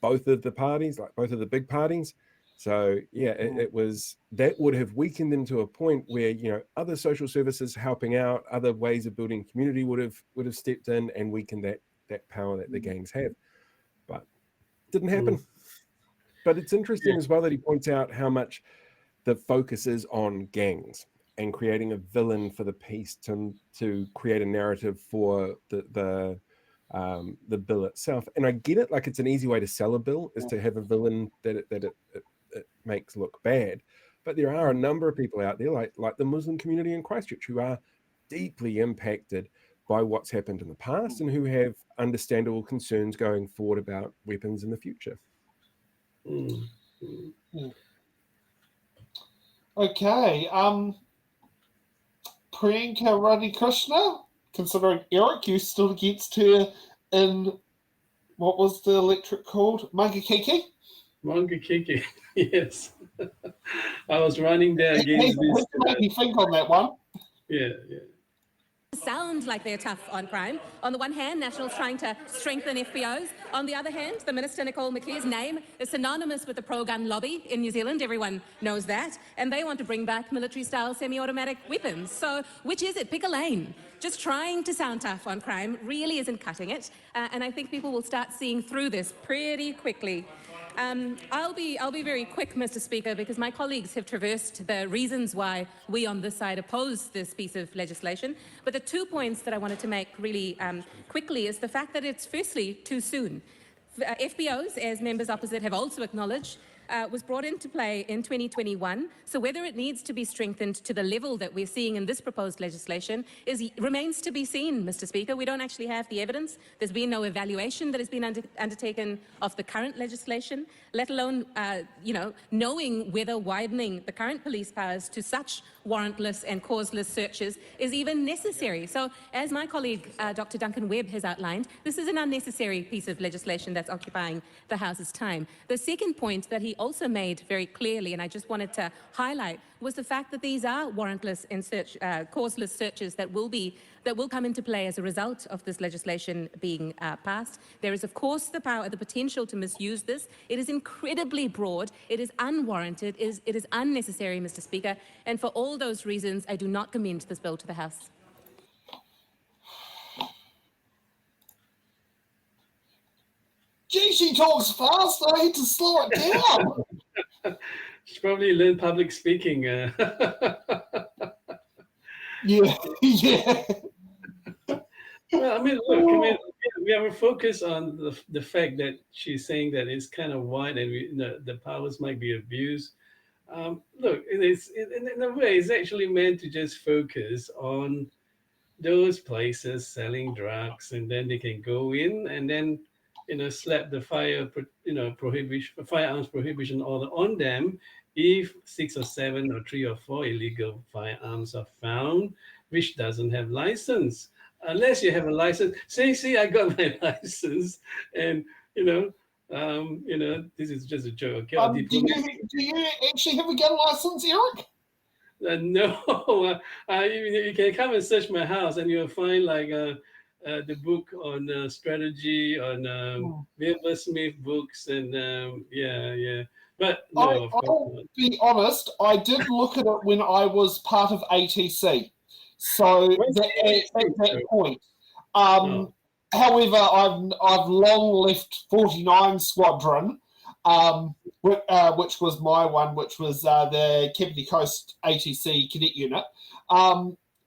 both of the parties, like both of the big parties. So yeah, it was, that would have weakened them to a point where, you know, other social services helping out, other ways of building community would have stepped in and weakened that power that the gangs have. But it didn't happen. But it's interesting as well that he points out how much the focus is on gangs and creating a villain for the piece to create a narrative for the bill itself. And I get it, like it's an easy way to sell a bill is to have a villain that it makes look bad. But there are a number of people out there, like the Muslim community in Christchurch, who are deeply impacted by what's happened in the past and who have understandable concerns going forward about weapons in the future. Okay. Priyanka Radhikrishna, considering Eric, you stood against her in, what was the electorate called? Mangakiki? Mangakiki, yes. I was running there against this. Make me think on that one. Yeah. sound like they're tough on crime. On the one hand, National's trying to strengthen FBOs. On the other hand, the Minister, Nicole Maclear's name is synonymous with the pro-gun lobby in New Zealand. Everyone knows that. And they want to bring back military-style semi-automatic weapons. So which is it? Pick a lane. Just trying to sound tough on crime really isn't cutting it. And I think people will start seeing through this pretty quickly. I'll be very quick, Mr. Speaker, because my colleagues have traversed the reasons why we on this side oppose this piece of legislation. But the 2 points that I wanted to make really quickly is the fact that it's firstly too soon. FBOs, as members opposite have also acknowledged, was brought into play in 2021. So whether it needs to be strengthened to the level that we're seeing in this proposed legislation remains to be seen, Mr. Speaker. We don't actually have the evidence. There's been no evaluation that has been undertaken of the current legislation, let alone, knowing whether widening the current police powers to such warrantless and causeless searches is even necessary. So as my colleague, Dr. Duncan Webb has outlined, this is an unnecessary piece of legislation that's occupying the House's time. The second point that he also made very clearly, and I just wanted to highlight, was the fact that these are warrantless and causeless searches that will come into play as a result of this legislation being passed. There is, of course, the potential to misuse this. It is incredibly broad. It is unwarranted. It is unnecessary, Mr. Speaker. And for all those reasons, I do not commend this bill to the House. Gee, she talks fast. I need to slow it down. She's probably learned public speaking. Yeah. Well, I mean, look, we have a focus on the fact that she's saying that it's kind of wide and the powers might be abused. Look, in a way, it's actually meant to just focus on those places selling drugs, and then they can go in and then slap the firearms prohibition order on them if 6 or 7 or 3 or 4 illegal firearms are found, which doesn't have license. Unless you have a license, see, I got my license, and this is just a joke. Okay? Do you actually have a gun license, Eric? No, you can come and search my house, and you'll find like the book on strategy, on Wilbur Smith books, and yeah. But no, I'll be honest, I did look at it when I was part of ATC. So at that point, however, I've long left 49 Squadron, which was my one, which was the Kempsey Coast ATC Cadet Unit.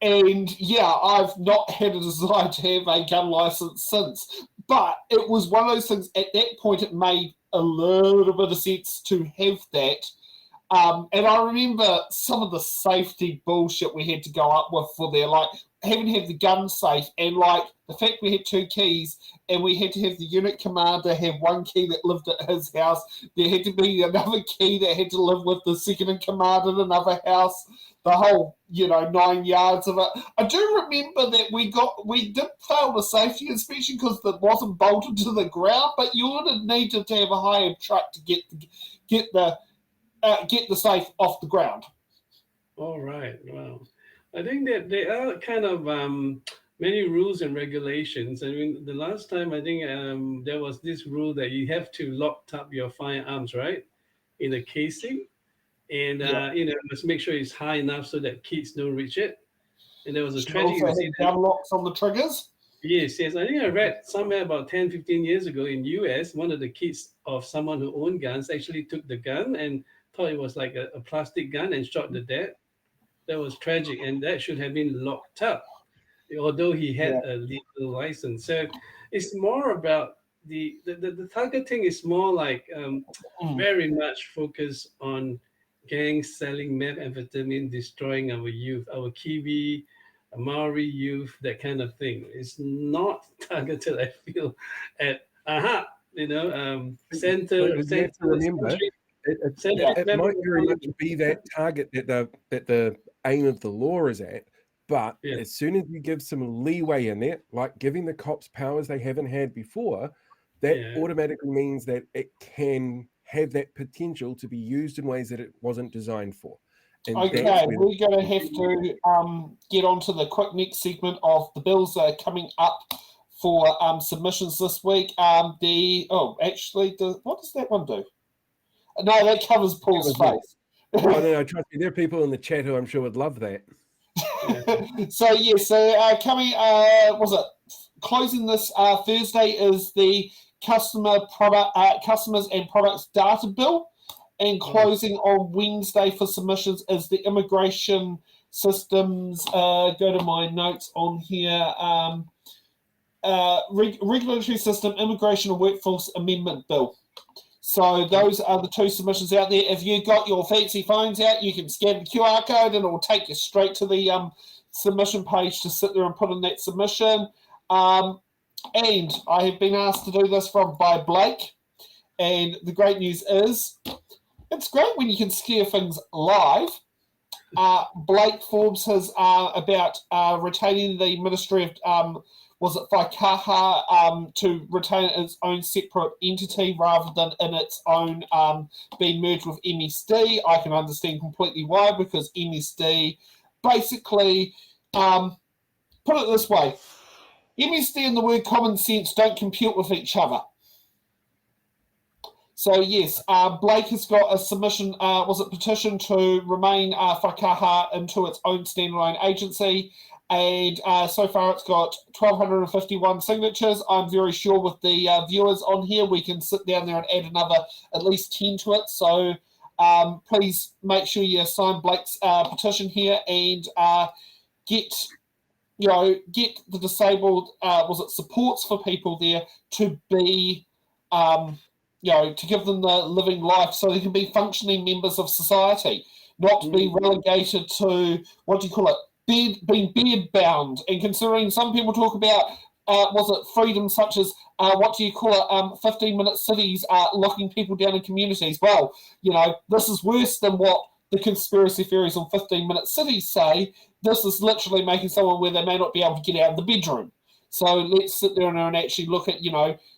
And yeah, I've not had a desire to have a gun license since. But it was one of those things, at that point, it made a little bit of sense to have that. And I remember some of the safety bullshit we had to go up with for there, like having to have the gun safe, and like the fact we had 2 keys and we had to have the unit commander have 1 key that lived at his house. There had to be another key that had to live with the second in command in another house. The whole, 9 yards of it. I do remember that we did fail the safety inspection because it wasn't bolted to the ground, but you would have needed to have a hired truck to get the safe off the ground. All right. Wow. I think that there are kind of many rules and regulations. I mean, the last time I think there was this rule that you have to lock up your firearms, right, in a casing, and must make sure it's high enough so that kids don't reach it. And there was a tragic gun locks on the triggers. Yes. I think I read somewhere about 10, 15 years ago in US, one of the kids of someone who owned guns actually took the gun and thought it was like a plastic gun and shot the dad. That was tragic, and that should have been locked up, although he had a legal license. So it's more about the targeting is more like very much focused on gangs selling methamphetamine, destroying our youth, our Kiwi, Maori youth, that kind of thing. It's not targeted, I feel, at center. Remember, it might very much be that target that the aim of the law is at, but as soon as you give some leeway in there, like giving the cops powers they haven't had before, that automatically means that it can have that potential to be used in ways that it wasn't designed for. And Okay, we're going to have to get on to the quick next segment of the bills that are coming up for submissions this week. What does that one do? No, that covers Paul's face. Oh, no, trust me, there are people in the chat who I'm sure would love that. Coming, closing this Thursday is the customers and products data bill, and closing on Wednesday for submissions is the immigration systems. Go to my notes on here. Regulatory system, immigration and workforce amendment bill. So those are the two submissions out there. If you've got your fancy phones out, you can scan the QR code and it'll take you straight to the submission page to sit there and put in that submission. And I have been asked to do this by Blake. And the great news is, it's great when you can scare things live. Blake forms his about retaining the Ministry of Whaikaha to retain its own separate entity rather than in its own being merged with MSD. I can understand completely why, because MSD basically, put it this way, MSD and the word common sense don't compute with each other. So yes, Blake has got a submission, petition to remain Whaikaha into its own standalone agency. And so far it's got 1,251 signatures. I'm very sure with the viewers on here, we can sit down there and add another at least 10 to it. So please make sure you sign Blake's petition here and get the disabled, supports for people there to be, to give them the living life so they can be functioning members of society, not to be relegated to, being beard bound. And considering some people talk about freedom such as 15-minute cities locking people down in communities. Well, this is worse than what the conspiracy theories on 15-minute cities say. This is literally making someone where they may not be able to get out of the bedroom. So let's sit there and actually look at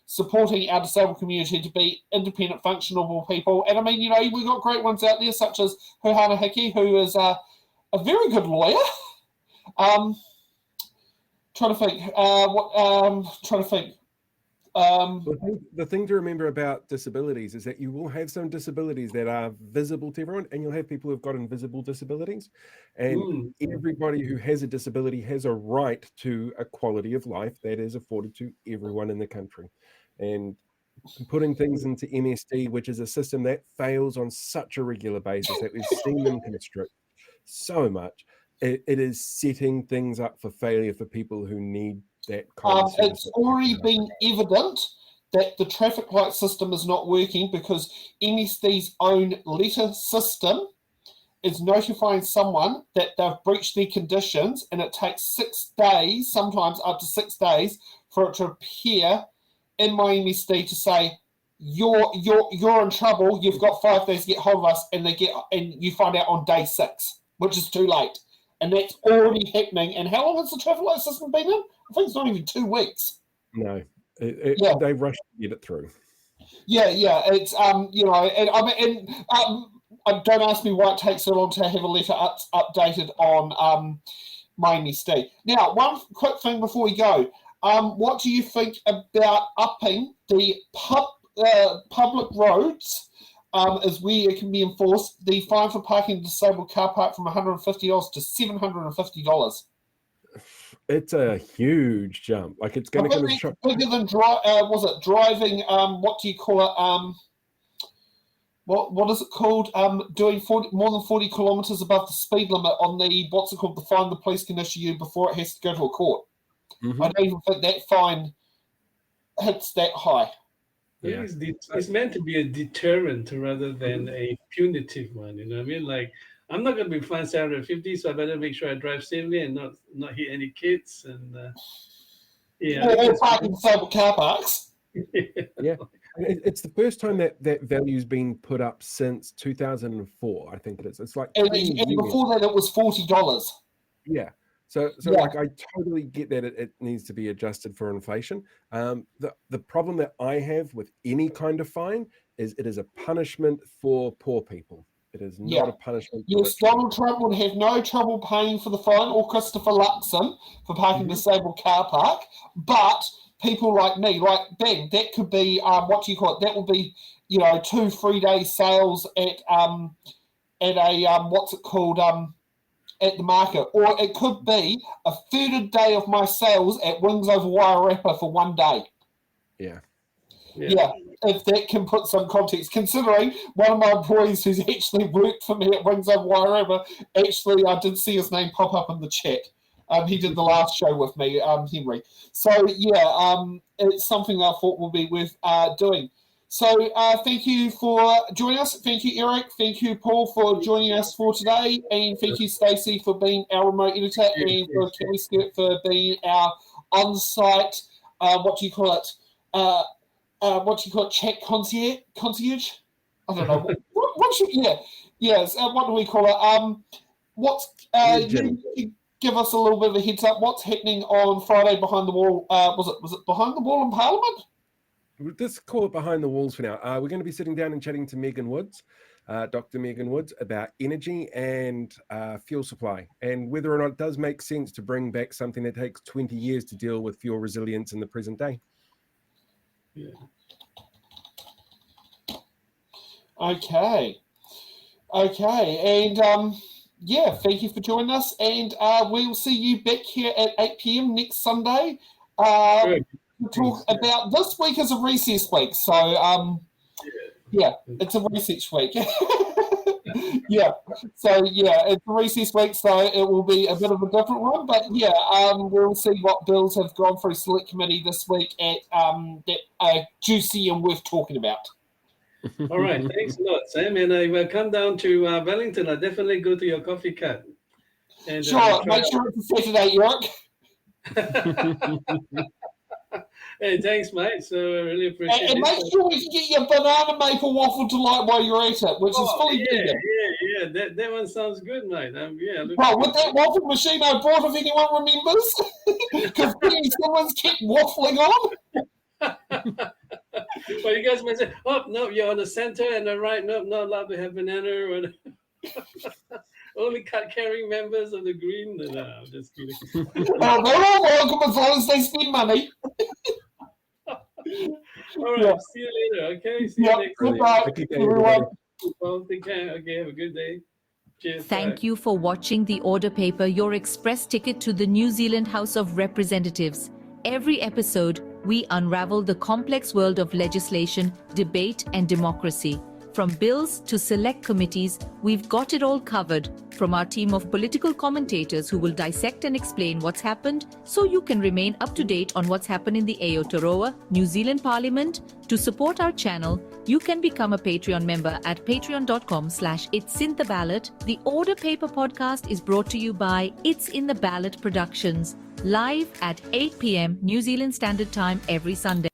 supporting our disabled community to be independent, functional people. And I mean, we've got great ones out there such as Huhana Hiki, who is a very good lawyer. Trying to think. The thing to remember about disabilities is that you will have some disabilities that are visible to everyone, and you'll have people who've got invisible disabilities. And everybody who has a disability has a right to a quality of life that is afforded to everyone in the country. And putting things into MSD, which is a system that fails on such a regular basis that we've seen them constrict so much, it is setting things up for failure for people who need that kind of service. It's already been evident that the traffic light system is not working because MSD's own letter system is notifying someone that they've breached their conditions, and it takes 6 days, sometimes up to 6 days, for it to appear in my MSD to say, you're in trouble, you've got 5 days to get hold of us, and you find out on day 6, which is too late. And that's already happening. And how long has the traffic light system been in? I think it's not even 2 weeks. No, they rushed to get it through. Yeah. It's don't ask me why it takes so long to have a letter updated on my MSD. Now, one quick thing before we go. What do you think about upping the public roads? Is where it can be enforced, the fine for parking a disabled car park from $150 to $750. It's a huge jump. Like, it's going to come as a shock. Bigger than driving? What do you call it? What is it called? Doing more than 40 kilometres above the speed limit on the the fine the police can issue you before it has to go to a court. Mm-hmm. I don't even think that fine hits that high. Yeah. It's meant to be a deterrent rather than a punitive one. I mean? Like, I'm not going to be fined $750, so I better make sure I drive safely and not hit any kids. And or parking disabled car parks. Yeah, it's the first time that value's been put up since 2004. I think it is. It's like, and before that, it was $40. Yeah. So like, I totally get that it needs to be adjusted for inflation. The problem that I have with any kind of fine is it is a punishment for poor people. It is not a punishment. Yes, Donald Trump would have no trouble paying for the fine, or Christopher Luxon for parking a disabled car park. But people like me, like Ben, that could be that will be 2-3 day sales at a at the market, or it could be a 3rd day of my sales at Wings Over Wairarapa for 1 day. Yeah. Yeah, if that can put some context, considering one of my employees who's actually worked for me at Wings Over Wairarapa, actually, I did see his name pop up in the chat. He did the last show with me, Henry. So, it's something I thought would be worth doing. So, thank you for joining us. Thank you, Eric. Thank you, Paul, for joining us for today. And thank you, Stacey, for being our remote editor, and for Kelly Skirt for being our on-site, chat concierge? I don't know. What do we call it? You give us a little bit of a heads up. What's happening on Friday behind the wall? Was it behind the wall in Parliament? Let's call it behind the walls for now. We're going to be sitting down and chatting to Megan Woods, Dr. Megan Woods, about energy and fuel supply, and whether or not it does make sense to bring back something that takes 20 years to deal with fuel resilience in the present day. Yeah. Okay. And thank you for joining us, and we'll see you back here at 8 p.m. next Sunday. We'll talk about this week as a recess week, so it's a recess week. It's a recess week, so it will be a bit of a different one, but we'll see what bills have gone through select committee this week at that are juicy and worth talking about. All right, thanks a lot, Sam. And I will come down to Wellington. I'll definitely go to your coffee cut. And, sure, make sure it's a Saturday, Eric. Hey, thanks, mate. So I really appreciate it. And make sure you get your banana maple waffle delight while you're at it, which is fully vegan. Yeah. That one sounds good, mate. Well, with that waffle machine I brought, if anyone remembers, because someone's kept waffling on. Well, you guys might say, "Oh no, you're on the center and the right. No, not allowed to have banana." Only card-carrying members of the Green. No, I'm just kidding. They're all welcome as long as they spend money. All right, see you later. Okay, see you next week. Goodbye, everyone. Well, take care. Okay, have a good day. Cheers. Thank you for watching The Order Paper, your express ticket to the New Zealand House of Representatives. Every episode, we unravel the complex world of legislation, debate, and democracy. From bills to select committees, we've got it all covered. From our team of political commentators who will dissect and explain what's happened so you can remain up to date on what's happened in the Aotearoa, New Zealand Parliament. To support our channel, you can become a Patreon member at patreon.com/it'sintheballot. The Order Paper podcast is brought to you by It's in the Ballot Productions, live at 8 p.m. New Zealand Standard Time every Sunday.